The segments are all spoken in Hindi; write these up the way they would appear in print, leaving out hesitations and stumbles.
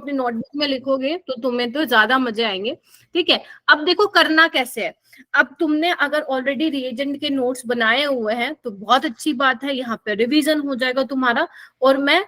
अपनी नोटबुक में लिखोगे तो तुम्हें तो ज्यादा मजे आएंगे। ठीक है, अब देखो करना कैसे है। अब तुमने अगर ऑलरेडी रिएजेंट के नोट्स बनाए हुए हैं तो बहुत अच्छी बात है, यहाँ पे रिवीजन हो जाएगा तुम्हारा। और मैं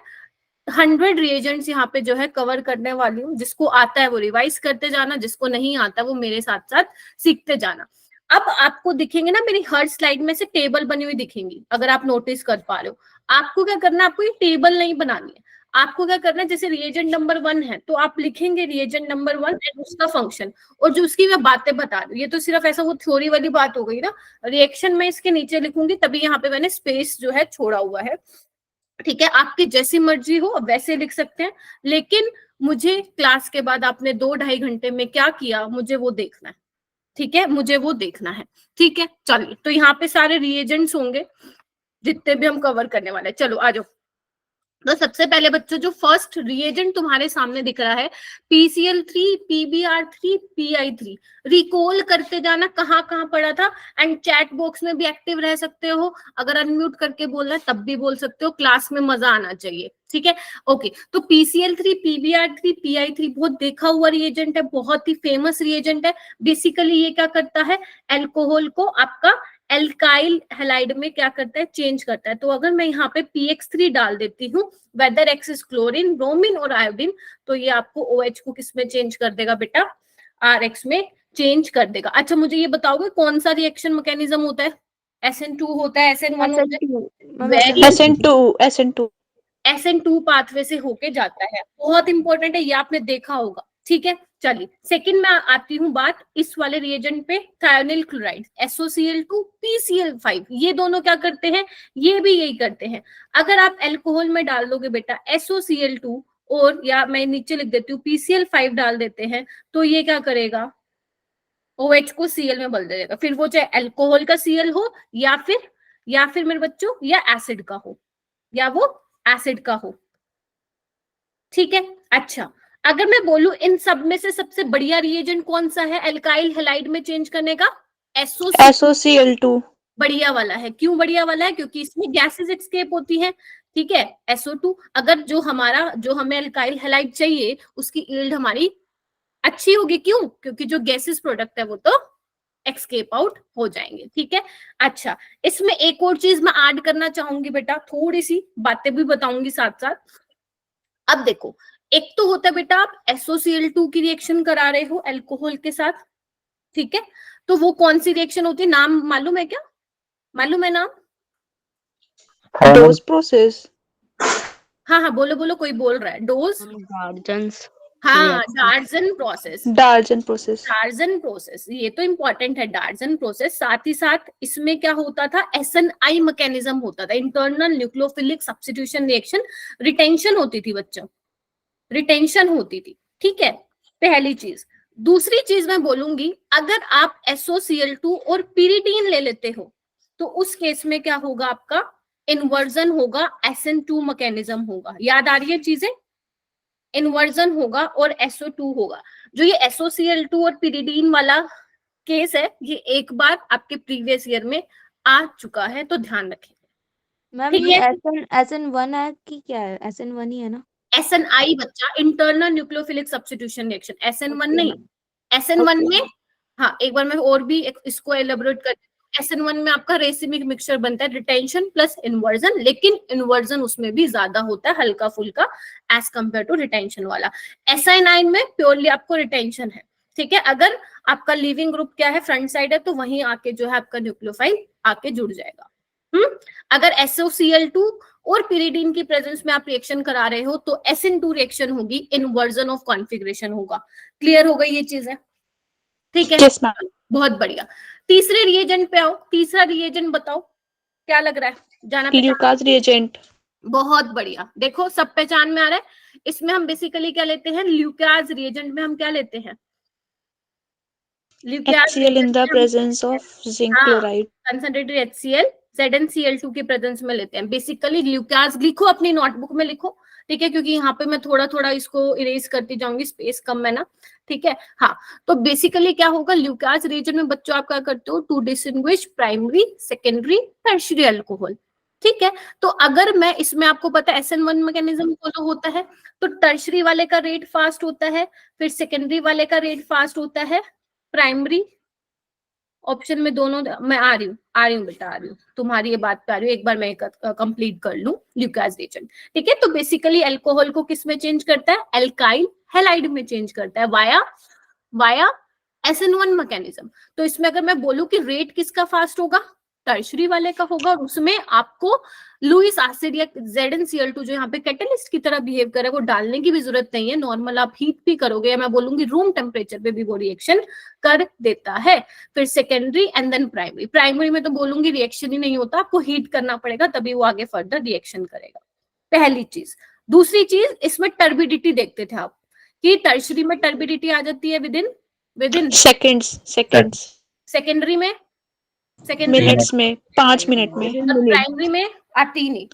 100 रिएजेंट्स यहाँ पे जो है कवर करने वाली हूँ। जिसको आता है वो रिवाइज करते जाना, जिसको नहीं आता वो मेरे साथ साथ सीखते जाना। अब आपको दिखेंगे ना मेरी हर स्लाइड में से टेबल बनी हुई दिखेंगी, अगर आप नोटिस कर पा रहे हो। आपको क्या करना है, आपको ये टेबल नहीं बनानी है। आपको क्या करना है, जैसे रिएजेंट नंबर 1 है तो आप लिखेंगे रिएजेंट नंबर 1 एंड उसका फंक्शन। और जो उसकी मैं बातें बता रही हूँ, ये तो सिर्फ ऐसा वो थ्योरी वाली बात हो गई ना। रिएक्शन में इसके नीचे लिखूंगी, तभी यहाँ पे मैंने स्पेस जो है छोड़ा हुआ है। ठीक है, आपकी जैसी मर्जी हो वैसे लिख सकते हैं, लेकिन मुझे क्लास के बाद आपने 2-2.5 घंटे में क्या किया मुझे वो देखना है। ठीक है, मुझे वो देखना है। ठीक है, चलिए तो यहाँ पे सारे रिएजेंट्स होंगे जितने भी हम कवर करने वाले हैं। चलो आ जाओ। तो सबसे पहले बच्चों जो फर्स्ट रिएजेंट तुम्हारे सामने दिख रहा है, PCl3, PBr3, PI3। रिकॉल करते जाना कहाँ कहाँ पड़ा था। एंड चैट बॉक्स में भी एक्टिव रह सकते हो, अगर अनम्यूट करके बोलना है तब भी बोल सकते हो, क्लास में मजा आना चाहिए। ठीक है, ओके। तो PCl3, PBr3, PI3 बहुत देखा हुआ रिएजेंट है, बहुत ही फेमस रिएजेंट है। बेसिकली ये क्या करता है, एल्कोहल को आपका एल्काइल हैलाइड में क्या करता है, चेंज करता है। तो अगर मैं यहाँ पे PX3 डाल देती हूँ, whether x is chlorine, bromine और आयोडीन, तो ये आपको OH को किस में चेंज कर देगा बेटा, RX में चेंज कर देगा। अच्छा मुझे ये बताओगे कौन सा रिएक्शन मैकेनिज्म होता है, SN2 होता है, SN1 होता है, SN2 पाथवे से होके जाता है। बहुत इंपॉर्टेंट है, ये आपने देखा होगा। ठीक है, चलिए सेकंड में आती हूँ बात इस वाले रिएजेंट पे, थायोनिल क्लोराइड, SOCl2, PCl5। ये दोनों क्या करते हैं, ये भी यही करते हैं। अगर आप अल्कोहल में डाल दोगे बेटा SOCl2 और या मैं नीचे लिख देती हूँ PCl5 डाल देते हैं, तो ये क्या करेगा, OH को Cl में बदल देगा। फिर वो चाहे अल्कोहल का Cl हो या फिर मेरे बच्चों या एसिड का हो, या वो एसिड का हो। ठीक है, अच्छा अगर मैं बोलूं इन सब में से सबसे बढ़िया रिएजेंट कौन सा है एल्काइल हैलाइड में चेंज करने का, SOCl2 बढ़िया वाला है। क्यों बढ़िया वाला है, क्योंकि इसमें गैसेस एस्केप होती हैं। ठीक है, SO2 अगर जो हमें एल्काइल हैलाइड चाहिए उसकी यील्ड हमारी अच्छी होगी। क्यों, क्योंकि जो गैसेस प्रोडक्ट है वो तो एक्सकेप आउट हो जाएंगे। ठीक है, अच्छा इसमें एक और चीज मैं ऐड करना चाहूंगी बेटा, थोड़ी सी बातें भी बताऊंगी साथ साथ। अब देखो, एक तो होता है बेटा आप SOCl2 की रिएक्शन करा रहे हो अल्कोहल के साथ। ठीक है, तो वो कौन सी रिएक्शन होती है, नाम मालूम है क्या, मालूम है नाम, डोज प्रोसेस। हाँ हाँ बोलो बोलो, कोई बोल रहा है, डोज, डार्जन्स, हाँ डार्जन प्रोसेस। डार्जन प्रोसेस, डार्जन प्रोसेस ये तो इंपॉर्टेंट है, डार्जन प्रोसेस। साथ ही साथ इसमें क्या होता था, SNI मैकेनिज्म होता था, internal nucleophilic substitution reaction. Retention होती थी बच्चों, रिटेंशन होती थी। ठीक है, पहली चीज। दूसरी चीज मैं बोलूंगी, अगर आप SOCl2 और pyridine ले लेते हो तो उस केस में क्या होगा, आपका इन्वर्जन होगा, SN2 मैकेनिज्म होगा। याद आ रही है चीजें, इन्वर्जन होगा और SO2 होगा। जो ये SOCl2 और pyridine वाला केस है, ये एक बार आपके प्रीवियस ईयर में आ चुका है, तो ध्यान रखें। मैम ठीक ये है, SN1 है कि क्या है, SN1 ही है ना? SNI बच्चा, internal nucleophilic substitution reaction, SN1 नहीं। Okay. SN1 में, हाँ एक बार मैं और भी इसको एलेबोरेट कर, SN1 में आपका रेसिमिक मिक्सचर बनता है, रिटेंशन प्लस इन्वर्जन, लेकिन इन्वर्जन उसमें भी ज्यादा होता है हल्का फुल्का एज कंपेयर टू रिटेंशन वाला। SI9 में प्योरली आपको रिटेंशन है। ठीक है, अगर आपका लिविंग ग्रुप क्या है, फ्रंट साइड है, तो वहीं आके जो है आपका न्यूक्लियोफाइल आके जुड़ जाएगा। अगर SOCl2 और pyridine की प्रेजेंस में आप रिएक्शन करा रहे हो तो SN2 रिएक्शन होगी, इन्वर्जन ऑफ कॉन्फ़िगरेशन होगा। क्लियर हो गई ये चीजें, ठीक है। yes, ma'am. बहुत बढ़िया। तीसरे रिएजेंट पे आओ, तीसरा रिएजेंट बताओ क्या लग रहा है, जाना पहचाना, ल्यूकास रिएजेंट। बहुत बढ़िया। देखो सब पहचान में आ रहा है। इसमें हम बेसिकली क्या लेते हैं, ल्यूकास रिएजेंट में हम क्या लेते हैं, Lucas HCl in the presence of zinc chloride. Concentrated HCl ZnCl2 के प्रेजेंस में लेते हैं। बेसिकली ल्यूकास लिखो अपनी नोटबुक में लिखो, ठीक है, क्योंकि यहाँ पे मैं थोड़ा थोड़ा इसको इरेज करती जाऊंगी, स्पेस कम है ना। ठीक है, हाँ तो बेसिकली क्या होगा, ल्यूकास रीजन में बच्चों आप क्या करते हो, to distinguish primary secondary tertiary alcohol. ठीक है, तो अगर मैं इसमें, आपको पता है SN1 मैकेनिज्म फॉलो होता है, तो टर्शरी वाले का रेट फास्ट होता है, फिर सेकेंडरी वाले का रेट फास्ट होता है, प्राइमरी ऑप्शन में दोनों। मैं आ रही हूँ बेटा, आ रही हूँ, तुम्हारी ये बात पे आ रही हूँ, एक बार मैं कंप्लीट कर लूं ल्यूकास रिएक्शन। ठीक है, तो बेसिकली अल्कोहल को किस में चेंज करता है? एल्काइल हैलाइड में चेंज करता है वाया SN1 मैकेनिज्म। तो इसमें अगर मैं बोलूं कि रेट किसका फास्ट होगा, टर्शरी वाले का होगा, और उसमें आपको लुईस एसिड या ZnCl2 जो यहाँ पे कैटलिस्ट की तरह बिहेव करे, वो डालने की भी जरूरत नहीं है, नॉर्मल आप हीट भी करोगे, या मैं बोलूंगी रूम टेम्परेचर पे भी वो रिएक्शन कर देता है। फिर secondary and then primary. Primary में तो बोलूंगी रिएक्शन ही नहीं होता, आपको हीट करना पड़ेगा तभी वो आगे फर्दर रिएक्शन करेगा, पहली चीज। दूसरी चीज, इसमें टर्बिडिटी देखते थे आप कि टर्शरी में टर्बिडिटी आ जाती है विदिन सेकंड्स सेकेंडरी में मिनट्स में 5 मिनट में और प्राइमरी में आती नहीं,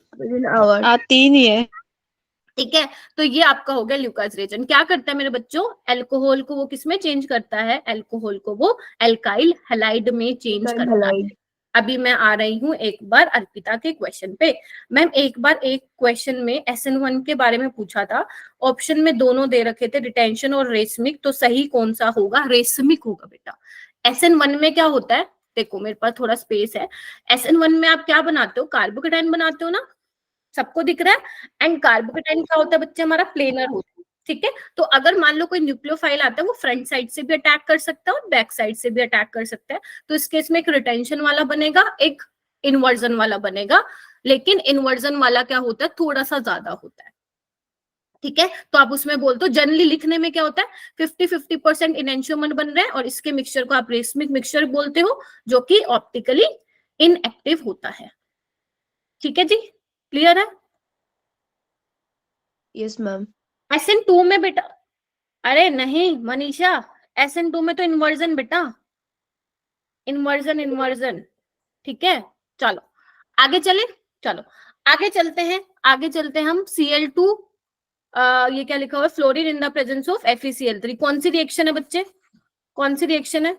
आती ही नहीं है। ठीक है। तो ये आपका हो गया ल्यूकास रिएक्शन। क्या करता है मेरे बच्चों? अल्कोहल को वो किस में चेंज करता है? अल्कोहल को वो एल्काइल हैलाइड में चेंज करता है। अभी मैं आ रही हूँ एक बार अर्पिता के क्वेश्चन पे। मैम एक बार एक क्वेश्चन में SN1 के बारे में पूछा था, ऑप्शन में दोनों दे रखे थे, रिटेंशन और रेसमिक, तो सही कौन सा होगा? रेसमिक होगा बेटा। SN1 में क्या होता है, देखो मेरे पास थोड़ा स्पेस है। SN1 में आप क्या बनाते हो? कार्बोकेटाइन बनाते हो ना, सबको दिख रहा है। एंड कार्बोकेटाइन क्या होता है बच्चे? हमारा प्लेनर होता है, ठीक है। तो अगर मान लो कोई न्यूक्लियोफाइल आता है, वो फ्रंट साइड से भी अटैक कर सकता है और बैक साइड से भी अटैक कर सकता है। तो इस केस में एक रिटेंशन वाला बनेगा, एक इन्वर्जन वाला बनेगा, लेकिन इन्वर्जन वाला क्या होता है? थोड़ा सा ज्यादा होता है, ठीक है। तो आप उसमें बोलते हो, जनरली लिखने में क्या होता है, 50-50% इनेंशियोमर बन रहे हैं, और इसके मिक्सचर को आप रेसमिक मिक्सचर बोलते हो, जो कि ऑप्टिकली इनएक्टिव होता है। ठीक है जी, क्लियर है? Yes ma'am. SN2 में बेटा, अरे नहीं मनीषा, SN2 में तो इन्वर्जन बेटा, इन्वर्जन, ठीक है। चलो आगे चले, चलो आगे चलते हैं, आगे चलते हैं हम। Cl2, ये क्या लिखा हुआ है? Fluorine in the presence of FeCl3। कौन सी रिएक्शन है बच्चे? कौन सी रिएक्शन है?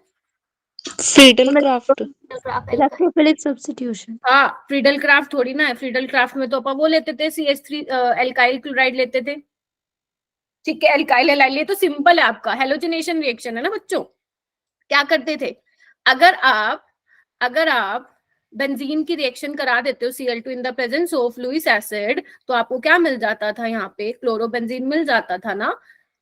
Friedel craft. Electrophilic substitution. हाँ, फ्रीडल क्राफ्ट थोड़ी ना है। फ्रीडल क्राफ्ट में तो अपन वो लेते थे, CH3 एल्काइल क्लोराइड लेते थे, ठीक है। एल्काइल हैलाइड, ये तो सिंपल है आपका, हेलोजिनेशन रिएक्शन है ना बच्चों। क्या करते थे, अगर आप बेंजीन की रिएक्शन करा देते हो Cl2 in the presence of Lewis acid, तो आपको क्या मिल जाता था? यहाँ पे क्लोरोबेंजीन मिल जाता था ना।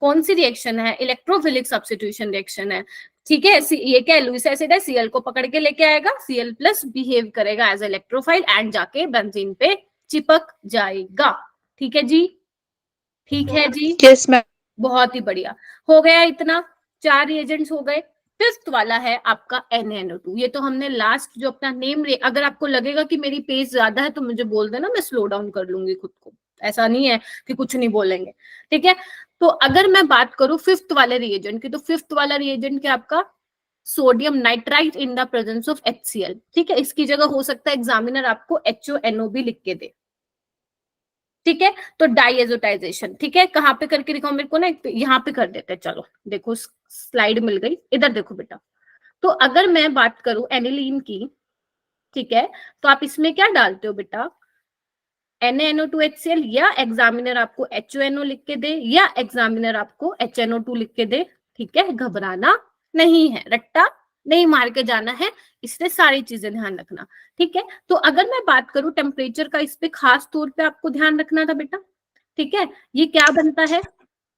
कौन सी रिएक्शन है? इलेक्ट्रोफिलिक सब्स्टिट्यूशन रिएक्शन है, ठीक है। ये क्या है? लुईस एसिड है, Cl को पकड़ के लेके आएगा, Cl प्लस बिहेव करेगा एज इलेक्ट्रोफाइल एंड जाके बेंजीन पे चिपक जाएगा। ठीक है जी, ठीक है जी, यस मैम। बहुत ही बढ़िया। हो गया इतना, 4 रिएजेंट्स हो गए। फिफ्थ वाला है आपका NaNO2। ये तो हमने लास्ट जो अपना नेम, अगर आपको लगेगा कि मेरी पेज ज्यादा है तो मुझे बोल देना, मैं स्लो डाउन कर लूंगी खुद को, ऐसा नहीं है कि कुछ नहीं बोलेंगे, ठीक है। तो अगर मैं बात करूं फिफ्थ वाले रिएजेंट की, तो फिफ्थ वाला रिएजेंट क्या आपका? Sodium nitrite in the presence of HCl, ठीक है। इसकी जगह हो सकता है एग्जामिनर आपको HONO भी लिख के दे, ठीक है। तो डाइएजोटाइजेशन, ठीक है। कहाँ पे करके दिखाओ मेरे को ना, यहाँ पे कर देते हैं। चलो देखो, स्लाइड मिल गई, इधर देखो बेटा। तो अगर मैं बात करूं एनिलीन की, ठीक है, तो आप इसमें क्या डालते हो बेटा? NaNO2HCl, या एग्जामिनर आपको HONO लिख के दे, या एग्जामिनर आपको HNO2 लिख के दे, ठीक है। घबराना नहीं है, रट्टा नहीं मार के जाना है, इससे सारी चीजें ध्यान रखना, ठीक है। तो अगर मैं बात करूं टेम्परेचर का, इस पे खास तौर पे आपको ध्यान रखना था बेटा, ठीक है। ये क्या बनता है?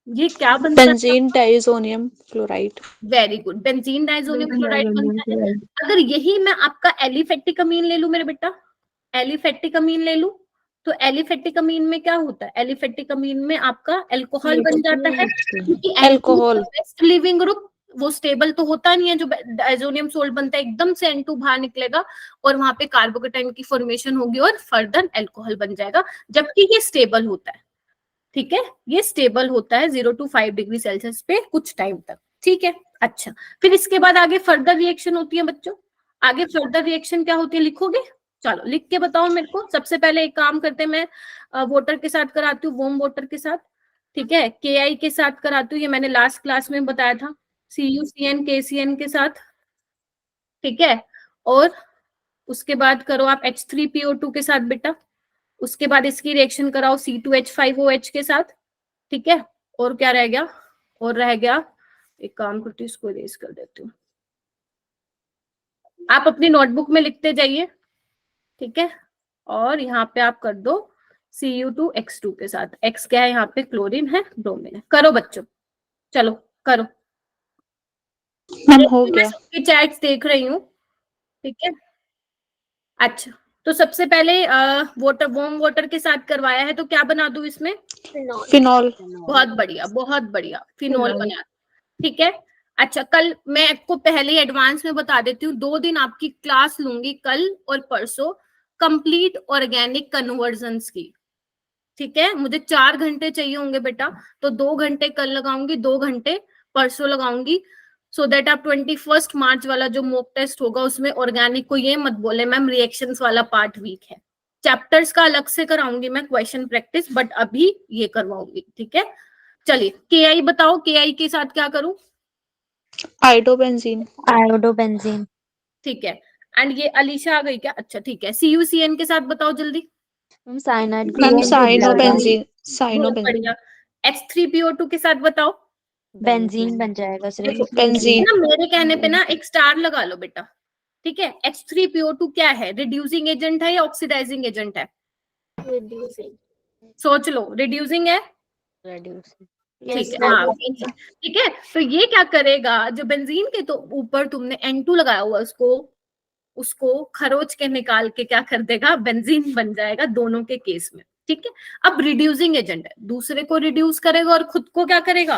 ये क्या बनता है? Benzene diazonium chloride. Very good, benzene diazonium chloride बनता है। अगर यही मैं आपका एलिफेटिक अमीन ले लूं मेरे बेटा, एलिफेटिक अमीन ले लूं, तो एलिफेटिक अमीन में क्या होता है? एलिफेटिक अमीन में आपका अल्कोहल बन जाता है, क्योंकि अल्कोहल बेस्ट लिविंग ग्रुप वो स्टेबल तो होता नहीं है। जो डाइज़ोनियम सोल्ट बनता है, एकदम से N2 बाहर निकलेगा और वहां पे कार्बोकेटाइन की फॉर्मेशन होगी और फर्दर अल्कोहल बन जाएगा, जबकि ये स्टेबल होता है, ठीक है। ये स्टेबल होता है 0 to 5 डिग्री सेल्सियस पे कुछ टाइम तक, ठीक है। अच्छा, फिर इसके बाद आगे फर्दर रिएक्शन होती है बच्चों। आगे फर्दर रिएक्शन क्या होती है, लिखोगे? चलो लिख के बताओ मेरे को। सबसे पहले एक काम करते हैं, मैं वाटर के साथ कराती हूँ, वार्म वाटर के साथ, ठीक है। KI के साथ कराती हूँ, ये मैंने लास्ट क्लास में बताया था, CuCN KCN के साथ, ठीक है। और उसके बाद करो आप H3PO2 के साथ बेटा, उसके बाद इसकी रिएक्शन कराओ C2H5OH के साथ, ठीक है। और क्या रह गया, और रह गया, एक काम करती हूँ इसको इरेज कर देती हूँ, आप अपनी नोटबुक में लिखते जाइए, ठीक है। और यहाँ पे आप कर दो Cu2X2 के साथ, X क्या है यहाँ पे, क्लोरीन है, ब्रोमीन है। करो बच्चों, चलो करो। मैम हो मैं गया। सबके चैट्स देख रही हूँ, ठीक है। अच्छा, तो सबसे पहले वाटर, वार्म वाटर के साथ करवाया है, तो क्या बना दूं इसमें, फिनॉल। बहुत बढ़िया, बहुत बढ़िया, फिनोल बना, ठीक है। अच्छा, कल मैं आपको पहले ही एडवांस में बता देती हूँ, 2 दिन आपकी क्लास लूंगी, कल और परसों, कंप्लीट ऑर्गेनिक कन्वर्जन्स की, ठीक है। मुझे 4 घंटे चाहिए होंगे बेटा, तो 2 घंटे कल लगाऊंगी, 2 घंटे परसों लगाऊंगी, सो दैट आप 21 मार्च वाला जो मॉक टेस्ट होगा उसमें ऑर्गेनिक को ये मत बोले मैम रिएक्शंस वाला पार्ट वीक है। चैप्टर्स का अलग से कराऊंगी मैं क्वेश्चन प्रैक्टिस, बट अभी ये करवाऊंगी, ठीक है। चलिए KI बताओ, KI के साथ क्या करूं, आइडोबेंजीन। आयोडोबेंजीन। ठीक है। एंड ये अलीशा आ गई क्या, अच्छा ठीक है। CuCN के साथ बताओ जल्दी, ma'am cyanide ma'am chlorine cyanobenzene. बहुत साइनोबेंजीन। बढ़िया। H3PO2 के साथ बताओ, बेंजीन बन जाएगा देखो सिर्फ। बेंजीन। ना मेरे कहने पे ना एक स्टार लगा लो बेटा, ठीक है। H3PO2 क्या है, रिड्यूसिंग एजेंट है या ऑक्सीडाइजिंग एजेंट है, सोच लो, रिड्यूसिंग है, ठीक है, हाँ बेंजीन, ठीक है। तो ये क्या करेगा, जो बेंजीन के तो ऊपर तुमने N2 लगाया हुआ उसको, उसको खरोच के निकाल के क्या कर देगा, बेंजीन बन जाएगा दोनों के केस में, ठीक है। अब रिड्यूसिंग एजेंट है, दूसरे को रिड्यूस करेगा और खुद को क्या करेगा,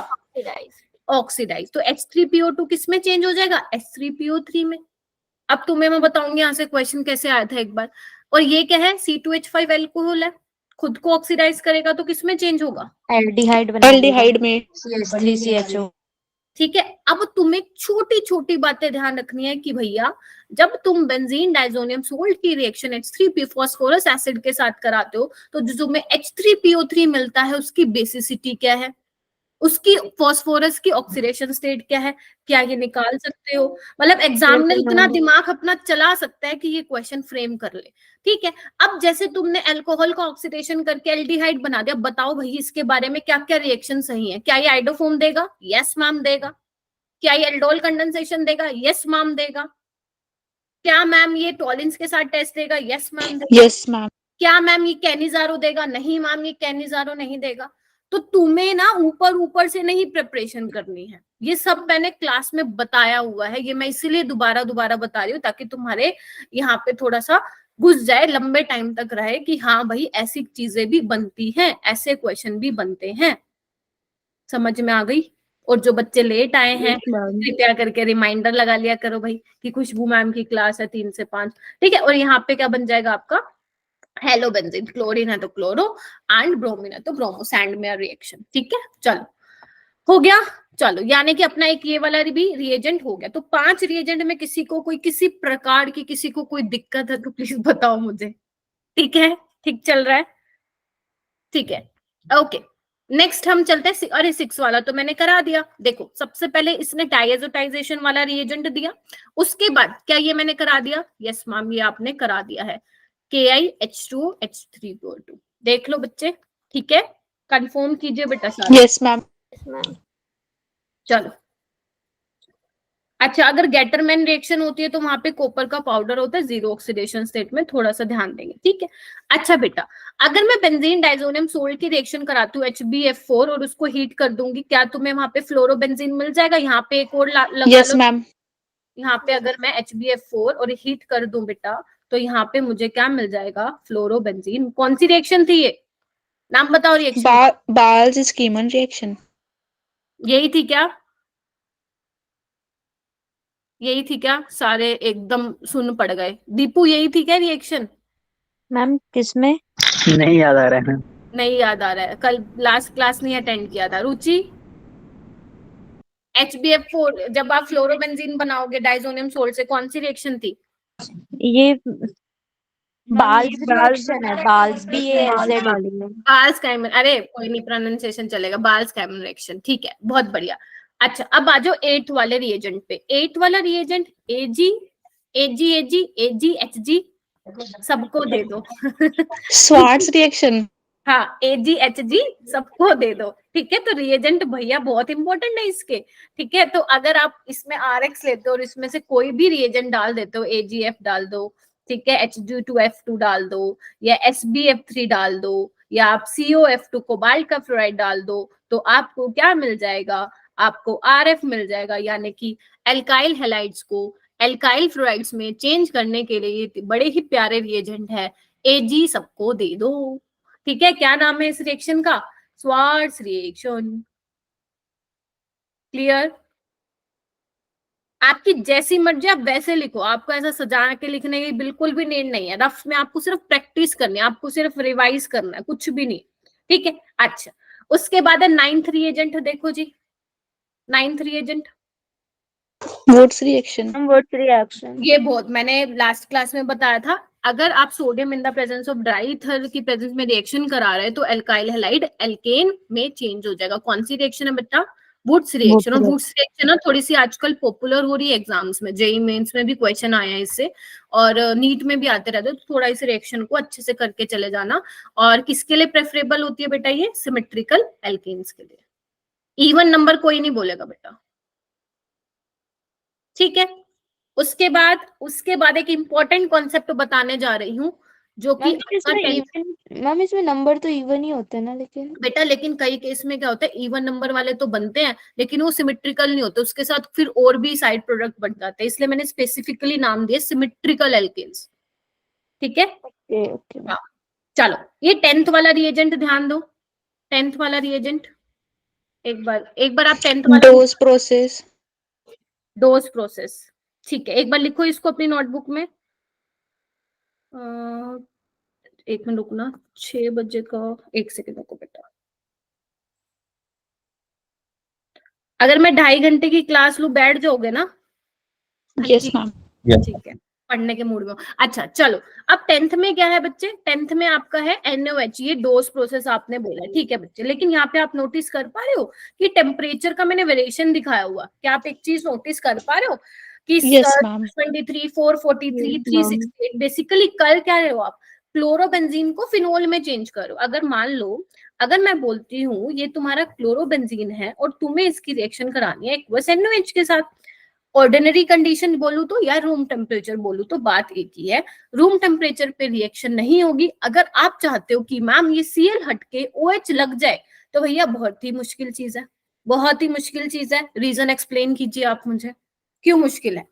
ऑक्सीडाइज। तो H3PO2 किस में चेंज हो जाएगा, H3PO3 में। अब तुम्हें मैं बताऊंगी यहाँ से क्वेश्चन कैसे आया था एक बार। और ये क्या है, C2H5 एल्कोहल है, खुद को ऑक्सीडाइज करेगा तो किस में चेंज होगा, एल्डिहाइड बना एल्डिहाइड में। CH3CHO। ठीक है। अब तुम्हें छोटी छोटी बातें ध्यान रखनी है कि भैया जब तुम बेंजीन डाइजोनियम सोल्ट की रिएक्शन H3P फास्फोरस एसिड के साथ कराते हो, तो जो तुम्हें H3PO3 मिलता है उसकी बेसिसिटी क्या है, उसकी फास्फोरस की ऑक्सीडेशन स्टेट क्या है, क्या ये निकाल सकते हो। मतलब एग्जामिनर इतना दिमाग अपना चला सकता है कि ये क्वेश्चन फ्रेम कर ले, ठीक है। अब जैसे तुमने अल्कोहल का ऑक्सीडेशन करके एल्डिहाइड बना दिया, बताओ भाई इसके बारे में क्या क्या रिएक्शन सही है, क्या ये आइडोफोम देगा, यस मैम देगा। क्या ये एल्डोल कंडेंसेशन देगा, यस मैम देगा। क्या मैम ये टॉलिन्स के साथ टेस्ट देगा, यस मैम देगा। Yes ma'am. क्या मैम ये कैनिजारो देगा, नहीं मैम ये कैनिजारो नहीं देगा। तो तुम्हें ना ऊपर ऊपर से नहीं प्रिपरेशन करनी है, ये सब मैंने क्लास में बताया हुआ है, ये मैं इसीलिए दोबारा दोबारा बता रही हूँ ताकि तुम्हारे यहाँ पे थोड़ा सा घुस जाए, लंबे टाइम तक रहे कि हाँ भाई ऐसी चीजें भी बनती हैं, ऐसे क्वेश्चन भी बनते हैं। समझ में आ गई। और जो बच्चे लेट आए हैं कृपया करके रिमाइंडर लगा लिया करो भाई कि खुशबू मैम की क्लास है 3 से 5, ठीक है। और यहाँ पे क्या बन जाएगा आपका, हेलो बेंजीन, क्लोरीन है तो क्लोरो एंड ब्रोमीन है तो ब्रोमो, सैंड में रिएक्शन, ठीक है। चलो हो गया, चलो यानी कि अपना एक ये वाला भी रिएजेंट हो गया। तो 5 रिएजेंट में किसी को कोई किसी प्रकार की किसी को कोई दिक्कत है तो प्लीज बताओ मुझे, ठीक है, ठीक चल रहा है, ठीक है, ओके। नेक्स्ट हम चलते हैं, अरे 6 वाला तो मैंने करा दिया। देखो सबसे पहले इसने डायजोटाइजेशन वाला रिएजेंट दिया, उसके बाद क्या ये मैंने करा दिया, यस मैम ये आपने करा दिया है, KiH2H3PO2। देख लो बच्चे, ठीक है, कंफर्म कीजिए बेटा सारा। Yes ma'am. चलो अच्छा, अगर गेटरमैन रिएक्शन होती है तो वहां पे कॉपर का पाउडर होता है, जीरो ऑक्सीडेशन स्टेट में, थोड़ा सा ध्यान देंगे, ठीक है। अच्छा बेटा, अगर मैं बेंजीन डाइजोनियम सोल्ट की रिएक्शन कराती हूँ HbF4 और उसको हीट कर दूंगी, क्या तुम्हें वहां पे फ्लोरोबेंजीन मिल जाएगा, यहाँ पे एक और लगा यस लो। मैम। यहाँ पे अगर मैं HbF4 और हीट कर दूं बेटा, तो यहाँ पे मुझे क्या मिल जाएगा, फ्लोरोबेंजीन। कौन सी रिएक्शन थी ये, नाम बताओ रिएक्शन। बाल्स Schiemann reaction. यही थी क्या, यही थी क्या, सारे एकदम सुन पड़ गए। दीपू यही थी क्या रिएक्शन, मैम किसमें? नहीं याद आ रहा है मैम। नहीं याद आ रहा है, कल लास्ट क्लास नहीं अटेंड किया था। रुचि HbF4 जब आप फ्लोरोबेंजीन बनाओगे डाइजोनियम सोल्ट से, कौन सी रिएक्शन थी, ये बाल्स रिएक्शन है, बाल्स BAZ। बाल्स काइमन, अरे कोई नहीं प्रोनाउंसिएशन चलेगा, बाल्स काइमन रिएक्शन, ठीक है, बहुत बढ़िया। अच्छा अब आ जाओ 8th वाले रिएजेंट पे। 8th वाला reagent AG AG AG AG HG सबको दे दो। Swarts reaction. हाँ, AgHg सबको दे दो, ठीक है। तो रिएजेंट भैया बहुत इंपॉर्टेंट है इसके, ठीक है। तो अगर आप इसमें RX लेते हो और इसमें से कोई भी रिएजेंट डाल देते हो, AgF डाल दो, ठीक है, Hg2F2 डाल दो, या SbF3 डाल दो, या आप COF2 कोबाल्ट का फ्लोराइड डाल दो, तो आपको क्या मिल जाएगा, आपको RF मिल जाएगा। यानी कि एल्काइल हैलाइड्स को एल्काइल फ्लोराइड्स में चेंज करने के लिए बड़े ही प्यारे रिएजेंट है, Ag सबको दे दो, ठीक है। क्या नाम है इस रिएक्शन का, स्वार्ट्स रिएक्शन। क्लियर? आपकी जैसी मर्जी आप वैसे लिखो, आपको ऐसा सजा के लिखने की बिल्कुल भी नीड नहीं है। रफ में आपको सिर्फ प्रैक्टिस करनी है, आपको सिर्फ रिवाइज करना है, कुछ भी नहीं, ठीक है। अच्छा, उसके बाद है 9th रिएजेंट, देखो जी 9th reagent, Wurtz reaction. Wurtz reaction. ये बहुत मैंने लास्ट क्लास में बताया था। अगर आप sodium in the presence of dry ether की प्रेजेंस में रिएक्शन करा रहे हैं तो एल्काइल हैलाइड एल्केन में चेंज हो जाएगा। कौन सी रिएक्शन है बेटा, वुड्स रिएक्शन। और वुड्स रिएक्शन ना थोड़ी सी आजकल पॉपुलर हो रही है एग्जाम्स में, जेई मेंस में भी क्वेश्चन आया है इससे, और नीट में भी आते रहते हैं। तो थोड़ा इस रिएक्शन को अच्छे से करके चले जाना। और किसके लिए प्रेफरेबल होती है बेटा, ये सिमेट्रिकल एल्केन्स के लिए। इवन नंबर कोई नहीं बोलेगा बेटा, ठीक है। उसके बाद एक इंपॉर्टेंट कॉन्सेप्ट बताने जा रही हूँ, जो कि मैम इसमें नंबर तो इवन ही होते हैं ना, लेकिन बेटा लेकिन कई केस में क्या होता है, इवन नंबर वाले तो बनते हैं लेकिन वो सिमेट्रिकल नहीं होते, उसके साथ फिर और भी साइड प्रोडक्ट बन जाते हैं, इसलिए मैंने स्पेसिफिकली नाम दिया सिमेट्रिकल एल्केन्स, ठीक है। ओके। हाँ, चलो ये 10th वाला रिएजेंट ध्यान दो, 10th वाला रिएजेंट एक बार आप 10th वाला डोज प्रोसेस। डोज प्रोसेस, ठीक है। एक बार लिखो इसको अपनी नोटबुक में। एक मिनट रुकना, 6 बजे का 1 सेकेंड रुको बेटा। अगर मैं 2.5 घंटे की क्लास लूं बैठ जाओगे ना? Yes ma'am. ठीक है, पढ़ने के मूड में। अच्छा चलो, अब 10th में क्या है बच्चे, 10th में आपका है NaOH, ये डोज प्रोसेस आपने बोला है, ठीक है बच्चे। लेकिन यहाँ पे आप नोटिस कर पा रहे हो कि टेम्परेचर का मैंने वेरिएशन दिखाया हुआ, क्या आप एक चीज नोटिस कर पा रहे हो कि 23, 443, 368, बेसिकली कर क्या रहे हो आप, क्लोरोबेंजीन को फिनोल में चेंज करो। अगर मान लो, अगर मैं बोलती हूँ ये तुम्हारा क्लोरोबेंजीन है और तुम्हें इसकी रिएक्शन करानी है एक्वस NaOH के साथ, ऑर्डिनरी कंडीशन बोलूं तो या रूम टेम्परेचर बोलूं तो बात एक ही है, रूम टेम्परेचर पे रिएक्शन नहीं होगी। अगर आप चाहते हो कि मैम ये Cl हट के OH लग जाए, तो भैया बहुत ही मुश्किल चीज है, बहुत ही मुश्किल चीज है। रीजन एक्सप्लेन कीजिए आप मुझे, क्यों मुश्किल है,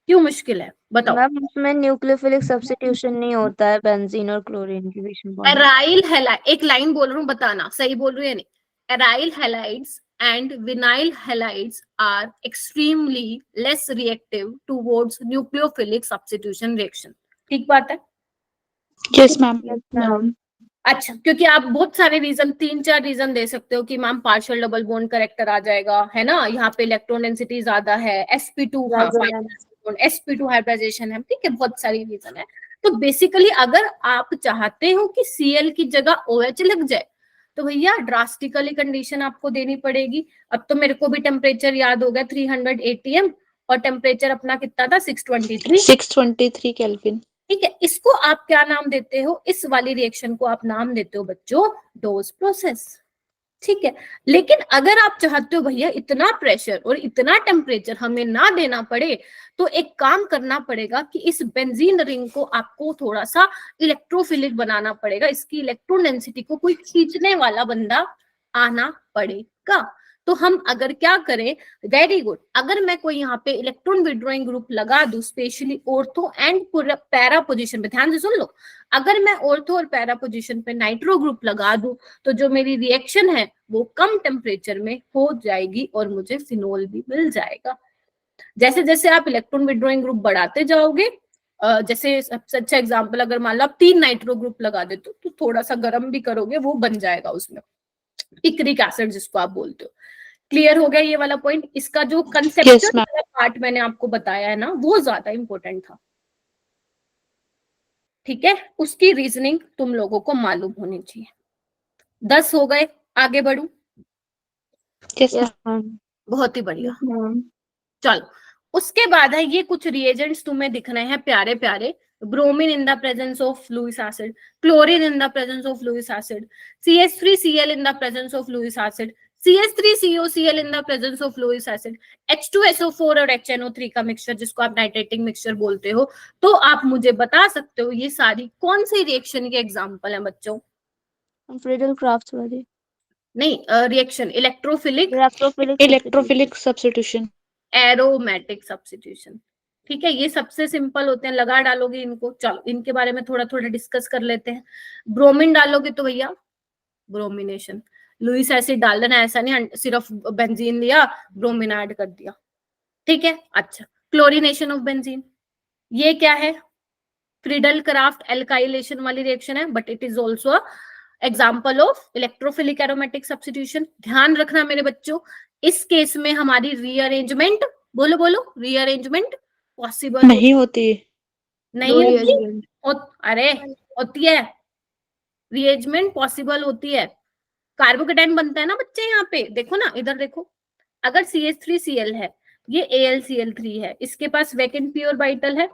क्यों मुश्किल है बताओ। मैम उसमें न्यूक्लियोफिलिक सब्स्टिट्यूशन नहीं होता है बेंजीन और क्लोरीन के बीच में। एराइल हैलाइड, एक लाइन बोल रहा हूँ बताना सही बोल रही है नहीं। Aryl halides and vinyl halides are extremely less reactive towards nucleophilic substitution reaction, ठीक बात है? Yes ma'am. अच्छा, क्योंकि आप बहुत सारे रीजन, 3-4 रीजन दे सकते हो कि ma'am partial double bond character आ जाएगा, है ना, यहाँ पे इलेक्ट्रॉन डेंसिटी ज्यादा है, sp2 sp2 हाइब्रिडाइजेशन है, ठीक है, बहुत सारी रीजन है। तो बेसिकली अगर आप चाहते हो कि Cl की जगह OH लग जाए, तो भैया ड्रास्टिकली कंडीशन आपको देनी पड़ेगी। अब तो मेरे को भी टेम्परेचर याद हो गया 300 ATM, और टेम्परेचर अपना कितना था 623 केल्विन, ठीक है। इसको आप क्या नाम देते हो, इस वाली रिएक्शन को आप नाम देते हो बच्चों डोज प्रोसेस, ठीक है। लेकिन अगर आप चाहते हो भैया इतना प्रेशर और इतना टेम्परेचर हमें ना देना पड़े, तो एक काम करना पड़ेगा कि इस बेंजीन रिंग को आपको थोड़ा सा इलेक्ट्रोफिलिक बनाना पड़ेगा, इसकी इलेक्ट्रॉन डेंसिटी को कोई खींचने वाला बंदा आना पड़ेगा। तो हम अगर क्या करें, वेरी गुड, अगर मैं कोई यहाँ पे इलेक्ट्रॉन विड्रॉइंग ग्रुप लगा दूं, specially ortho and para position पे, ध्यान से सुन लो, अगर मैं ऑर्थो और पैरा पोजीशन पे नाइट्रो ग्रुप लगा दूं, तो जो मेरी रिएक्शन है वो कम टेम्परेचर में हो जाएगी और मुझे फिनोल भी मिल जाएगा। जैसे जैसे आप इलेक्ट्रॉन विड्रॉइंग ग्रुप बढ़ाते जाओगे, जैसे सबसे अच्छा एग्जांपल अगर मान लो आप 3 नाइट्रो ग्रुप लगा देते हो, तो थोड़ा सा गर्म भी करोगे वो बन जाएगा उसमें पिक्रिक एसिड जिसको आप बोलते हो। क्लियर हो गया ये वाला पॉइंट? इसका जो कंसेप्चुअल पार्ट मैंने आपको बताया है ना, वो ज्यादा इंपॉर्टेंट था, ठीक है। उसकी रीजनिंग तुम लोगों को मालूम होनी चाहिए। 10 हो गए, आगे बढ़ू? बहुत ही बढ़िया। चलो, उसके बाद है ये कुछ रिएजेंट्स तुम्हें दिख रहे हैं प्यारे प्यारे, bromine in the presence of Lewis acid, chlorine in the presence of Lewis acid, CH3Cl in the presence of Lewis acid, CH3COCl in the presence of Lewis acid, H2SO4 और HNO3 का मिक्सचर जिसको आप नाइट्रेटिक मिक्सचर बोलते हो, तो आप मुझे बता सकते हो ये सारी कौन सी रिएक्शन के एग्जांपल हैं बच्चों? फ्रीडल क्राफ्ट वाली नहीं, reaction electrophilic electrophilic substitution, aromatic substitution. ठीक है, ये सबसे सिंपल होते हैं, लगा डालोगे इनको। चलो इनके बारे में थोड़ा थोड़ा डिस्कस कर लेते हैं। ब्रोमीन डालोगे तो भैया ब्रोमिनेशन, लुइस एसिड डाल देना, ऐसा नहीं सिर्फ बेंजीन लिया ब्रोमीन ऐड कर दिया। ठीक है, अच्छा क्लोरीनेशन ऑफ बेंजीन, ये क्या है? फ्रीडल क्राफ्ट एल्काइलेशन वाली रिएक्शन है, but it is also example of electrophilic aromatic substitution. ध्यान रखना मेरे बच्चों, इस केस में हमारी रीअरेंजमेंट, बोलो बोलो, रीअरेंजमेंट पॉसिबल नहीं होती, नहीं होती? अरे होती है, रीअरेंजमेंट पॉसिबल होती है। कार्बोकेटाइन बनता है ना बच्चे, यहाँ पे देखो ना, इधर देखो, अगर CH3Cl है, ये AlCl3 है, इसके पास वैकेंट पी ऑर्बिटल है,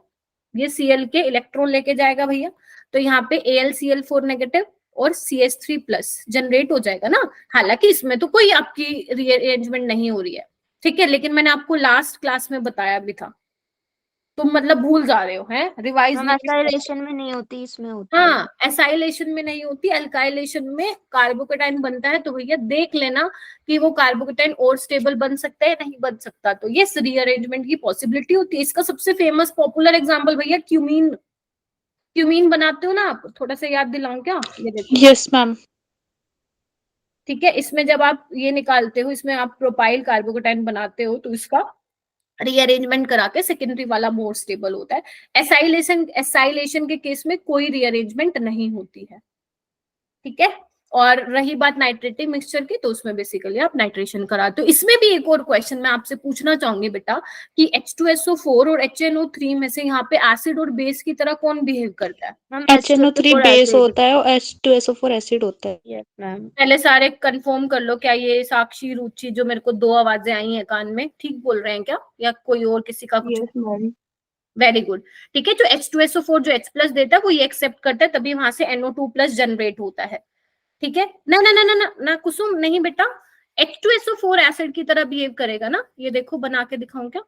ये Cl के इलेक्ट्रॉन लेके जाएगा भैया, तो यहाँ पे AlCl4 नेगेटिव और CH3 प्लस जनरेट हो जाएगा ना। हालांकि इसमें तो कोई आपकी रीअरेंजमेंट नहीं हो रही है, ठीक है, लेकिन मैंने आपको लास्ट क्लास में बताया भी था, तुम मतलब भूल जा रहे हो, हैं? रिवाइज एसाइलेशन में नहीं होती, इसमें होती है। हाँ, एसाइलेशन में नहीं होती, अल्काइलेशन में कार्बोकेटाइन बनता है। तो भैया देख लेना कि वो कार्बोकेटाइन और स्टेबल बन सकता है, नहीं बन सकता, तो ये रीअरेंजमेंट की पॉसिबिलिटी होती है। इसका सबसे फेमस पॉपुलर एग्जांपल भैया क्यूमीन, क्यूमीन बनाते हो ना आप, थोड़ा सा याद दिलाऊं क्या? ये देखो, यस मैम, ठीक है, इसमें जब आप ये निकालते हो, इसमें आप प्रोपाइल कार्बोकेटाइन बनाते हो, तो इसका रीअरेंजमेंट करा के सेकेंडरी वाला मोर स्टेबल होता है। एसाइलेशन के केस में कोई रीअरेंजमेंट नहीं होती है, ठीक है। और रही बात नाइट्रेटिक मिक्सचर की, तो उसमें बेसिकली आप नाइट्रेशन कराते हो। इसमें भी एक और क्वेश्चन मैं आपसे पूछना चाहूंगी बेटा कि H2SO4 और HNO3 में से यहाँ पे एसिड और बेस की तरह कौन बिहेव करता है? मैम HNO3 बेस होता है और H2SO4 एसिड होता है। Yes ma'am. पहले सारे कंफर्म कर लो, क्या ये साक्षी, रुचि, जो मेरे को दो आवाजें आई हैं कान में, ठीक बोल रहे हैं क्या, या कोई और किसी का कुछ? वेरी गुड, ठीक है। जो H2SO4 जो H प्लस देता है वो ये एक्सेप्ट करता है, तभी वहां से NO2 प्लस जनरेट होता है, ठीक है ना। ना ना ना ना ना कुसुम, नहीं बेटा, H2SO4 एसिड की तरह बिहेव करेगा ना, ये देखो बना के दिखाऊं क्या?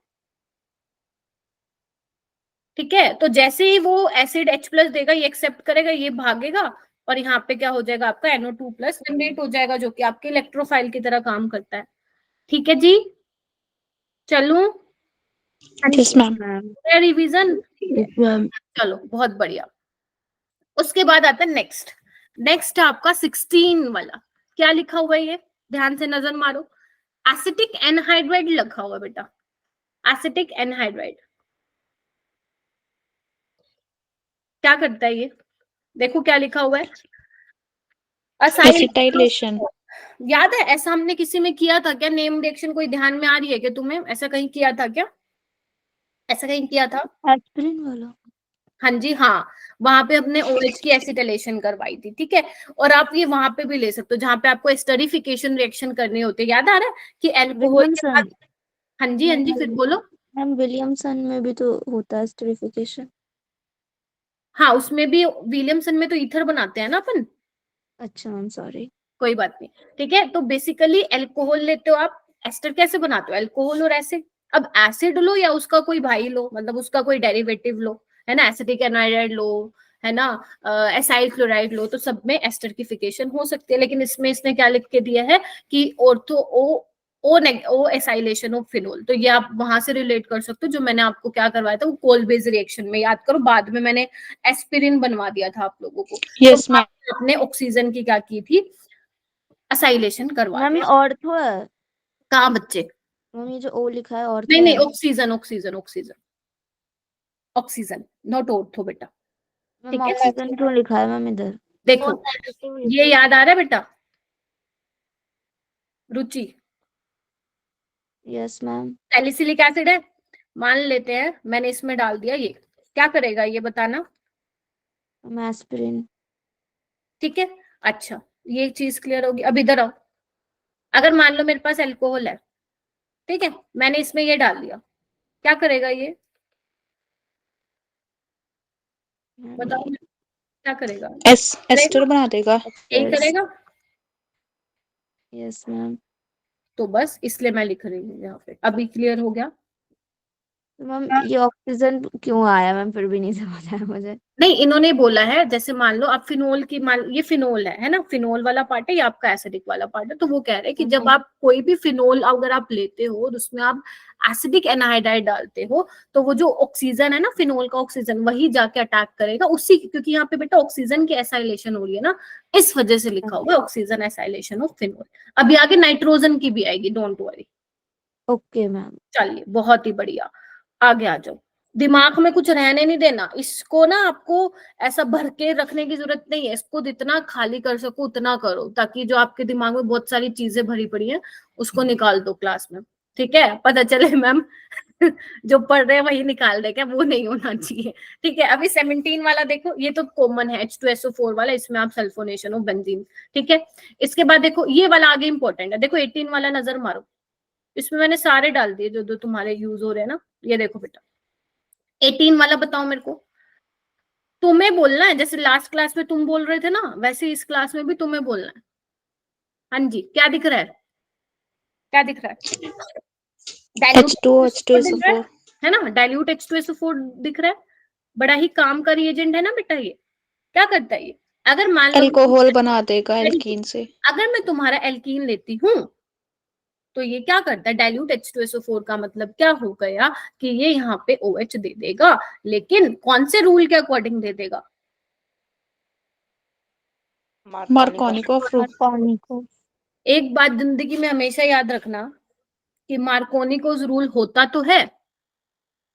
ठीक है, तो जैसे ही वो एसिड H प्लस देगा, ये एक्सेप्ट करेगा, ये भागेगा, और यहाँ पे क्या हो जाएगा, आपका NO2 प्लस जनरेट हो जाएगा, जो कि आपके इलेक्ट्रोफाइल की तरह काम करता है। ठीक है जी, चलूं? यस मैम, रिवीजन, चलो बहुत बढ़िया। उसके बाद आता है नेक्स्ट, नेक्स्ट आपका 16 वाला, क्या लिखा हुआ है ये, ध्यान से नजर मारो। एसिटिक एनहाइड्राइड लिखा हुआ है बेटा, एसिटिक एनहाइड्राइड क्या करता है ये? देखो क्या लिखा हुआ है, एसिटाइलेशन। याद है ऐसा हमने किसी में किया था क्या? नेम रिएक्शन कोई ध्यान में आ रही है क्या तुम्हें? ऐसा कहीं किया था क्या? ऐसा कहीं किया था? एस्पिरिन वाला। हाँ जी, हाँ, वहां पे हमने OH की एसिटाइलेशन करवाई थी, ठीक है। और आप ये वहां पे भी ले सकते हो जहां पे आपको एस्टरिफिकेशन रिएक्शन करनी होती है। याद आ रहा है कि अल्कोहल के साथ? हाँ जी, हाँ जी, फिर बोलो। मैम विलियमसन में भी तो होता है एस्टरिफिकेशन। हाँ, उसमें भी, विलियमसन में तो ईथर बनाते हैं ना अपन। अच्छा मैम, सॉरी। कोई बात नहीं, ठीक है। तो बेसिकली अल्कोहल लेते हो आप, एस्टर कैसे बनाते हो? अल्कोहल और एसिड। अब एसिड लो या उसका कोई भाई लो, मतलब उसका कोई डेरिवेटिव लो, है ना, एसिटिक एनहाइड्राइड लो, है ना, एसाइल क्लोराइड लो, तो सब में एस्टरिफिकेशन हो सकती है। लेकिन इसमें इसने क्या लिख के दिया है कि ortho O acylation of phenol, तो ये आप वहां से रिलेट कर सकते हो। जो मैंने आपको क्या करवाया था वो कोलबेज रिएक्शन में, याद करो, बाद में मैंने एस्पिरिन बनवा दिया था आप लोगों को। यस मैम, आपने ऑक्सीजन की क्या की थी, असाइलेशन करवा मैम दिया। ऑर्थो है। कहाँ बच्चे? मैम ये जो ओ लिखा है ऑर्थो नहीं नहीं, है। Oxygen oxygen oxygen oxygen, not ortho बेटा, मैम ठीक है। ऑक्सीजन क्यों लिखा है मैम इधर? देखो, ये याद आ रहा है बेटा, Ruchi? Yes ma'am. Salicylic acid है, मान लेते हैं मैंने इसमें डाल दिया, ये क्या करेगा ये बताना? Ma'am aspirin. ठीक है, अच्छा, ये चीज क्लियर होगी। अब इधर आओ, अगर मान लो मेरे पास अल्कोहल है, ठीक है, मैंने इसमें ये डाल दिया, क्या करेगा ये? बताओ क्या करेगा? एस्टर बना देगा। यही करेगा। Yes ma'am. तो बस इसलिए मैं लिख रही हूँ यहाँ पे। अभी क्लियर हो गया? मैम ये ऑक्सीजन क्यों आया मैम, फिर भी नहीं समझ आया मुझे। नहीं, इन्होंने बोला है जैसे मान लो आप फिनोल की ये फिनोल है ना, फिनोल वाला पार्ट है, ये आपका एसिडिक वाला पार्ट है। तो वो कह रहे हैं कि जब आप कोई भी फिनोल अगर आप लेते हो और उसमें आप एसिडिक एनहाइड्राइड डालते हो, तो वो जो ऑक्सीजन है ना, फिनोल का ऑक्सीजन, वही जाके अटैक करेगा उसी, क्योंकि यहाँ पे बेटा ऑक्सीजन की एसाइलेशन हो रही है ना, इस वजह से लिखा हुआ है ऑक्सीजन एसाइलेशन ऑफ फिनोल। अभी आगे नाइट्रोजन की भी आएगी, डोंट वरी। Okay ma'am. चलिए, बहुत ही बढ़िया, आगे आ जाओ। दिमाग में कुछ रहने नहीं देना इसको ना, आपको ऐसा भर के रखने की जरूरत नहीं है। इसको जितना खाली कर सको उतना करो, ताकि जो आपके दिमाग में बहुत सारी चीजें भरी पड़ी हैं उसको निकाल दो क्लास में। ठीक है, पता चले मैम जो पढ़ रहे हैं वही निकाल दे, क्या वो नहीं होना चाहिए। ठीक है, अभी 17 वाला देखो, ये तो कॉमन है H2SO4 वाला, इसमें आप सल्फोनेशन ऑफ बेंजीन। ठीक है, इसके बाद देखो ये वाला आगे इंपॉर्टेंट है। देखो 18 वाला नजर मारो, इसमें मैंने सारे डाल दिए जो जो तुम्हारे यूज हो रहे हैं ना। ये देखो बेटा 18 वाला बताओ मेरे को। तुम्हें बोलना है, जैसे लास्ट क्लास में तुम बोल रहे थे ना, वैसे इस क्लास में भी तुम्हें बोलना है। हाँ जी, क्या दिख रहा है? क्या दिख रहा है? H2H2SO4 है ना, डाइल्यूट H2SO4 दिख रहा है। बड़ा ही काम का रिएजेंट है ना बेटा। ये क्या करता है? ये अगर मान लो अल्कोहल बना देगा एल्कीन से। अगर मैं तुम्हारा एल्कीन लेती हूँ तो ये क्या करता है? डाइल्यूट H2SO4 का मतलब क्या हो गया कि ये यहाँ पे OH दे देगा, लेकिन कौन से रूल के अकॉर्डिंग दे देगा? Markovnikov rule. मार्कोनिको। एक बात जिंदगी में हमेशा याद रखना कि मार्कोनिकोस रूल होता तो है,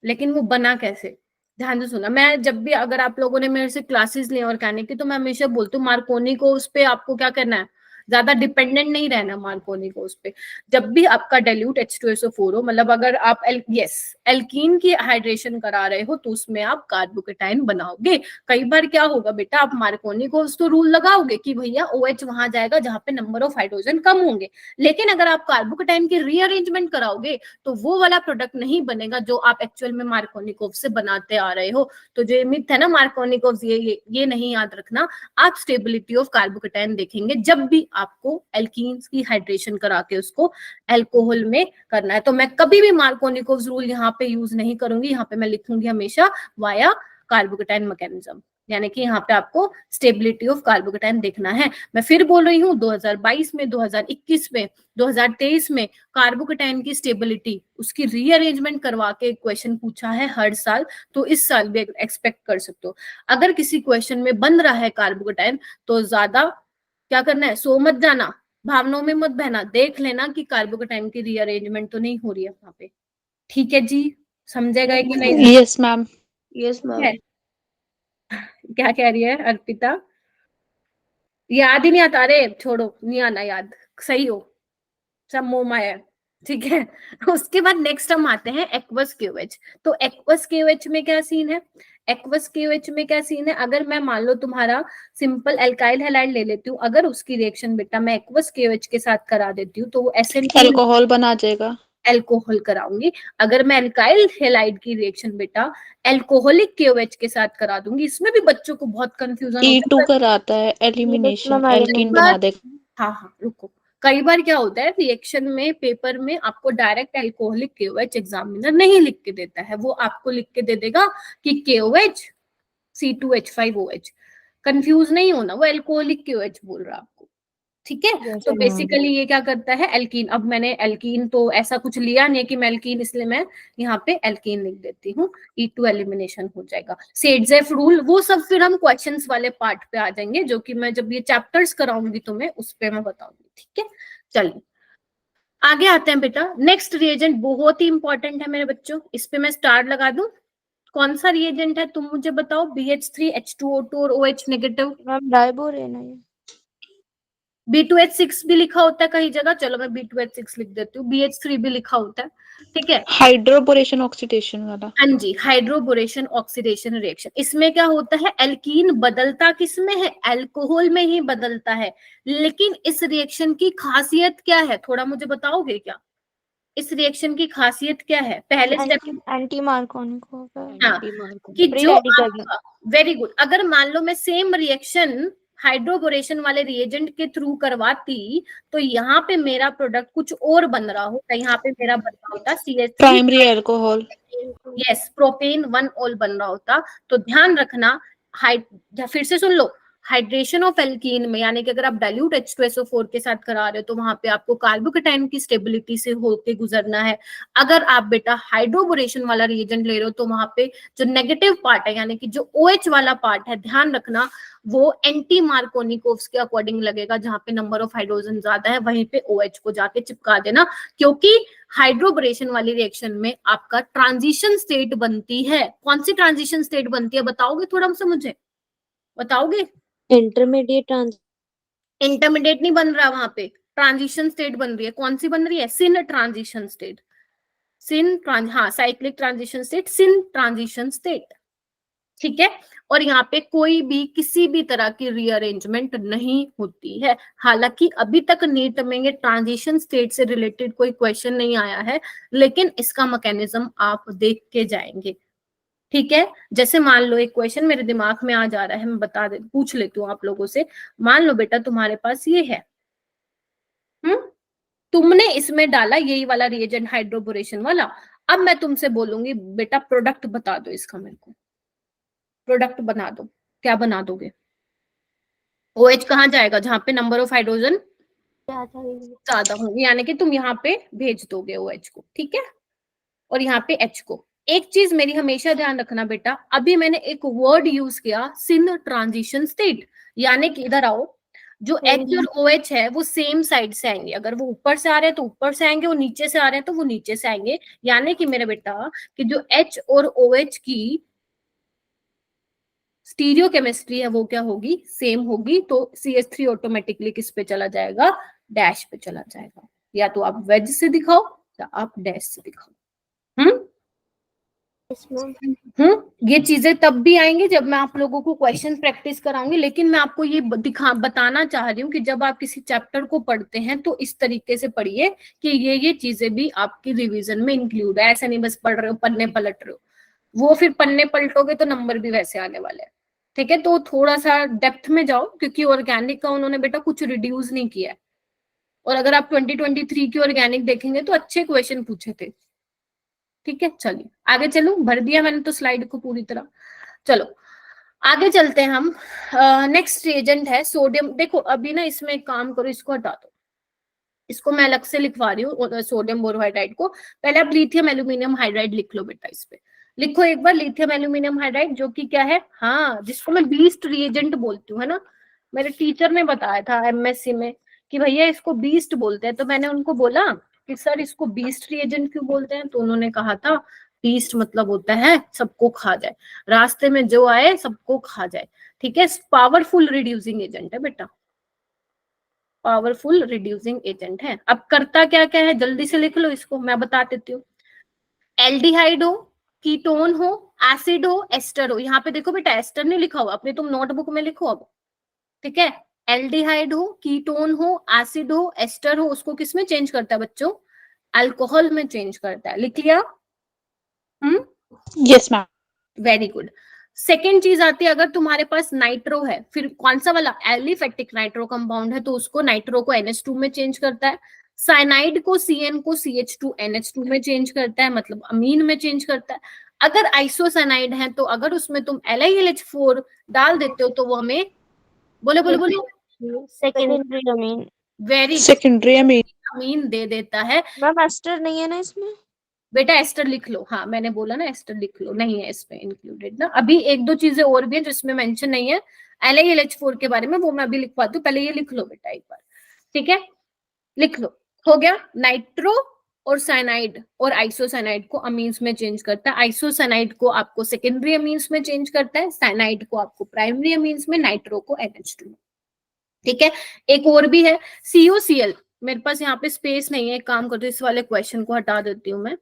लेकिन वो बना कैसे? ध्यान से सुना। मैं जब भी, अगर आप लोगों ने मेरे से क्लासेस ली ऑर्गेनिक की, तो मैं हमेशा बोलती हूँ मार्कोनिकोस पे आपको क्या करना है, ज्यादा डिपेंडेंट नहीं रहना मार्कोनिकोस पे। जब भी आपका डाइल्यूट H2SO4 हो, मतलब अगर आप एल्कीन की हाइड्रेशन करा रहे हो, तो उसमें आप कार्बोकेटाइन बनाओगे। कई बार क्या होगा बेटा, आप मार्कोनिकोस तो रूल लगाओगे कि भैया OH वहां जाएगा जहां पे नंबर ऑफ हाइड्रोजन कम होंगे, लेकिन अगर आप कार्बोकेटाइन की रीअरेंजमेंट कराओगे तो वो वाला प्रोडक्ट नहीं बनेगा जो आप एक्चुअल में मार्कोनिकोव से बनाते आ रहे हो। तो जो मिथ है ना मार्कोनिकोव, ये नहीं याद रखना। आप स्टेबिलिटी ऑफ कार्बोकेटाइन देखेंगे जब भी आपको एल्कीन्स की हाइड्रेशन करा के उसको एल्कोहल में करना है। तो मैं कभी भी मार्कोनिकोव रूल यहाँ पे यूज नहीं करूंगी, यहाँ पे मैं लिखूंगी हमेशा वाया कार्बोकेटाइन मैकेनिज्म, यानी कि यहाँ पे आपको स्टेबिलिटी ऑफ कार्बोकेटाइन देखना है। मैं फिर बोल रही हूँ 2022 में, 2021 में, 2023 में कार्बोकेटाइन की स्टेबिलिटी, उसकी रीअरेंजमेंट करवा के क्वेश्चन पूछा है हर साल। तो इस साल भी एक्सपेक्ट कर सकते हो। अगर किसी क्वेश्चन में बन रहा है कार्बोकेटाइन, तो ज्यादा क्या करना है, सो मत जाना, भावनाओं में मत बहना, देख लेना कि कार्बोकेटाइन की रीअरेंजमेंट तो नहीं हो रही है वहां पे। ठीक है जी, समझेगा कि नहीं? Yes ma'am. Yes ma'am. क्या कह रही है अर्पिता? याद ही नहीं आता? अरे छोड़ो, नहीं आना याद, सही हो, सब मोह माया है। ठीक है उसके बाद नेक्स्ट हम आते हैं एक्वस KOH। तो एक्वस KOH में क्या सीन है? एक्वस KOH में क्या सीन है? अगर मैं मान लो तुम्हारा सिंपल एल्काइल हैलाइड ले लेती हूँ, अगर उसकी रिएक्शन बेटा मैं एक्वस KOH के साथ करा देती हूँ, तो वो SN2 अल्कोहल बना जाएगा। एल्कोहल कराऊंगी। अगर मैं एल्काइल हैलाइड की रिएक्शन बेटा एल्कोहलिक KOH के साथ करा दूंगी, इसमें भी बच्चों को बहुत कंफ्यूजन होता E2 है। कराता है एलिमिनेशन, एल्कीन बना देगा। हाँ, रुको। कई बार क्या होता है रिएक्शन में, पेपर में आपको डायरेक्ट एल्कोहलिक KOH एग्जामिनर नहीं लिख के देता है, वो आपको लिख के दे देगा कि KOH C2H5OH। कंफ्यूज नहीं होना, वो एल्कोहलिक KOH बोल रहा है आपको। ठीक है, तो बेसिकली ये क्या करता है, एल्कीन। अब मैंने एल्कीन तो ऐसा कुछ लिया नहीं कि मैं एल्कीन, इसलिए मैं यहाँ पे एल्कीन लिख देती हूँ। E2 एलिमिनेशन हो जाएगा। सेडजेफ रूल वो सब फिर हम क्वेश्चंस वाले पार्ट पे आ जाएंगे, जो कि मैं जब ये चैप्टर्स कराऊंगी तुम्हें उस पे मैं बताऊंगी। ठीक है, चलिए आगे आते हैं बेटा। नेक्स्ट रिएजेंट बहुत ही इंपॉर्टेंट है मेरे बच्चों, इस पे मैं स्टार लगा दूं। कौन सा रिएजेंट है तुम मुझे बताओ? BH3H2O2 और OH नेगेटिव। मैम डाइबोरेन है ये। B2H6 भी लिखा होता है कई जगह, चलो मैं B2H6 लिख देती हूँ। BH3 भी लिखा होता है। ठीक है, हाइड्रोबोरेशन ऑक्सीडेशन वाला। हाँ जी, हाइड्रोबोरेशन ऑक्सीडेशन रिएक्शन। इसमें क्या होता है, एल्कीन बदलता किसमें है? एल्कोहल में ही बदलता है। लेकिन इस रिएक्शन की खासियत क्या है, थोड़ा मुझे बताओगे क्या? इस रिएक्शन की खासियत क्या है? पहले स्टेप एंटी मार्कोनिक होगा। हाँ, Anti-Markov. कि प्री जो रेडिकल आपका वेरी गुड, अगर मान लो मैं सेम रिएक्शन हाइड्रोबोरेशन वाले रिएजेंट के थ्रू करवाती तो यहाँ पे मेरा प्रोडक्ट कुछ और बन रहा होता, यहाँ पे मेरा बन रहा होता CH3, Primary alcohol. Yes, propane 1 all बन रहा होता। तो ध्यान रखना, फिर से सुन लो, हाइड्रेशन ऑफ एल्कीन में यानी कि अगर आप डाइल्यूट H2SO4 के साथ करा रहे हो तो वहां पे आपको कार्बोकेटाइन की स्टेबिलिटी से होके गुजरना है। अगर आप बेटा हाइड्रोबोरेशन वाला रिएजेंट ले रहे हो तो वहां पे जो नेगेटिव पार्ट है यानी कि जो OH वाला पार्ट है, ध्यान रखना वो एंटी मार्कोनिकोव्स के अकॉर्डिंग लगेगा, जहां पे नंबर ऑफ हाइड्रोजन ज्यादा है वहीं पे OH को जाके चिपका देना, क्योंकि हाइड्रोबोरेशन वाली रिएक्शन में आपका ट्रांजिशन स्टेट बनती है। कौन सी ट्रांजिशन स्टेट बनती है बताओगे थोड़ा सा मुझे, बताओगे? इंटरमीडिएट ट्रांस इंटरमीडिएट नहीं बन रहा, वहां पे ट्रांजिशन स्टेट बन रही है। कौन सी बन रही है? सिन ट्रांजिशन स्टेट, हाँ, साइक्लिक ट्रांजिशन स्टेट, सिन ट्रांजिशन स्टेट, ठीक है। और यहाँ पे कोई भी किसी भी तरह की रीअरेंजमेंट नहीं होती है। हालांकि अभी तक नीट में ये ट्रांजिशन स्टेट से रिलेटेड कोई क्वेश्चन नहीं आया है, लेकिन इसका मैकेनिज्म आप देख के जाएंगे, ठीक है। जैसे मान लो एक क्वेश्चन मेरे दिमाग में आ जा रहा है, मैं पूछ लेती हूँ आप लोगों से। मान लो बेटा तुम्हारे पास ये है, तुमने इसमें डाला यही वाला रिएजेंट हाइड्रोबोरेशन वाला। अब मैं तुमसे बोलूंगी बेटा प्रोडक्ट बता दो इसका, मेरे को प्रोडक्ट बना दो। क्या बना दोगे? OH कहाँ जाएगा? जहां पे नंबर ऑफ हाइड्रोजन ज्यादा होंगे, यानी कि तुम यहाँ पे भेज दोगे OH को, ठीक है, और यहाँ पे H को। एक चीज मेरी हमेशा ध्यान रखना बेटा, अभी मैंने एक वर्ड यूज किया सिन ट्रांजिशन स्टेट, यानी कि इधर आओ, जो H और OH है वो सेम साइड से आएंगे। अगर वो ऊपर से आ रहे हैं तो ऊपर से आएंगे, वो नीचे से आ रहे हैं तो वो नीचे से आएंगे। यानी कि मेरे बेटा कि जो H और OH की स्टीरियो केमिस्ट्री है वो क्या होगी? सेम होगी। तो CH3 ऑटोमेटिकली किस पे चला जाएगा? डैश पे चला जाएगा। या तो आप वेज से दिखाओ या आप डैश से दिखाओ। ये चीजें तब भी आएंगी जब मैं आप लोगों को क्वेश्चन प्रैक्टिस कराऊंगी, लेकिन मैं आपको ये बताना चाह रही हूँ कि जब आप किसी चैप्टर को पढ़ते हैं तो इस तरीके से पढ़िए कि ये चीजें भी आपकी रिवीजन में इंक्लूड है। ऐसे नहीं बस पढ़ रहे हो, पन्ने पलट रहे हो, वो फिर पन्ने पलटोगे तो नंबर भी वैसे आने वाले हैं, ठीक है। तो थोड़ा सा डेप्थ में जाओ, क्योंकि ऑर्गेनिक का उन्होंने बेटा कुछ रिड्यूस नहीं किया है। और अगर आप 2023 की ऑर्गेनिक देखेंगे तो अच्छे क्वेश्चन पूछे थे, ठीक है। चलिए आगे चलो, भर दिया मैंने तो स्लाइड को पूरी तरह। चलो आगे चलते हैं हम। नेक्स्ट रिएजेंट है सोडियम। देखो अभी ना इसमें एक काम करो, इसको हटा दो, इसको मैं अलग से लिखवा रही हूँ सोडियम बोरोहाइड्राइड को। पहले आप लिथियम एल्यूमिनियम हाइड्राइड लिख लो बेटा, इस पे लिखो एक बार लिथियम एल्यूमिनियम हाइड्राइड, जो कि क्या है, हाँ, जिसको मैं बीस्ट रिएजेंट बोलती हूँ, है ना। मेरे टीचर ने बताया था MSc में कि भैया इसको बीस्ट बोलते हैं, तो मैंने उनको बोला कि सर इसको बीस्ट रिएजेंट क्यों बोलते हैं? तो उन्होंने कहा था बीस्ट मतलब होता है सबको खा जाए, रास्ते में जो आए सबको खा जाए, ठीक है। पावरफुल रिड्यूसिंग एजेंट है बेटा, पावरफुल रिड्यूसिंग एजेंट है। अब करता क्या क्या है जल्दी से लिख लो इसको, मैं बता देती हूँ। एल्डिहाइड हो, कीटोन हो, एसिड हो, एस्टर हो। यहाँ पे देखो बेटा एस्टर नहीं लिखा हुआ, अपने तुम नोटबुक में लिखो अब, ठीक है। एल्डिहाइड हो, कीटोन हो, एसिड हो, एस्टर हो, उसको किस में चेंज करता है बच्चों? अल्कोहल में चेंज करता है। लिख लिया? Yes, ma'am. Very good. Second चीज आती है, अगर तुम्हारे पास नाइट्रो है, फिर कौन सा वाला? एलिफेटिक नाइट्रो कंपाउंड है, तो उसको नाइट्रो को NH2 में चेंज करता है। साइनाइड को CN को CH2NH2 में चेंज करता है, मतलब अमीन में चेंज करता है। अगर आइसोसाइनाइड है तो अगर उसमें तुम LiLH4 डाल देते हो तो वो हमें बोले बोले बोले secondary amine, very Secondary amine. अमीन दे देता है। मैम एस्टर नहीं है ना इसमें? बेटा एस्टर लिख लो, हाँ मैंने बोला ना एस्टर लिख लो, नहीं है इसमें इंक्लूडेड ना। अभी एक दो चीजें और भी है जिसमें मेंशन नहीं है LiLH4 के बारे में, वो मैं अभी लिखवाती हूँ, पहले ये लिख लो बेटा एक बार, ठीक है। लिख लो, हो गया। नाइट्रो और साइनाइड और आइसोसाइनाइड को अमीन्स में चेंज करता है। आइसोसाइनाइड को आपको सेकेंडरी अमीन्स में चेंज करता है, साइनाइड को आपको प्राइमरी अमीन्स में, नाइट्रो को NH2 में, ठीक है। एक और भी है COCl। मेरे पास यहाँ पे स्पेस नहीं है, एक काम करते इस वाले क्वेश्चन को हटा देती हूँ मैं।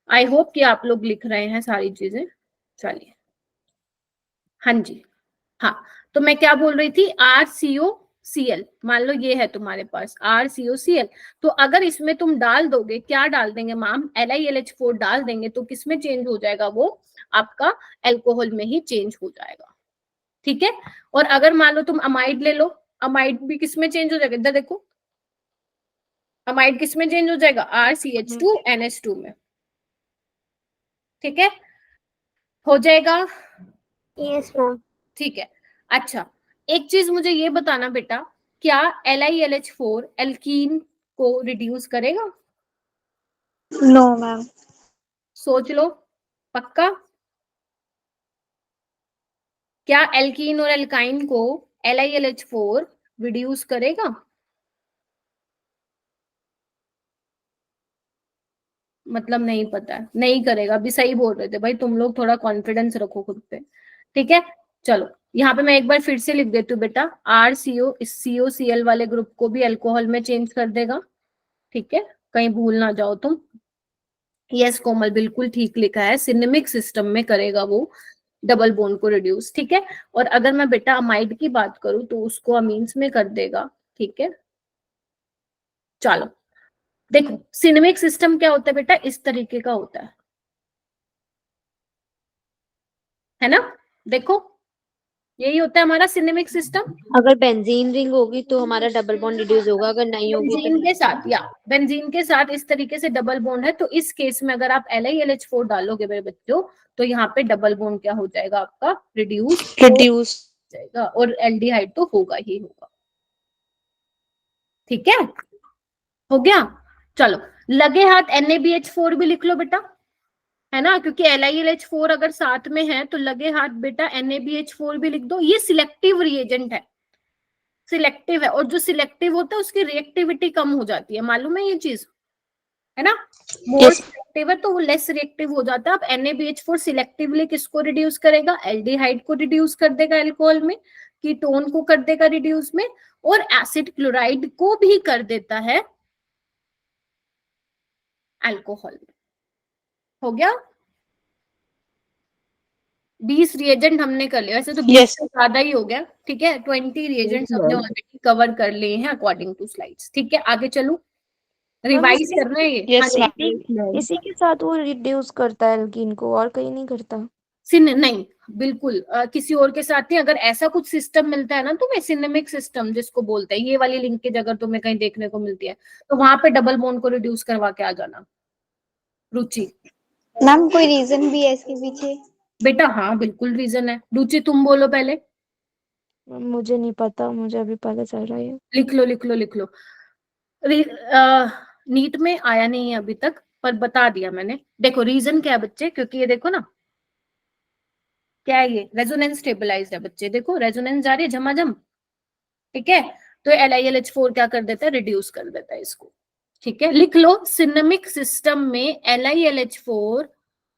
आई होप कि आप लोग लिख रहे हैं सारी चीजें। चलिए, हाँ जी, हाँ, तो मैं क्या बोल रही थी? RCO Cl, मान लो ये है तुम्हारे पास RCOCl, तो अगर इसमें तुम डाल दोगे, क्या डाल देंगे मैम, LiLH4 डाल देंगे, तो किसमें चेंज हो जाएगा, वो आपका अल्कोहल में ही चेंज हो जाएगा, ठीक है। और अगर मान लो तुम अमाइड ले लो, अमाइड भी किसमें चेंज हो जाएगा, इधर देखो, अमाइड किसमें चेंज हो जाएगा, RCH2NH2 में, ठीक है, हो जाएगा, यस मैम। ठीक है। अच्छा, एक चीज मुझे ये बताना बेटा, क्या LiLH4 एल्कीन को रिड्यूस करेगा, नो मैम। सोच लो, पक्का, क्या एल्कीन और एल्काइन को LiLH4 रिड्यूस करेगा, मतलब नहीं पता है, नहीं करेगा, अभी सही बोल रहे थे भाई तुम लोग, थोड़ा कॉन्फिडेंस रखो खुद पे, ठीक है। चलो यहाँ पे मैं एक बार फिर से लिख देती हूँ बेटा, RCO इस COCl वाले ग्रुप को भी अल्कोहल में चेंज कर देगा, ठीक है, कहीं भूल ना जाओ तुम। यस कोमल, बिल्कुल ठीक लिखा है, सिनेमिक सिस्टम में करेगा वो डबल बॉन्ड को रिड्यूस, ठीक है। और अगर मैं बेटा अमाइड की बात करूं तो उसको अमीन्स में कर देगा, ठीक है। चलो देखो, सिनेमिक सिस्टम क्या होता है बेटा, इस तरीके का होता है ना, देखो यही होता है हमारा सिनेमिक सिस्टम। अगर बेंजीन रिंग होगी तो हमारा डबल बॉन्ड रिड्यूस होगा, अगर नहीं होगी तो बेंजीन के साथ, या बेंजीन के साथ इस तरीके से डबल बॉन्ड है, तो इस केस में अगर आप LiLH4 डालोगे मेरे बच्चों, तो यहाँ पे डबल बॉन्ड क्या हो जाएगा आपका, रिड्यूस रिड्यूस। जाएगा, और एल्डिहाइड तो होगा ही होगा, ठीक है, हो गया। चलो लगे हाथ NaBH4 भी लिख लो बेटा, है ना, क्योंकि LiLH4 अगर साथ में है तो लगे हाथ बेटा NaBH4 भी लिख दो, ये सिलेक्टिव रिएजेंट है, सिलेक्टिव है, और जो सिलेक्टिव होता है उसकी रिएक्टिविटी कम हो जाती है, मालूम है ये चीज, है ना, मोर सिलेक्टिव है तो वो लेस रिएक्टिव हो जाता है। अब NaBH4 सिलेक्टिवली किसको रिड्यूस करेगा, एल्डिहाइड को रिड्यूस कर देगा अल्कोहल में, कीटोन को कर देगा रिड्यूस में, और एसिड क्लोराइड को भी कर देता है अल्कोहल में, हो गया। 20 रिएजेंट हमने कर लिया, वैसे तो 20 Yes. से ज्यादा ही हो गया, ठीक है, 20 रिएजेंट्स हमने ऑलरेडी कवर कर लिए हैं अकॉर्डिंग टू स्लाइड्स, ठीक है, आगे चलो, रिवाइज करना है ये, हाँ Yes, जी। ma'am. इसी के साथ वो रिड्यूस करता है एल्कीन को, और कहीं नहीं करता। नहीं बिल्कुल, किसी और के साथ नहीं, अगर ऐसा कुछ सिस्टम मिलता है ना तुम्हें, सिनेमिक सिस्टम जिसको बोलते हैं, ये वाली लिंकेज अगर तुम्हें कहीं देखने को मिलती है, तो वहां पे डबल बॉन्ड को रिड्यूस करवा के आ जाना, रुचि। मैम कोई रीजन भी है इसके पीछे? बेटा हाँ बिल्कुल रीजन है, रुचि तुम बोलो पहले, मुझे नहीं पता, मुझे अभी पता चल रहा है। लिख लो लिख लो लिख लो, नीट में आया नहीं है अभी तक, पर बता दिया मैंने। देखो रीजन क्या है बच्चे, क्योंकि ये देखो ना, क्या है ये, रेजोनेंस स्टेबलाइज्ड है बच्चे, देखो रेजोनेंस जा रही है झमाझम, ठीक है, तो LiLH4 क्या कर देता है, रिड्यूस कर देता है इसको, ठीक है, लिख लो, सिनेमिक सिस्टम में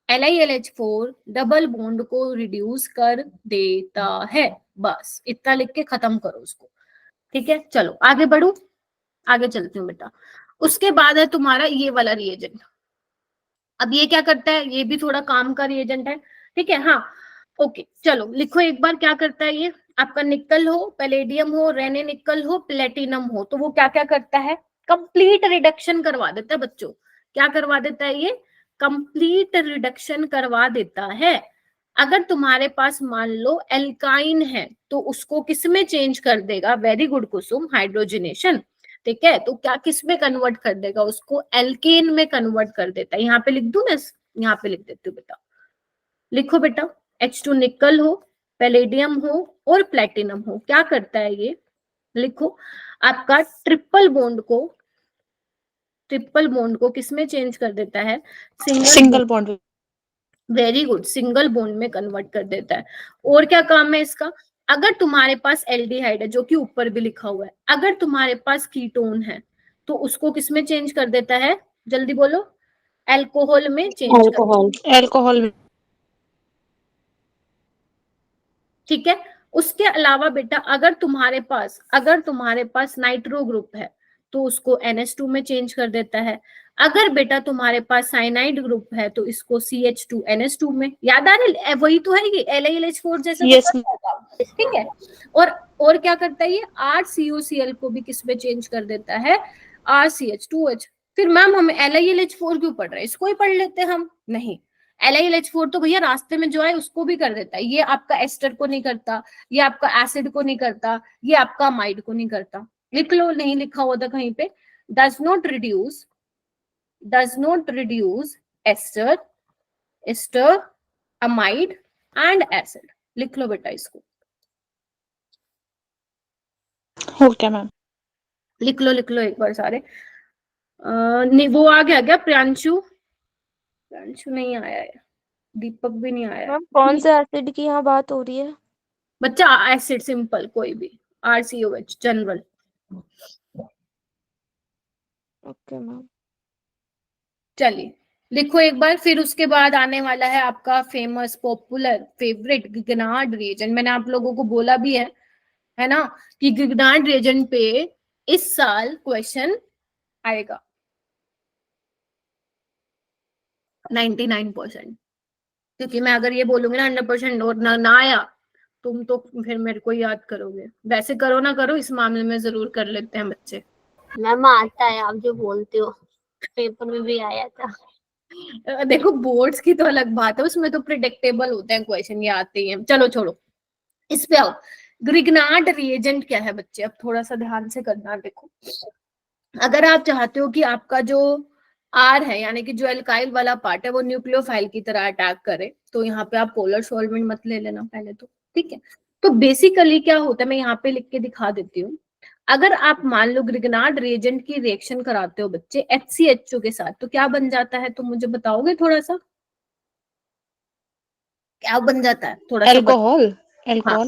LiLH4 डबल बॉन्ड को रिड्यूस कर देता है, बस इतना लिख के खत्म करो उसको, ठीक है। चलो आगे बढ़ू, आगे चलती हूँ बेटा। उसके बाद है तुम्हारा ये वाला रिएजेंट, अब ये क्या करता है, ये भी थोड़ा काम का रिएजेंट है, ठीक है, हाँ ओके, चलो लिखो एक बार, क्या करता है ये, आपका निकल हो, पैलेडियम हो, रेने निकल हो, प्लेटिनम हो, तो वो क्या क्या करता है, कंप्लीट रिडक्शन करवा देता है बच्चों, क्या करवा देता है ये, कंप्लीट रिडक्शन करवा देता है। अगर तुम्हारे पास मान लो एल्काइन है तो उसको किसमें चेंज कर देगा, वेरी गुड कुसुम, हाइड्रोजनेशन, ठीक है, तो क्या किस में कन्वर्ट कर देगा उसको, एल्केन में कन्वर्ट कर देता है, यहाँ पे लिख दूं ना, यहाँ पे लिख देती हूँ बेटा, लिखो बेटा, H2 निकल हो, पैलेडियम हो और प्लेटिनम हो, क्या करता है ये, लिखो, आपका ट्रिपल बॉन्ड को किसमें चेंज कर देता है, single bond. Very good, single bond में कन्वर्ट कर देता है। और क्या काम है इसका, अगर तुम्हारे पास एल्डिहाइड है, जो कि ऊपर भी लिखा हुआ है, अगर तुम्हारे पास कीटोन है तो उसको किसमें चेंज कर देता है, जल्दी बोलो, अल्कोहल में चेंज कर, अल्कोहल। ठीक है। उसके अलावा बेटा अगर तुम्हारे पास नाइट्रो ग्रुप है तो उसको NH2 में चेंज कर देता है, अगर बेटा तुम्हारे पास साइनाइड ग्रुप है तो इसको CH2NH2 में, याद आ रही है, वही तो है ये LiLH4 जैसा तो Yes, कर जाएगा, ठीक है। और क्या करता है ये, RCOCl को भी किस में चेंज कर देता है, RCH2H। फिर मैम हमें LiLH4 क्यों पढ़ रहे हैं, इसको ही पढ़ लेते हैं हम, नहीं, LiLH4 तो भैया रास्ते में जो है उसको भी कर देता है, ये आपका एस्टर को नहीं करता, ये आपका एसिड को नहीं करता, ये आपका अमाइड को नहीं करता। लिख लो, नहीं लिखा हुआ था कहीं पे, does not reduce ester, amide and acid। लिख लो बेटा इसको, हो गया मैम। लिख लो एक बार सारे। नहीं वो आ गया क्या, प्रियांशु नहीं आया है, दीपक भी नहीं आया है। मैम कौन से एसिड की यहाँ बात हो रही है? बच्चा एसिड सिंपल कोई भी, RCOH जनरल। Okay ma'am. चलिए लिखो एक बार, फिर उसके बाद आने वाला है आपका फेमस पॉपुलर फेवरेट गिगनार्ड रिएजेंट। मैंने आप लोगों को बोला भी है ना, कि गिगनार्ड रिएजेंट पे इस साल क्वेश्चन आएगा 99%, क्योंकि मैं अगर ये बोलूंगी ना 100% और ना आया, तुम तो फिर मेरे को याद करोगे। वैसे करो ना करो, इस मामले में जरूर कर लेते हैं बच्चे। मैम आता है, आप जो बोलते हो, पेपर में भी आया था। देखो बोर्ड्स की तो अलग बात है, उसमें तो प्रिडिक्टेबल होते हैं क्वेश्चन, ये आते ही हैं। चलो छोड़ो, इस पे आओ। ग्रिग्नार्ड रिएजेंट क्या है बच्चे, अब थोड़ा सा ध्यान से करना। देखो अगर आप चाहते हो कि आपका जो R है, यानी कि जो एल्काइल वाला पार्ट है वो न्यूक्लियोफाइल की तरह अटैक करे, तो यहाँ पे आप पोलर सॉल्वेंट मत ले लेना पहले तो, ठीक है। तो बेसिकली क्या होता है, मैं यहाँ पे लिख के दिखा देती हूँ। अगर आप मान लो ग्रिग्नार्ड रिएजेंट की रिएक्शन कराते हो बच्चे HCHO के साथ, तो क्या बन जाता है, तो मुझे बताओगे थोड़ा सा, क्या बन जाता है थोड़ा सा? अल्कोहल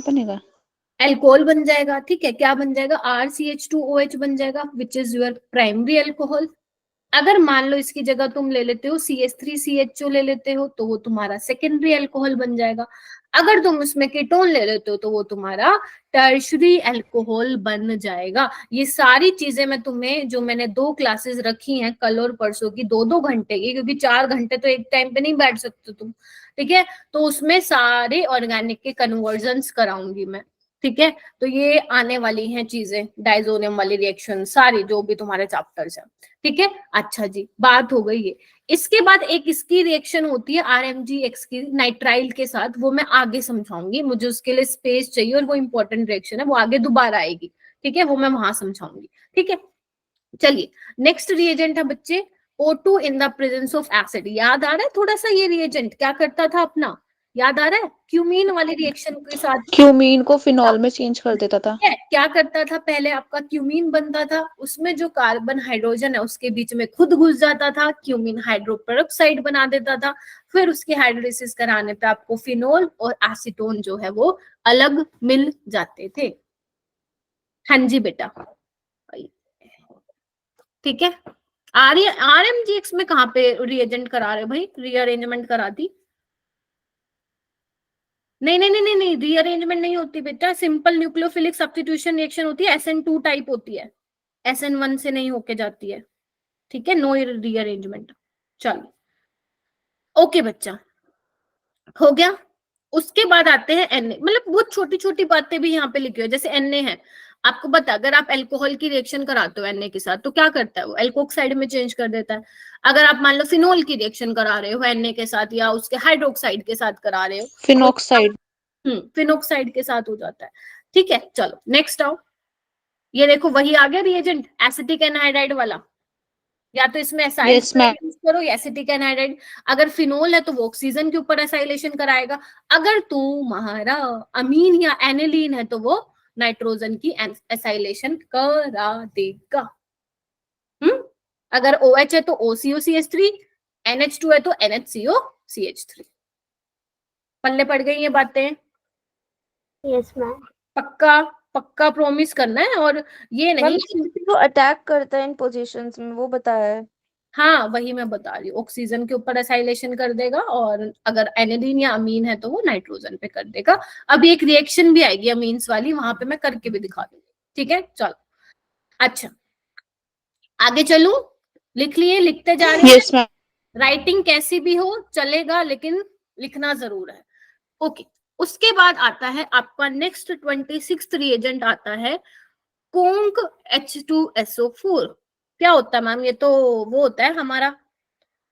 बनेगा, एल्कोहल बन जाएगा, ठीक है। क्या बन जाएगा, RCH2OH बन जाएगा, which is your primary alcohol. अगर मान लो इसकी जगह तुम ले लेते हो CH3CHO ले लेते हो, तो वो तुम्हारा सेकेंडरी अल्कोहल बन जाएगा। अगर तुम उसमें कीटोन ले लेते हो तो वो तुम्हारा टर्शरी अल्कोहल बन जाएगा। ये सारी चीजें मैं तुम्हें, जो मैंने 2 क्लासेस रखी हैं कल और परसों की, 2-2 घंटे की, क्योंकि 4 घंटे तो एक टाइम पे नहीं बैठ सकते तुम, ठीक है। तो उसमें सारे ऑर्गेनिक के कन्वर्जन्स कराऊंगी मैं, ठीक है। तो ये आने वाली हैं चीजें, डाइजोनियम वाली रिएक्शन सारी जो भी तुम्हारे चैप्टर्स हैं, ठीक है। अच्छा जी, बात हो गई है। इसके बाद एक इसकी रिएक्शन होती है RMgX की नाइट्राइल के साथ, वो मैं आगे समझाऊंगी, मुझे उसके लिए स्पेस चाहिए, और वो इंपॉर्टेंट रिएक्शन है, वो आगे दोबारा आएगी, ठीक है, वो मैं वहां समझाऊंगी, ठीक है। चलिए नेक्स्ट रिएजेंट है बच्चे O2 in the presence of acid. याद आ रहा है थोड़ा सा, ये रिएजेंट क्या करता था अपना, याद आ रहा है, क्यूमीन वाली रिएक्शन के साथ क्यूमीन को फिनॉल में चेंज कर देता था। क्या करता था, पहले आपका क्यूमीन बनता था, उसमें जो कार्बन हाइड्रोजन है उसके बीच में खुद घुस जाता था, क्यूमीन हाइड्रोपेरोक्साइड बना देता था। फिर उसकी हाइड्रोलिसिस कराने पे आपको फिनोल और एसीटोन जो है वो अलग मिल जाते थे। हाँ जी बेटा, ठीक है। RMgX में कहाँ पे रिएजेंट करा रहे भाई, रीअरेंजमेंट करा दी? नहीं, रीअरेंजमेंट नहीं होती बेटा, सिंपल न्यूक्लियोफिलिक सब्स्टिट्यूशन रिएक्शन होती है, SN2 टाइप होती है, SN1 से नहीं होके जाती है, ठीक है, नो रीअरेंजमेंट। चलो ओके बच्चा, हो गया। उसके बाद आते हैं Na, मतलब बहुत छोटी छोटी बातें भी यहाँ पे लिखी हुई है, जैसे Na है, आपको पता अगर आप अल्कोहल की रिएक्शन कराते हो Na के साथ तो क्या करता है वो, एल्कोक्साइड में चेंज कर देता है। अगर आप मान लो फिनोल की रिएक्शन करा रहे हो Na के साथ, या उसके हाइड्रोक्साइड के साथ करा रहे हो, फिनॉक्साइड, फिनोक्साइड के साथ हो जाता है, ठीक है। चलो नेक्स्ट आओ, ये देखो वही आ गया रिएजेंट, एसिटिक एनहाइड्राइड वाला, या तो इसमें एसाइल Yes, ma'am. यूज करो या एसिटिक एनहाइड्राइड। अगर फिनोल है तो वो ऑक्सीजन के ऊपर एसाइलेशन कराएगा, अगर तुम्हारा अमीन या एनिलीन है तो वो नाइट्रोजन की एसाइलेशन करा देगा। अगर OH है तो OCO-CH3, NH2 है तो NHCO-CH3। पल्ले पड़ गई ये बातें? Yes ma'am. पक्का पक्का प्रॉमिस करना है, और ये मैम नहीं जो अटैक करता है इन पोजीशंस में वो बताया है। हाँ वही मैं बता रही हूँ, ऑक्सीजन के ऊपर एसाइलेशन कर देगा, और अगर एनिलीन या अमीन है तो वो नाइट्रोजन पे कर देगा। अभी एक रिएक्शन भी आएगी अमीन्स वाली, वहां पे मैं करके भी दिखा दूंगी, ठीक है। चलो अच्छा आगे चलूं, लिख लिए, लिखते जा रहे हैं? Yes ma'am. राइटिंग कैसी भी हो चलेगा, लेकिन लिखना जरूर है। ओके, उसके बाद आता है आपका नेक्स्ट 26th रिएजेंट आता है कोंक H2SO4। क्या होता है मैम? ये तो वो होता है हमारा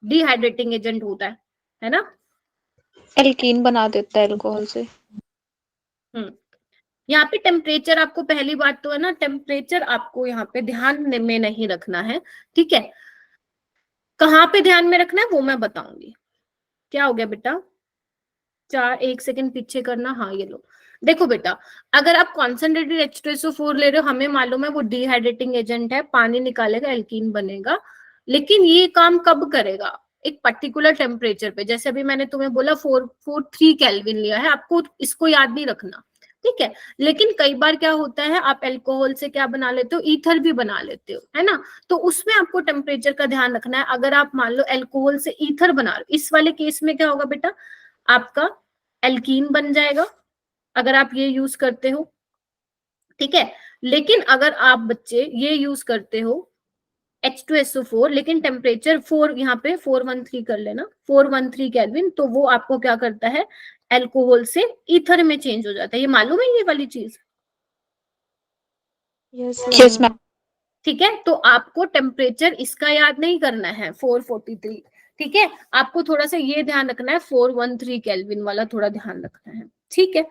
डिहाइड्रेटिंग एजेंट होता है ना? एल्कीन बना देता है अल्कोहल से। यहाँ पे टेम्परेचर आपको, पहली बात तो है ना, टेम्परेचर आपको यहाँ पे ध्यान में नहीं रखना है, ठीक है? कहाँ पे ध्यान में रखना है वो मैं बताऊंगी। क्या हो गया बेटा? 1 सेकंड पीछे करना। हाँ ये लो, देखो बेटा, अगर आप कॉन्सेंट्रेटेड H2SO4 ले रहे हो, हमें मालूम है वो डिहाइड्रेटिंग एजेंट है, पानी निकालेगा, एल्कीन बनेगा, लेकिन ये काम कब करेगा? एक पर्टिकुलर टेम्परेचर पे। जैसे अभी मैंने तुम्हें बोला 443 केल्विन लिया है, आपको इसको याद नहीं रखना, ठीक है? लेकिन कई बार क्या होता है, आप अल्कोहल से क्या बना लेते हो, ईथर भी बना लेते हो, है ना? तो उसमें आपको टेम्परेचर का ध्यान रखना है। अगर आप मान लो अल्कोहल से ईथर बना रहे हो, इस वाले केस में क्या होगा बेटा, आपका एल्कीन बन जाएगा अगर आप ये यूज करते हो, ठीक है? लेकिन अगर आप बच्चे ये यूज करते हो H2SO4, लेकिन टेम्परेचर 4 यहाँ पे 413 कर लेना, 413 केल्विन, तो वो आपको क्या करता है, अल्कोहल से ईथर में चेंज हो जाता है। ये मालूम है ये वाली चीज? Yes ma'am. ठीक है, तो आपको टेम्परेचर इसका याद नहीं करना है 443, ठीक है? आपको थोड़ा सा ये ध्यान रखना है, 413 केल्विन वाला थोड़ा ध्यान रखना है, ठीक है?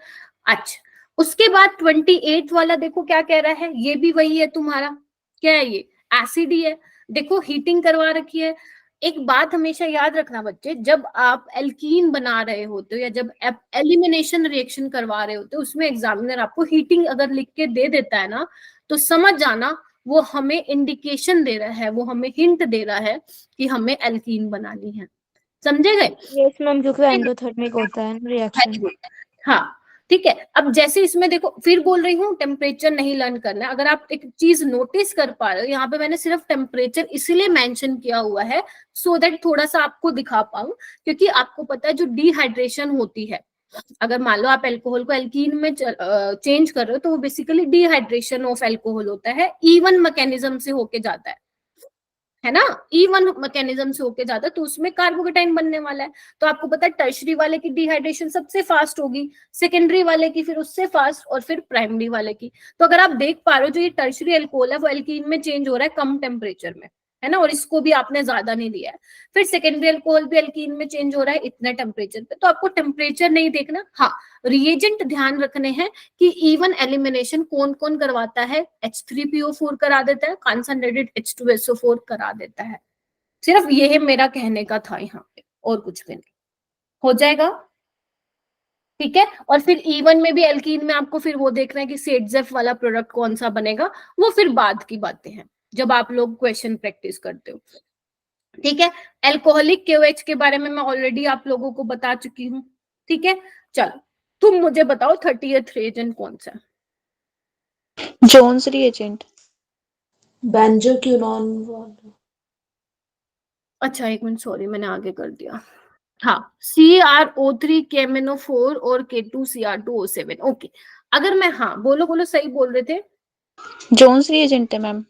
अच्छा, उसके बाद 28 वाला देखो क्या कह रहा है, ये भी वही है तुम्हारा, क्या है ये, एसिड ही है। देखो हीटिंग करवा रखी है। एक बात हमेशा याद रखना बच्चे, जब आप एल्कीन बना रहे होते हो या जब आप एलिमिनेशन रिएक्शन करवा रहे होते हो, उसमें एग्जामिनर आपको हीटिंग अगर लिख के दे देता है ना, तो समझ जाना वो हमें इंडिकेशन दे रहा है, वो हमें हिंट दे रहा है कि हमें एल्कीन बनानी है। समझे गए? यस मैम, क्योंकि एंडोथर्मिक होता है ना रिएक्शन। हाँ ठीक है। अब जैसे इसमें देखो, फिर बोल रही हूँ टेम्परेचर नहीं लर्न करना है। अगर आप एक चीज नोटिस कर पा रहे हो, यहाँ पे मैंने सिर्फ टेम्परेचर इसलिए मेंशन किया हुआ है सो दैट थोड़ा सा आपको दिखा पाऊं, क्योंकि आपको पता है जो डिहाइड्रेशन होती है, अगर मान लो आप अल्कोहल को एल्कीन में चेंज कर रहे हो, तो वो बेसिकली डिहाइड्रेशन ऑफ अल्कोहल होता है, इवन मैकेनिज्म से होके जाता है ना, इवन मैकेनिज्म से होके जाता है, तो उसमें कार्बोकेटाइन बनने वाला है। तो आपको पता है टर्शरी वाले की डिहाइड्रेशन सबसे फास्ट होगी, सेकेंडरी वाले की फिर उससे फास्ट, और फिर प्राइमरी वाले की। तो अगर आप देख पा रहे हो, जो ये टर्शरी अल्कोहल है वो एल्कीन में चेंज हो रहा है कम टेम्परेचर में, है ना, और इसको भी आपने ज्यादा नहीं लिया है। फिर सेकेंडरी अल्कोहल भी एल्कीन में चेंज हो रहा है इतने टेम्परेचर पे। तो आपको टेम्परेचर नहीं देखना, हाँ रिएजेंट ध्यान रखने हैं कि इवन एलिमिनेशन कौन कौन करवाता है, H3PO4 करा देता है, कॉन्सनट्रेटेड H2SO4 करा देता है। सिर्फ ये मेरा कहने का था यहाँ पे, और कुछ भी नहीं। हो जाएगा, ठीक है? और फिर इवन में भी एल्कीन में आपको फिर वो देखना है कि सेटजेफ वाला प्रोडक्ट कौन सा बनेगा, वो फिर बाद की बातें हैं जब आप लोग क्वेश्चन प्रैक्टिस करते हो, ठीक है? एल्कोहलिक KOH के बारे में मैं ऑलरेडी आप लोगों को बता चुकी हूँ, ठीक है? चलो तुम मुझे बताओ 30th रिएजेंट कौन सा? Jones reagent. बेंजोक्विनोन। अच्छा एक मिनट, सॉरी मैंने आगे कर दिया। हाँ, CrO3 KMNO4 और K2Cr2O7। ओके, अगर मैं, हाँ बोलो बोलो, सही बोल रहे थे? जोन्स रिएजेंट है मैम।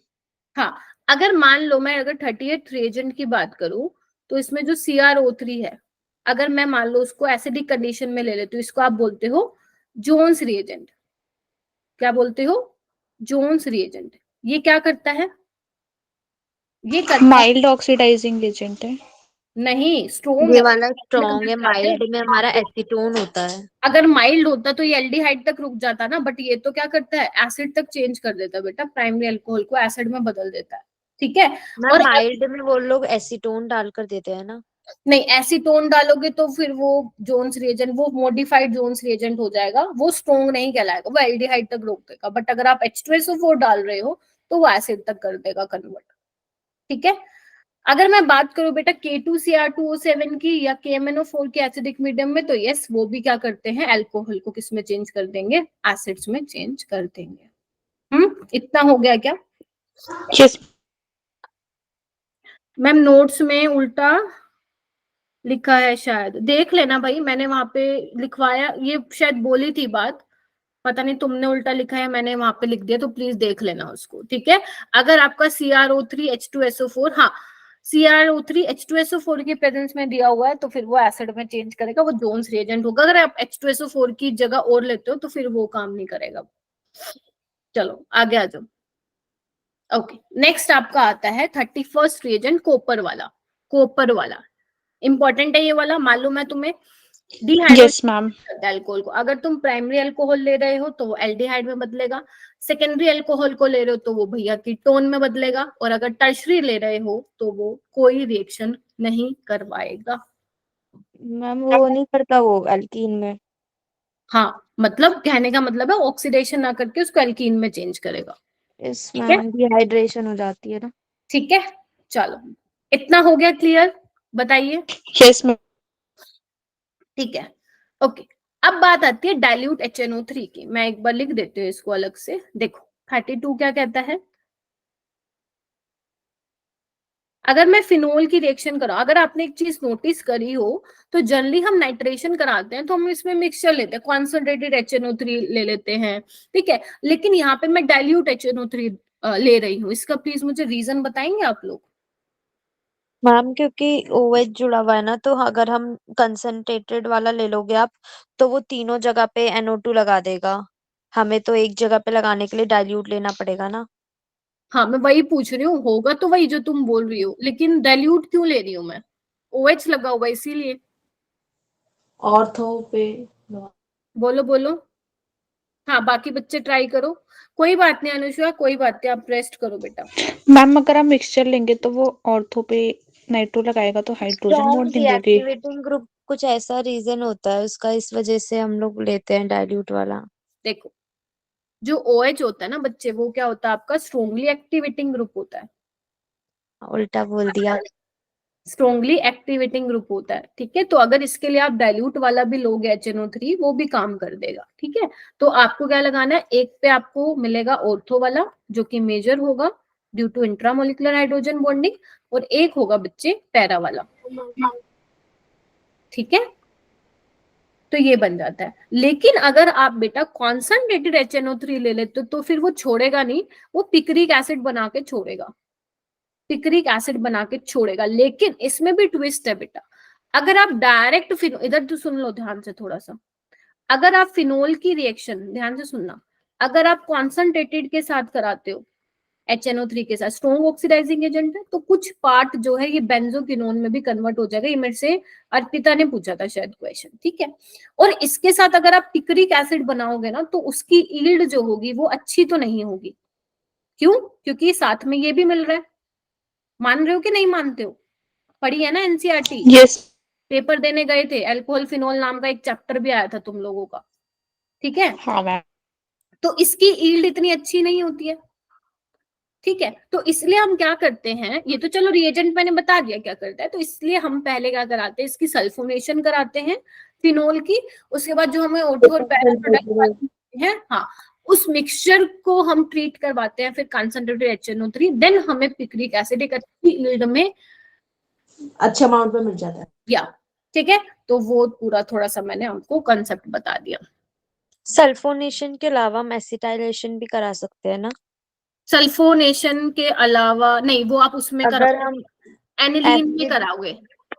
हाँ, अगर मान लो मैं अगर 30th रिएजेंट की बात करूं, तो इसमें जो CrO3 है, अगर मैं मान लो उसको एसिडिक कंडीशन में ले लेती हूँ, इसको आप बोलते हो जोन्स रिएजेंट। क्या बोलते हो? Jones reagent. ये क्या करता है? ये करता है, माइल्ड ऑक्सीडाइजिंग एजेंट है। नहीं स्ट्रॉन्ग ये है। वाला स्ट्रॉन्ग है, माइल्ड में हमारा एसीटोन होता है। अगर माइल्ड होता तो ये एल्डिहाइड तक रुक जाता ना, बट ये तो क्या करता है, एसिड तक चेंज कर देता है बेटा, प्राइमरी अल्कोहल को एसिड में बदल देता है, ठीक है? और माइल्ड में वो लोग एसीटोन डालकर देते हैं ना। नहीं, एसीटोन डालोगे तो फिर वो जोन्स रिएजेंट, वो मॉडिफाइड जोन्स रिएजेंट हो जाएगा, वो स्ट्रॉन्ग नहीं कहलाएगा, वो एल्डिहाइड तक रोक देगा। बट अगर आप H2SO4 डाल रहे हो तो वो एसिड तक कर देगा कन्वर्ट, ठीक है? अगर मैं बात करूं बेटा K2Cr2O7 की या KMNO4 के एसिडिक मीडियम में, तो यस वो भी क्या करते हैं, अल्कोहल को किस में चेंज कर देंगे, एसिड्स में चेंज कर देंगे। इतना हो गया क्या? यस मैम नोट्स में उल्टा लिखा है शायद, देख लेना भाई, मैंने वहां पे लिखवाया, ये शायद बोली थी बात, पता नहीं तुमने उल्टा लिखा है मैंने वहां पे लिख दिया, तो प्लीज देख लेना उसको, ठीक है? अगर आपका CrO3 H2SO4, हाँ CrO3 H2SO4 की प्रेजेंस में दिया हुआ है तो फिर वो एसिड में चेंज करेगा, वो जोन्स रिएजेंट होगा। अगर आप H2SO4 की जगह और लेते हो तो फिर वो काम नहीं करेगा। चलो आगे आ जाओ। ओके, नेक्स्ट आपका आता है 31st रिएजेंट, कोपर वाला। कोपर वाला इंपॉर्टेंट है ये वाला, मालूम है तुम्हें। Yes ma'am. अल्कोहल को अगर तुम प्राइमरी अल्कोहल ले रहे हो तो वो एल्डिहाइड में बदलेगा, सेकेंडरी अल्कोहल को ले रहे हो तो वो भैया कीटोन में बदलेगा, और अगर टर्शरी ले रहे हो तो वो कोई रिएक्शन नहीं करवाएगा। मैम वो नहीं करता वो एल्कीन में। हाँ, मतलब कहने का मतलब है ऑक्सीडेशन ना करके उसको एल्कीन में चेंज करेगा। ठीक है, इसमें डिहाइड्रेशन हो जाती है ना। ठीक है, चलो इतना हो गया क्लियर, बताइए। Yes ma'am. ठीक है, ओके। अब बात आती है डाइल्यूट HNO3 की। मैं एक बार लिख देती हूँ इसको अलग से। देखो 32 क्या कहता है, अगर मैं फिनोल की रिएक्शन करा, अगर आपने एक चीज नोटिस करी हो तो जनरली हम नाइट्रेशन कराते हैं तो हम इसमें मिक्सचर लेते हैं, कॉन्सेंट्रेटेड HNO3 ले लेते हैं, ठीक है। लेकिन यहाँ पे मैं डाइल्यूट HNO3 ले रही हूँ, इसका प्लीज मुझे रीजन बताएंगे आप लोग। मैम क्योंकि OH जुड़ा हुआ है ना, तो अगर हम कंसंट्रेटेड वाला ले लोगे आप, तो वो तीनों जगह पे NO2 लगा देगा। हमें तो एक जगह पे लगाने के लिए डाइल्यूट लेना पड़ेगा ना। हाँ, मैं वही पूछ रही हूँ, होगा तो वही जो तुम बोल रही हो, लेकिन डाइल्यूट क्यों ले रही हूँ मैं, OH लगा हुआ इसीलिए। ऑर्थो पे बोलो बोलो। हाँ, बाकी बच्चे ट्राई करो, कोई बात नहीं अनुष्का, कोई बात नहीं, आप रेस्ट करो बेटा। मैम अगर हम मिक्सचर लेंगे तो वो ऑर्थो पे नाइट्रो लगाएगा तो हाइड्रोजन स्ट्रॉन्ग बॉन्डिंग होगी। डीएक्टिवेटिंग ग्रुप कुछ ऐसा रीजन होता है उसका, इस वजह से हम लोग लेते हैं डाइल्यूट वाला। देखो जो OH होता है ना बच्चे, वो क्या होता है आपका, स्ट्रोंगली एक्टिवेटिंग ग्रुप होता है। उल्टा बोल दिया। स्ट्रोंगली एक्टिवेटिंग ग्रुप होता है, ठीक है। तो अगर इसके लिए आप डाइल्यूट वाला भी लोगे HNO3, वो भी काम कर देगा, ठीक है। तो आपको क्या लगाना है, एक पे आपको मिलेगा ऑर्थो वाला जो कि मेजर होगा due to intramolecular hydrogen bonding, और एक होगा बच्चे पैरा वाला, ठीक है। तो ये बन जाता है। लेकिन अगर आप बेटा कॉन्सनट्रेटेड HNO3 ले लेते तो फिर वो छोड़ेगा नहीं, वो पिक्रिक एसिड बना के छोड़ेगा, पिक्रिक एसिड बना के छोड़ेगा। लेकिन इसमें भी ट्विस्ट है बेटा, अगर आप डायरेक्ट फिनोल, इधर तो सुन लो ध्यान से थोड़ा सा, अगर आप फिनोल की रिएक्शन ध्यान से सुनना, अगर आप कॉन्सनट्रेटेड के साथ कराते हो HNO3 के साथ, स्ट्रॉन्ग ऑक्सीडाइजिंग एजेंट है, तो कुछ पार्ट जो है ये बेंजोक्विनोन में भी कन्वर्ट हो जाएगा। ये मेरे से अर्पिता ने पूछा था शायद क्वेश्चन, ठीक है। और इसके साथ अगर आप पिक्रिक एसिड बनाओगे ना तो उसकी ईल्ड जो होगी वो अच्छी तो नहीं होगी। क्यों? क्योंकि साथ में ये भी मिल रहा है। मान रहे हो कि नहीं मानते हो? पढ़ी है ना NCERT, यस। पेपर देने गए थे, अल्कोहल फिनोल नाम का एक चैप्टर भी आया था तुम लोगों का, ठीक है। हाँ मैम। तो इसकी ईल्ड इतनी अच्छी नहीं होती है, ठीक है। तो इसलिए हम क्या करते हैं, ये तो चलो रिएजेंट मैंने बता दिया क्या करता है, तो इसलिए हम पहले क्या कराते हैं, इसकी सल्फोनेशन कराते हैं फिनोल की। उसके बाद जो हमें ऑर्थो और पैरा प्रोडक्ट है, हाँ, उस मिक्सचर को हम ट्रीट करवाते हैं, फिर कंसंट्रेटेड HNO3, देन हमें पिक्रिक एसिड एक अच्छी ईल्ड में, अच्छे अमाउंट में मिल जाता है। या ठीक है। तो वो पूरा थोड़ा सा मैंने आपको कंसेप्ट बता दिया। सल्फोनेशन के अलावा हम एसिटाइलेशन भी करा सकते हैं ना। सल्फोनेशन के अलावा नहीं, वो आप उसमें अगर कराओगे, हम एनिलीन में एसिड। कराओगे,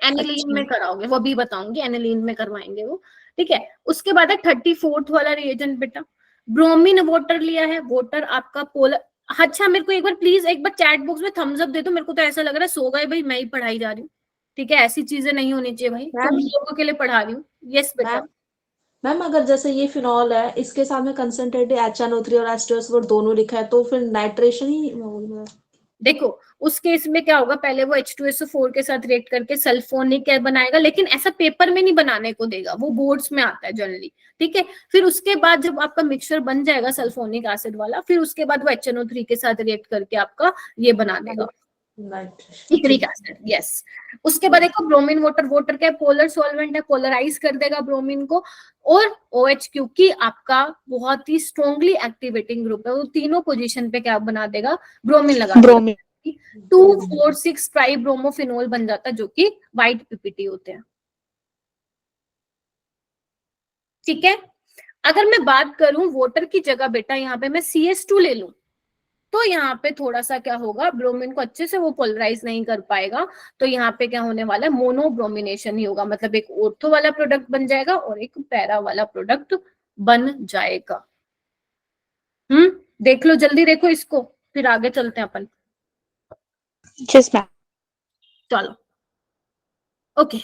एनिलीन में अच्छा। कराओगे, वो भी बताऊंगी, एनिलीन में करवाएंगे वो, ठीक है। उसके बाद है 34th वाला रिएजेंट बेटा, ब्रोमीन वाटर लिया है। वाटर आपका पोलर, अच्छा मेरे को एक बार प्लीज एक बार चैट बॉक्स में थम्स अप दे दो, मेरे को तो ऐसा लग रहा है सो गए भाई, मैं ही पढ़ाई जा रही हूँ, ठीक है। ऐसी चीजें नहीं होनी चाहिए भाई, तुम मैम लोगों के लिए पढ़ा रही हूँ। यस बेटा। मैम मैम अगर जैसे ये फिनॉल है, इसके साथ में कंसंट्रेटेड HNO3 और H2SO4 दोनों लिखा है, तो फिर नाइट्रेशन ही होगा। देखो उस केस में क्या होगा, पहले वो H2SO4 के साथ रिएक्ट करके सल्फोनिक बनाएगा, लेकिन ऐसा पेपर में नहीं बनाने को देगा, वो बोर्ड्स में आता है जनरली, ठीक है। फिर उसके बाद जब आपका मिक्सचर बन जाएगा सल्फोनिक एसिड वाला, फिर उसके बाद वो HNO3 के साथ रिएक्ट करके आपका ये बना देगा पिक्रिक एसिड, यस। उसके बाद देखो ब्रोमीन वाटर, वाटर क्या पोलर सॉल्वेंट है, पोलराइज कर देगा ब्रोमीन को। और OH क्योंकि आपका बहुत ही स्ट्रॉन्गली एक्टिवेटिंग ग्रुप है, वो तीनों पोजीशन पे क्या बना देगा, ब्रोमीन लगा देगा। ब्रोमीन। 2,4,6 ट्राई ब्रोमोफिनोल बन जाता है, जो कि व्हाइट पीपीटी होते हैं, ठीक है। अगर मैं बात करूं वाटर की जगह बेटा, यहाँ पे मैं CS2 ले लूं, तो यहाँ पे थोड़ा सा क्या होगा, ब्रोमीन को अच्छे से वो पोलराइज नहीं कर पाएगा, तो यहाँ पे क्या होने वाला है, मोनोब्रोमिनेशन ही होगा, मतलब एक ऑर्थो वाला प्रोडक्ट बन जाएगा और एक पैरा वाला प्रोडक्ट बन जाएगा। देख लो, जल्दी देखो इसको, फिर आगे चलते हैं अपन। Yes ma'am. चलो ओके,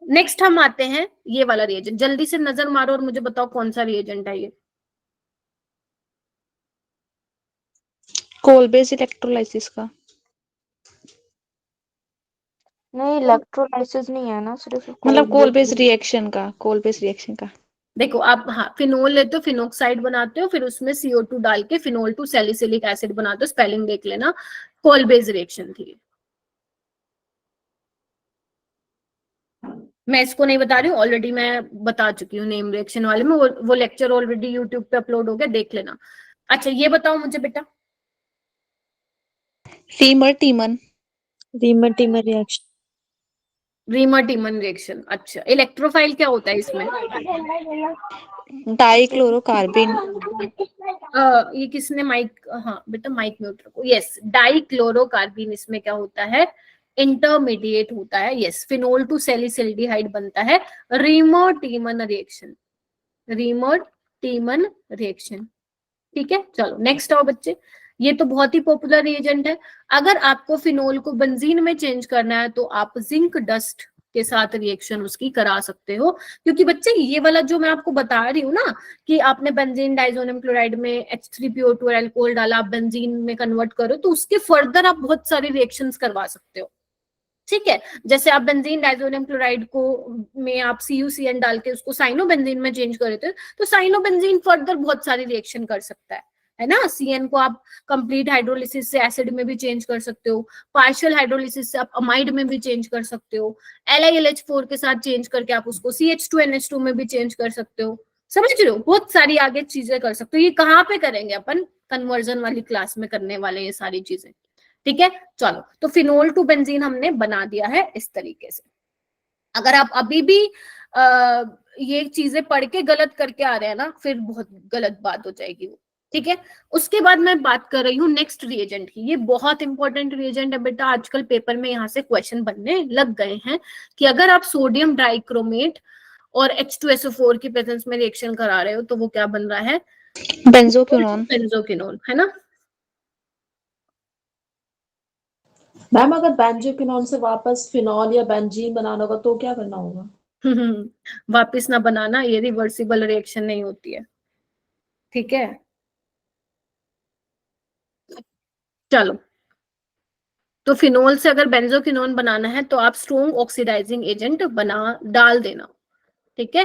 नेक्स्ट हम आते हैं ये वाला रिएजेंट। जल्दी से नजर मारो और मुझे बताओ कौन सा रिएजेंट है ये। कोल बेस इलेक्ट्रोलाइसिस का। नहीं, इलेक्ट्रोलाइसिस नहीं है ना, सिर्फ मतलब कोल बेस कोल रिएक्शन का, कोल बेस रिएक्शन का। देखो आप, हाँ, फिनोल लेते हो, फिनोक्साइड बनाते हो, फिर उसमें CO2 डाल के फिनोल टू सैलिसिलिक एसिड बनाते हो, स्पेलिंग देख लेना, कोल बेस रिएक्शन थी। मैं इसको नहीं बता रही हूँ, ऑलरेडी मैं बता चुकी हूँ नेम रिएक्शन वाले में, वो लेक्चर ऑलरेडी यूट्यूब पे अपलोड हो गया, देख लेना। अच्छा ये बताओ मुझे बेटा, Reimer Tiemann. Reimer Tiemann reaction. Reimer Tiemann reaction. अच्छा, इलेक्ट्रोफाइल क्या होता है इसमें? डाइक्लोरोकार्बिन। ये किसने माइक, हाँ बेटा माइक म्यूट रखो। यस, डाइक्लोरोकार्बिन इसमें क्या होता है, इंटरमीडिएट होता है। यस, फिनोल टू सैलिसिल्डिहाइड बनता है, reamer Tiemann reaction, Reimer Tiemann reaction. ठीक है, चलो नेक्स्ट आओ बच्चे। ये तो बहुत ही पॉपुलर रिएजेंट है। अगर आपको फिनोल को बेंजीन में चेंज करना है तो आप जिंक डस्ट के साथ रिएक्शन उसकी करा सकते हो, क्योंकि बच्चे ये वाला जो मैं आपको बता रही हूँ ना, कि आपने बेंजीन डाइजोनियम क्लोराइड में H3PO2 और अल्कोहल डाला, आप बेंजीन में कन्वर्ट करो, तो उसके फर्दर आप बहुत सारी रिएक्शंस करवा सकते हो। ठीक है, जैसे आप बेंजीन डाइजोनियम क्लोराइड को में आप CuCN डाल के उसको साइनोबेंजीन में चेंज कर देते हो, तो साइनोबेंजीन फर्दर बहुत सारी रिएक्शन कर सकता है ना। CN को आप कंप्लीट हाइड्रोलिसिस से एसिड में भी चेंज कर सकते हो, पार्शियल हाइड्रोलिसिस से आप अमाइड में भी चेंज कर सकते हो, LiLH4 के साथ चेंज करके आप उसको CH2NH2 में भी चेंज कर सकते हो। समझ रहे हो, बहुत सारी आगे चीजें कर सकते हो। ये कहाँ पे करेंगे अपन, कन्वर्जन वाली क्लास में करने वाले ये सारी चीजें। ठीक है, चलो, तो फिनोल टू बेंजीन हमने बना दिया है इस तरीके से। अगर आप अभी भी ये चीजें पढ़ के गलत करके आ रहे हैं ना, फिर बहुत गलत बात हो जाएगी वो। ठीक है, उसके बाद मैं बात कर रही हूँ नेक्स्ट रिएजेंट की। ये बहुत इंपॉर्टेंट रिएजेंट है बेटा, आजकल पेपर में यहाँ से क्वेश्चन बनने लग गए हैं कि अगर आप सोडियम डाइक्रोमेट और H2SO4 की प्रेजेंस में रिएक्शन करा रहे हो तो वो क्या बन रहा है, बेंजोक्विनोन। बेंजोक्विनोन, है ना। मैम अगर बेंजोक्विनोन से वापस फिनॉल या बेंजीन बनाना होगा तो क्या करना होगा? वापिस ना बनाना, ये रिवर्सिबल रिएक्शन नहीं होती है। ठीक है, चलो, तो फिनोल से अगर बेंजोक्विनोन बनाना है तो आप स्ट्रॉन्ग ऑक्सीडाइजिंग एजेंट बना डाल देना। ठीक है,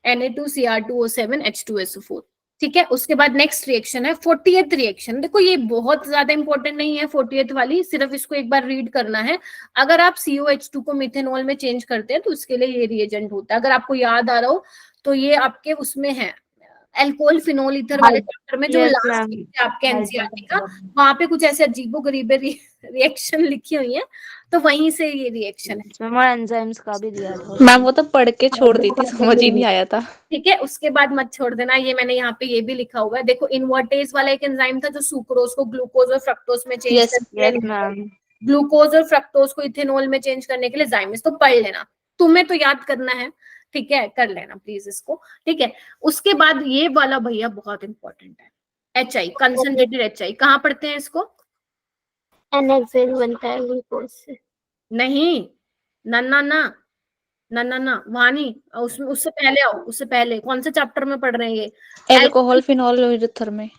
Na2Cr2O7 H2SO4। ठीक है, उसके बाद नेक्स्ट रिएक्शन है 40th रिएक्शन। देखो ये बहुत ज्यादा इंपॉर्टेंट नहीं है 40th वाली, सिर्फ इसको एक बार रीड करना है। अगर आप COH2 को मिथेनॉल में चेंज करते हैं तो उसके लिए ये रिएजेंट होता है। अगर आपको याद आ रहा हो तो ये आपके उसमें है एल्कोहल फिनोल ईथर वाले चैप्टर में, जो Yes, लास्ट ma'am. आपके एनसीईआरटी का, वहां पे कुछ ऐसे अजीबो गरीबे रिएक्शन लिखी हुई है, तो वहीं से ये रिएक्शन है। और एंजाइम्स का भी दिया था मैम उसमें। वो तो पढ़ के छोड़ दी थी, समझ ही नहीं आया था। ठीक है, उसके बाद मत छोड़ देना, ये मैंने यहाँ पे ये भी लिखा हुआ है। देखो इन्वर्टेज वाला एक एंजाइम था जो सुक्रोज को ग्लूकोज और फ्रक्टोज में चेंज यस करने यस मैम। ग्लूकोज और फ्रक्टोज को इथेनॉल में चेंज करने के लिए जाइमस, तो पढ़ लेना, तुम्हें तो याद करना है। ठीक है, कर लेना प्लीज इसको। ठीक है, उसके बाद ये वाला भैया बहुत इंपॉर्टेंट है, HI, कंसंट्रेटेड HI। कहाँ पढ़ते हैं इसको? NHZ बनता है ग्लूकोज से। नहीं, ना ना ना ना ना ना, वहां नहीं, उसमें उससे पहले आओ, उससे पहले कौन से चैप्टर में पढ़ रहे हैं ये? एल्कोहल फिनॉल ईथर में।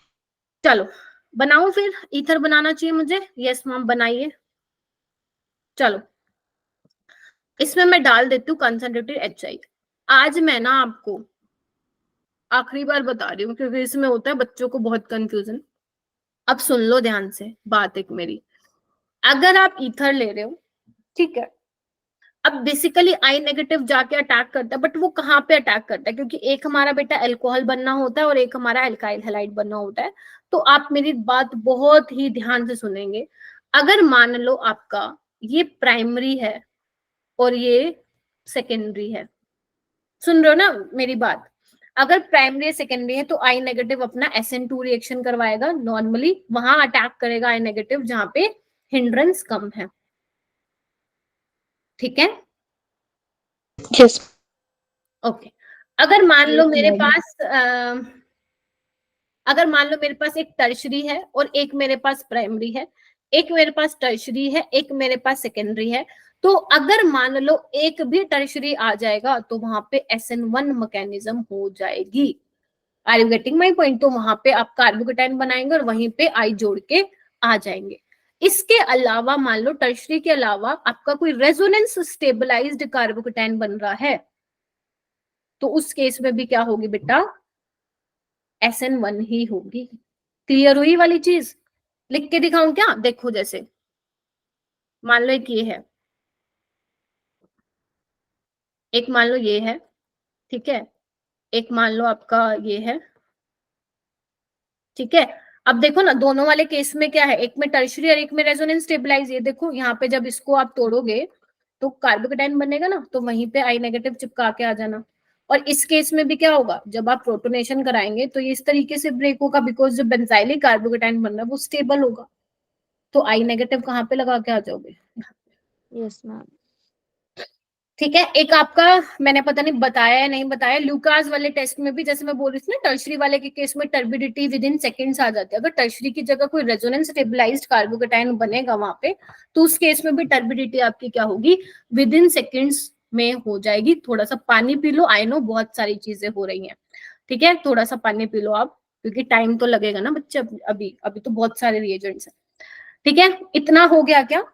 चलो बनाओ फिर, ईथर बनाना चाहिए मुझे। यस मैम, बनाइए। चलो, इसमें मैं डाल देती हूँ कंसंट्रेटेड HI। आज मैं ना आपको आखिरी बार बता रही हूँ क्योंकि इसमें होता है बच्चों को बहुत कंफ्यूजन। अब सुन लो ध्यान से बात एक मेरी, अगर आप ईथर ले रहे हो, ठीक है, अब बेसिकली I नेगेटिव जाके अटैक करता है, बट वो कहाँ पे अटैक करता है, क्योंकि एक हमारा बेटा अल्कोहल बनना होता है और एक हमारा अल्काइल हैलाइड बनना होता है। तो आप मेरी बात बहुत ही ध्यान से सुनेंगे। अगर मान लो आपका ये प्राइमरी है और ये सेकेंडरी है, सुन रहे हो ना मेरी बात? अगर प्राइमरी सेकेंडरी है तो आई नेगेटिव अपना SN2 रिएक्शन करवाएगा, नॉर्मली वहां अटैक करेगा आई नेगेटिव जहां पे हिंड्रेंस कम है। ठीक है, यस। ओके। अगर मान लो Yes, मेरे ma'am. पास अगर मान लो मेरे पास एक टर्शरी है और एक मेरे पास प्राइमरी है, एक मेरे पास टर्शरी है, एक मेरे पास सेकेंडरी है, तो अगर मान लो एक भी टर्शरी आ जाएगा तो वहां पे SN1 मैकेनिज्म हो जाएगी। Are you getting my point? तो वहां पे आप कार्बोकेटाइन बनाएंगे और वहीं पे आई जोड़ के आ जाएंगे। इसके अलावा मान लो टर्शरी के अलावा आपका कोई रेजोनेंस स्टेबलाइज्ड कार्बोकेटाइन बन रहा है, तो उस केस में भी क्या होगी बेटा? SN1 ही होगी। क्लियर हुई वाली चीज? लिख के दिखाऊं क्या? देखो, जैसे मान लो एक ये है, एक मान लो ये है, ठीक है, एक मान लो आपका ये है, ठीक है। अब देखो ना, दोनों वाले केस में क्या है, एक में टर्शरी और एक में रेजोनेंस स्टेबलाइज। ये देखो यहाँ पे जब इसको आप तोड़ोगे तो कार्बोकेटाइन बनेगा ना, तो वहीं पे आई नेगेटिव चिपका के आ जाना। और इस केस में भी क्या होगा, जब आप प्रोटोनेशन कराएंगे तो ये इस तरीके से ब्रेक होगा, बिकॉज जो बेंजाइलिक कार्बोकेटाइन बन रहा है वो स्टेबल होगा। तो आई नेगेटिव कहाँ पे लगा के आ जाओगे? Yes ma'am. ठीक है। एक आपका मैंने पता नहीं बताया या नहीं बताया, लुकास वाले टेस्ट में भी जैसे मैं बोल रही थी ना, टर्शरी वाले के केस में टर्बिडिटी विद इन सेकेंड्स आ जाती है। अगर टर्शरी की जगह कोई रेजोनेंस स्टेबलाइज्ड कार्बोकेटाइन बनेगा वहां पे, तो उस केस में भी टर्बिडिटी आपकी क्या होगी? विद इन सेकेंड्स में हो जाएगी। थोड़ा सा पानी पी लो, आई नो बहुत सारी चीजें हो रही हैं, ठीक है, थोड़ा सा पानी पी लो आप, क्योंकि टाइम तो लगेगा ना बच्चे, अभी अभी तो बहुत सारे रिएजेंट्स हैं। ठीक है, इतना हो गया क्या?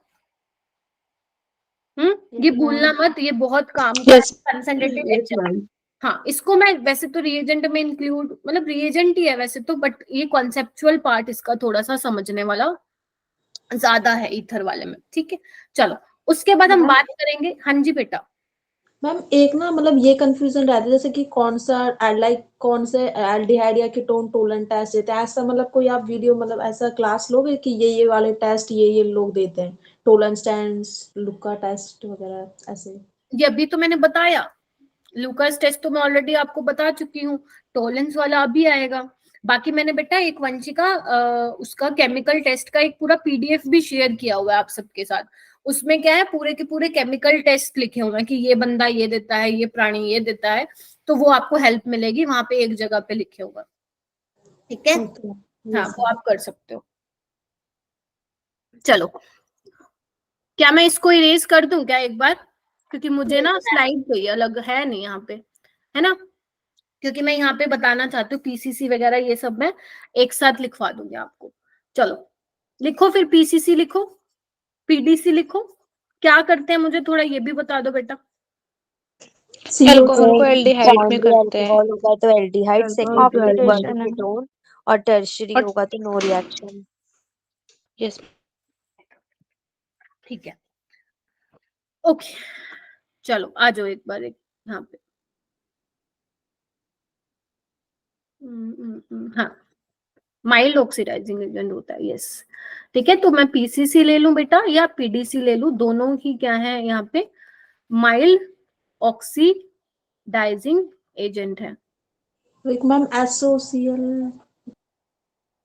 ये यस भूलना मैम। मत, ये बहुत काम का है, yes. Concentrated Yes, HF. ma'am. हाँ, इसको मैं वैसे तो रिएजेंट में इंक्लूड, मतलब रिएजेंट ही है वैसे तो, बट ये कॉन्सेप्चुअल पार्ट इसका थोड़ा सा समझने वाला ज्यादा है ईथर वाले में। ठीक है, चलो उसके बाद हम मैम बात करेंगे। हाँ जी बेटा। मैम एक ना मतलब ये कंफ्यूजन रहता है जैसे कि कौन सा लाइक कौन से एल्डिहाइड या कीटोन टोलन टेस्ट देते हैं, ऐसा मतलब कोई आप वीडियो मतलब ऐसा क्लास लोगे कि ये वाले टेस्ट ये लोग देते हैं, टोलन स्टैंड्स लुका टेस्ट वगैरह ऐसे? ये अभी तो मैंने बताया, लूकास टेस्ट तो मैं ऑलरेडी आपको बता चुकी हूँ, टोलेंस वाला अभी आएगा। बाकी मैंने बेटा एक वंशिका उसका केमिकल टेस्ट का एक पूरा PDF भी शेयर किया हुआ है आप सबके साथ। उसमें क्या है, पूरे के पूरे केमिकल टेस्ट लिखे हुए हैं कि ये बंदा ये देता है, ये प्राणी ये देता है, तो वो आपको हेल्प मिलेगी वहां पे एक जगह पे लिखे होगा। ठीक है, ओके। हाँ यस वो आप कर सकते हो। चलो, क्या मैं इसको इरेज कर दूं क्या एक बार? क्योंकि मुझे ना स्लाइड कोई अलग है नहीं यहाँ पे, है ना, क्योंकि मैं यहाँ पे बताना चाहती हूँ PCC वगैरह ये सब मैं एक साथ लिखवा दूंगी आपको। चलो लिखो फिर, PCC लिखो, PDC लिखो। क्या करते हैं मुझे थोड़ा ये भी बता दो बेटा। अल्कोहल को CO2 एल्डिहाइड में प्राइमरी करते हैं। अल्कोहल होगा तो एल्डिहाइड, सेकेंडरी होगा तो ऑक्सीडेशन है। कीटोन, और टर्शियरी और होगा तो नो रिएक्शन। यस। ठीक है, ओके, चलो आ जाओ एक बार एक यहाँ पे। हाँ, माइल्ड ऑक्सीडाइजिंग एजेंट होता है, यस। ठीक है, तो मैं PCC ले लूं बेटा या PDC ले लूं? दोनों ही क्या है यहाँ पे? माइल्ड ऑक्सीडाइजिंग एजेंट है। एक मैम एसोसियल।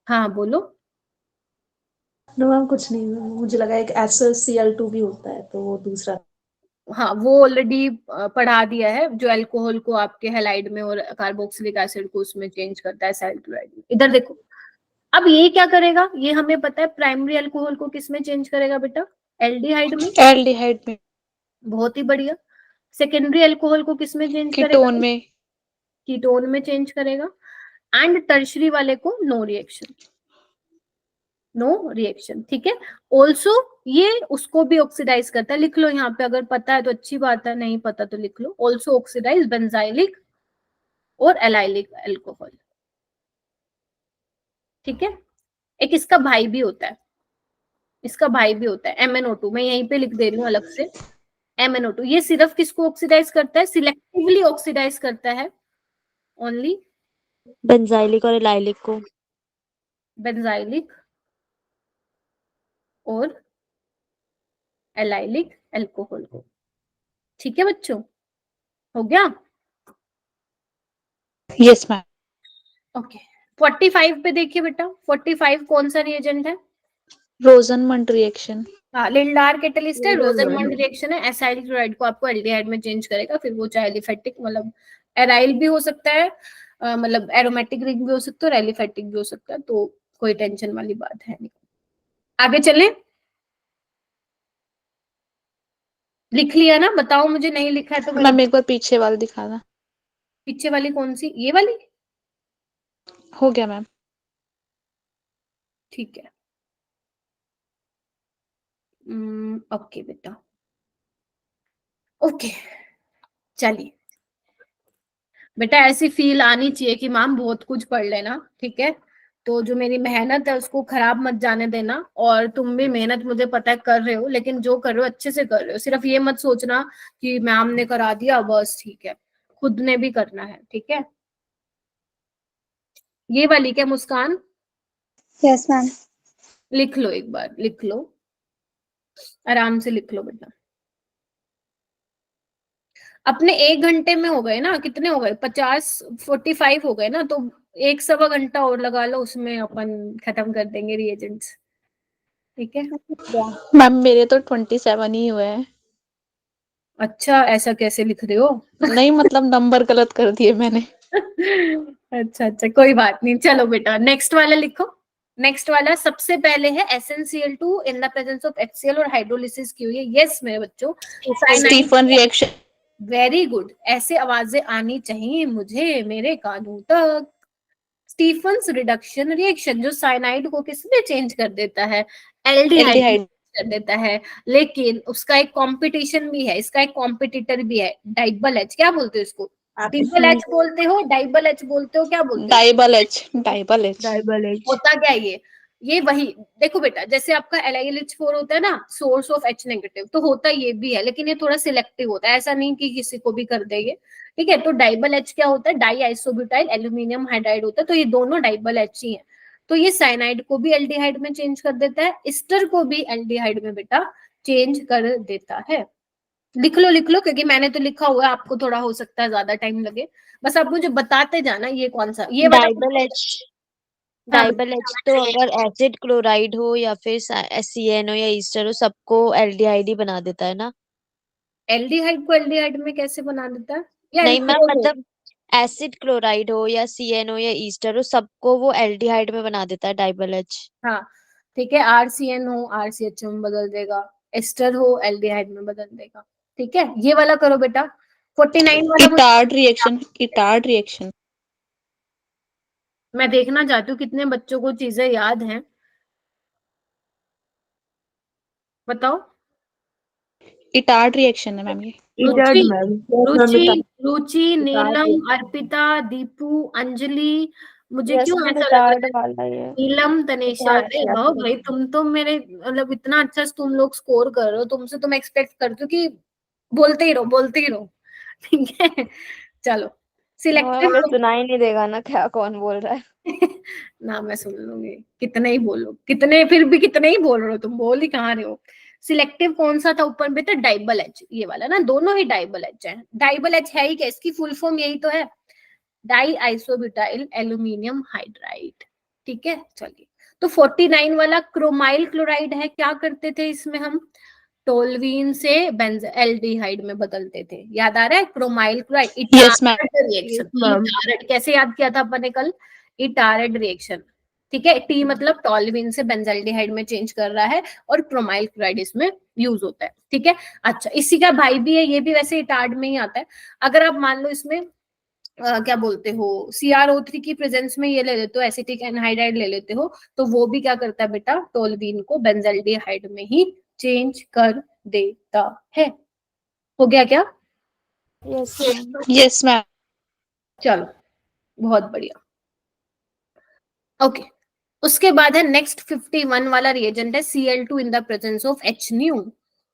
हाँ बोलो। नो मैम कुछ नहीं मैम, मुझे लगा एक SOCl2 भी होता है तो वो दूसरा। हाँ वो ऑलरेडी पढ़ा दिया है, जो अल्कोहल को आपके हैलाइड में और कार्बोक्सिलिक एसिड को उसमें चेंज करता है एसाइल क्लोराइड में। इधर देखो, अब ये क्या करेगा, ये हमें पता है प्राइमरी अल्कोहल को किस में चेंज करेगा बेटा? एल्डिहाइड में। एल्डिहाइड में। बहुत ही बढ़िया। सेकेंडरी अल्कोहल को किस में चेंज करेगा? कीटोन में। कीटोन में चेंज करेगा। एंड टर्शरी वाले को नो रिएक्शन, नो रिएक्शन। ठीक है, ऑल्सो ये उसको भी ऑक्सीडाइज करता है। लिख लो यहाँ पे, अगर पता है तो अच्छी बात है, नहीं पता तो लिख लो। ऑल्सो ऑक्सीडाइज बेंजाइलिक और एलाइलिक अल्कोहल। ठीक है, एक इसका भाई भी होता है, इसका भाई भी होता है MnO2। मैं यहीं पे लिख दे रही हूँ अलग से, MnO2। ये सिर्फ किसको ऑक्सीडाइज करता है? सिलेक्टिवली ऑक्सीडाइज करता है, ओनली बेंजाइलिक और एलाइलिक को। बेंजाइलिक और एलाइलिक अल्कोहल को। ठीक है बच्चों, हो गया? Yes ma'am. ओके 45 पे देखिए बेटा, 45 कौन सा रिएजेंट है? रोजनमंड रिएक्शन। हाँ, लिंडार कैटलिस्ट है, रोजनमंड रिएक्शन है, एसाइल क्लोराइड को आपको एल्डिहाइड में चेंज करेगा, फिर वो चाहे एलिफेटिक मतलब एराइल भी हो सकता है, मतलब एरोमेटिक रिंग भी हो सकता है और एलिफेटिक भी हो सकता है, तो कोई टेंशन वाली बात है नहीं। आगे चलें, लिख लिया ना? बताओ मुझे, नहीं लिखा है तो मेरे मैम एक बार पीछे वाला दिखाना। पीछे वाली कौन सी? ये वाली? हो गया मैम। ठीक है। ओके बेटा, ओके चलिए बेटा, ऐसी फील आनी चाहिए कि मैम बहुत कुछ पढ़ लेना, ठीक है? तो जो मेरी मेहनत है उसको खराब मत जाने देना, और तुम भी मेहनत मुझे पता है कर रहे हो, लेकिन जो कर रहे हो अच्छे से कर रहे हो, सिर्फ ये मत सोचना कि मैम ने करा दिया बस, ठीक है? खुद ने भी करना है, ठीक है? ये वाली क्या मुस्कान? Yes ma'am. लिख लो, एक बार लिख लो, आराम से लिख लो बेटा। अपने 1 घंटे में हो गए ना? कितने हो गए? 45 हो गए ना? तो 1 सवा घंटा और लगा लो, उसमें अपन खत्म कर देंगे रिएजेंट्स, ठीक है? मैम मेरे तो 27 ही हुए हैं। अच्छा, ऐसा कैसे लिख रहे हो? नहीं मतलब नंबर गलत कर दिए मैंने। अच्छा अच्छा, कोई बात नहीं, चलो बेटा नेक्स्ट वाला लिखो। नेक्स्ट वाला सबसे पहले है SnCl2 in the presence of HCl और हाइड्रोलिसिस की हुई है। यस मेरे बच्चों, स्टीफन रिएक्शन। वेरी गुड, ऐसे आवाजें आनी चाहिए मुझे मेरे कानों तक। स्टीफन्स रिडक्शन रिएक्शन, जो साइनाइड को किसमें चेंज कर देता है? Aldehyde aldehyde. कर देता है, लेकिन उसका एक कंपटीशन भी है, इसका एक कॉम्पिटिटर भी है, डाइबल एच। क्या बोलते हो इसको? ट्रिपल एच बोलते हो, डाइबल एच बोलते हो, क्या बोलते हो? डाइबल एच। डाइबल एच। डाइबल एच। होता क्या है ये वही देखो बेटा, जैसे आपका LiLH4 होता है ना, सोर्स ऑफ H नेगेटिव, तो होता ये भी है, लेकिन ये थोड़ा सिलेक्टिव होता है, ऐसा नहीं कि किसी को भी कर देंगे, ठीक है? तो डाइबल एच क्या होता है? डाई आइसोब्यूटाइल एल्यूमिनियम हाइड्राइड होता है, तो ये दोनों डाइबल एच ही है। तो ये साइनाइड को भी एल्डिहाइड में चेंज कर देता है, एस्टर को भी एल्डिहाइड में बेटा चेंज कर देता है। लिख लो, क्योंकि मैंने तो लिखा हुआ है, आपको थोड़ा हो सकता है ज्यादा टाइम लगे, बस आप मुझे बताते जाना ये कौन सा, ये वाला। डाइबल एच। हाँ डाइबल एच तो अगर एसिड क्लोराइड हो या फिर SCN हो या ईस्टर हो, सबको एल्डिहाइड ही बना देता है ना? एल्डिहाइड को एल्डिहाइड में कैसे बना देता है? या नहीं मैम, एल्कोहल हो? मतलब एसिड क्लोराइड हो या CN हो या ईस्टर हो, सबको वो एल्डिहाइड में बना देता है डाइबल एच। हाँ ठीक है, RCN हो RCHO में बदल देगा, एस्टर हो एल्डिहाइड में बदल देगा, ठीक है? ये वाला करो बेटा। 49 वाला इटार्ड रिएक्शन। Etard reaction. मैं देखना चाहती हूँ कितने बच्चों को चीजें याद हैं, बताओ। इटार्ड रिएक्शन है मैम ये। रुचि, मैम। रुचि, नीलम, अर्पिता, दीपू, अंजलि, मुझे यस क्यों मैम, ऐसा लग रिटार्ड रहा है? वाला ही है। नीलम, तनेषा, रिटार्ड अरे किया वाह था। भाई, तुम तो मेरे मतलब इतना अच्छा तुम लोग स्कोर कर रहे हो, तुमसे तो मैं एक्सपेक्ट करती हूँ कि बोलते ही रहो, बोलते ही रहो, ठीक है? चलो और सिलेक्टिव मुझे सुनाई नहीं देगा ना क्या कौन बोल रहा है। ना मैं सुन लूंगी, कितने ही बोलो, कितने फिर भी कितने ही बोल रहे हो तुम, बोल ही कहाँ रहे हो? सिलेक्टिव कौन सा था ऊपर बेटा? डाइबल एच, ये वाला ना, दोनों ही डाइबल एच है। डाइबल एच है ही क्या? इसकी फुल फॉर्म यही तो है, डाई आइसोब्यूटाइल एल्यूमिनियम हाइड्राइड, ठीक है? चलिए, तो 49 वाला क्रोमाइल क्लोराइड है, क्या करते थे इसमें हम? टोल्वीन से बेंजल्डिहाइड में बदलते थे, याद आ रहा है? Chromyl chloride, yes ma'am. Etard reaction, Etard कैसे याद किया था अपन ने कल? इटारेट रिएक्शन, ठीक है? टी मतलब टोल्वीन से बेंजल्डिहाइड में चेंज कर रहा है, और क्रोमाइल क्लोराइड इसमें यूज होता है, ठीक है? अच्छा, इसी का भाई भी है, ये भी वैसे इटार्ड में ही आता है। अगर आप मान लो इसमें क्या बोलते हो, CrO3 की प्रेजेंस में ये ले लेते हो, एसिटिक एनहाइड्राइड ले लेते हो, तो वो भी क्या करता है बेटा? टोल्वीन को बेंजल्डिहाइड में ही चेंज कर देता है। हो गया क्या? Yes ma'am. Yes ma'am. चलो बहुत बढ़िया, ओके। उसके बाद है नेक्स्ट 51 वाला रिएजेंट है Cl2 in the presence of H new,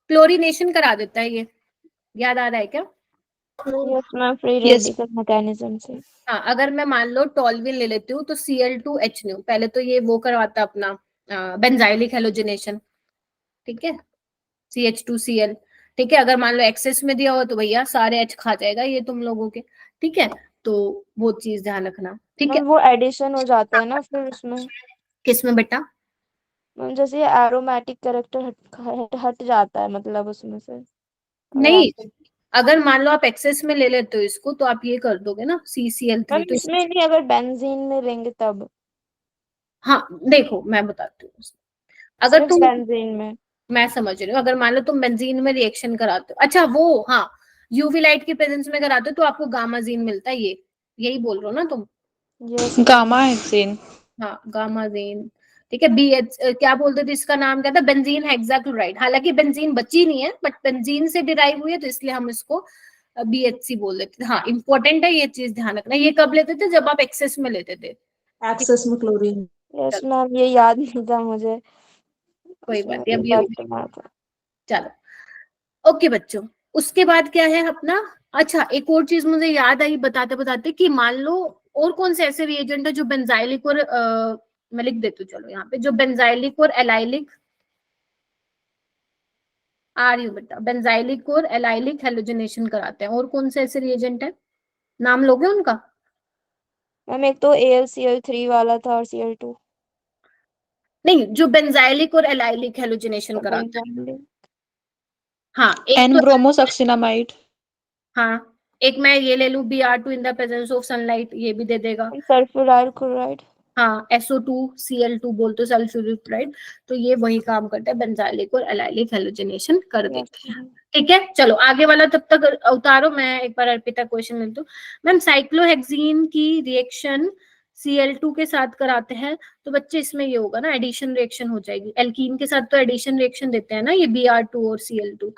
chlorination करा देता है ये, याद आ रहा है क्या? Yes ma'am, free yes. Radical mechanism से। हाँ, अगर मैं मान लो टोल्विन ले लेती हूँ, तो Cl2H न्यू, पहले तो ये वो करवाता है अपना बेंजाइलिक हेलोजिनेशन, ठीक है? CH2Cl, ठीक है? अगर मान लो एक्सेस में दिया हो तो भैया सारे H खा जाएगा ये तुम लोगों के, ठीक है? तो वो चीज ध्यान रखना, ठीक है। मैम वो एडिशन हो जाता है ना फिर उसमें, किसमें बेटा? मैम जैसे ये एरोमेटिक कैरेक्टर हट जाता है मतलब उसमें से, अगर नहीं, आप अगर मान लो आप एक्सेस में ले लेते हो इसको, तो आप ये कर दोगे ना CCl3, मैम तो इसमें नहीं, अगर बेंजीन में लेंगे तब, हाँ देखो मैं बताती हूँ, अगर सिर्फ तुम, बेंजीन में। मैं समझ रही हूँ, अगर मान लो तुम बेंजीन में रिएक्शन कराते हो, अच्छा वो हाँ, यूवी लाइट की प्रेजेंस में कराते हो तो आपको गामाजीन मिलता है, ये यही बोल रहे हो ना तुम? Yes ma'am. Gamma hexane. हाँ गामाजीन, ठीक है। BH क्या बोलते थे इसका नाम, क्या था? Benzene hexachloride. हालांकि बेंजीन बची नहीं है, बट बेंजीन से डिराइव हुई है, तो इसलिए हम इसको BHC बोल देते थे। हाँ इंपॉर्टेंट है ये चीज ध्यान रखना। ये कब लेते थे? जब आप एक्सेस में लेते थे। एक्सेस में क्लोरीन। यस चलो मैम, ये याद नहीं था मुझे, कोई बात इसमें नहीं, ये अब ये हो बात गई। दिमाग में। चलो ओके बच्चों, उसके बाद क्या है अपना, अच्छा एक और चीज मुझे याद आई बताते बताते, कि मान लो और कौन से ऐसे रिएजेंट है जो बेंजाइलिक और मैं लिख देती हूँ, चलो यहाँ पे, जो बेंजाइलिक और एलाइलिक, आ रही हूँ बेटा, बेंजाइलिक और एलाइलिक हेलोजनेशन कराते हैं। और कौन से ऐसे रिएजेंट है, नाम लोगे उनका? मैम एक तो AlCl3 वाला था और Cl2 नहीं, जो बेंजाइलिक और एलाइलिक हेलोजनेशन कराते हैं। बेंजाइलिक। हाँ एक एन तो, ब्रोमोसक्सिनामाइड। हाँ एक मैं ये ले लूं, Br2 in the presence of sunlight, ये भी दे देगा। Sulphuryl chloride. हाँ SO2 Cl2 बोलते सल्फ्यूरिक क्लोराइड, तो ये वही काम करता है, बेंजाइलिक और एलाइलिक हेलोजनेशन कर यस देते हैं। मैम। ठीक है चलो आगे वाला तब तक उतारो, मैं एक बार अर्पिता क्वेश्चन लेती हूँ। मैम साइक्लोहेक्सीन की रिएक्शन Cl2 के साथ कराते हैं, तो बच्चे इसमें ये होगा ना, एडिशन रिएक्शन हो जाएगी। एल्कीन के साथ तो एडिशन रिएक्शन देते हैं ना ये Br2 और Cl2।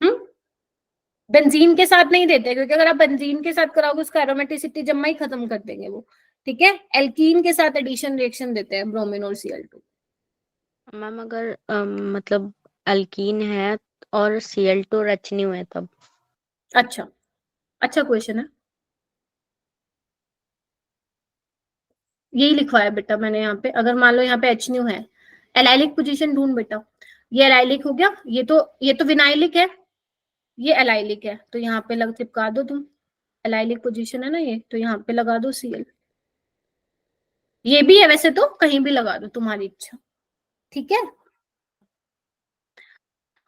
हम्म, बेंजीन के साथ नहीं देते, क्योंकि अगर आप बेंजीन के साथ कराओगे उसका एरोमेटिसिटी जम्मा ही खत्म कर देंगे वो। ठीक है, एल्कीन के साथ एडिशन रिएक्शन देते हैं, ब्रोमीन और Cl2। मैम अगर मतलब अल्कीन है और Cl2 और H नहीं हुए तब? अच्छा, अच्छा क्वेश्चन है, यही लिखवाया बेटा मैंने यहाँ पे। अगर मान लो यहाँ पे H न्यू है, एलाइलिक पोजीशन ढूंढ बेटा। ये एलाइलिक हो गया, ये तो विनाइलिक है, ये एलाइलिक है, तो यहाँ पे लग चिपका दो तुम, एलाइलिक पोजीशन है ना ये, तो यहाँ पे लगा दो Cl। ये भी है वैसे, तो कहीं भी लगा दो, तुम्हारी इच्छा। ठीक है,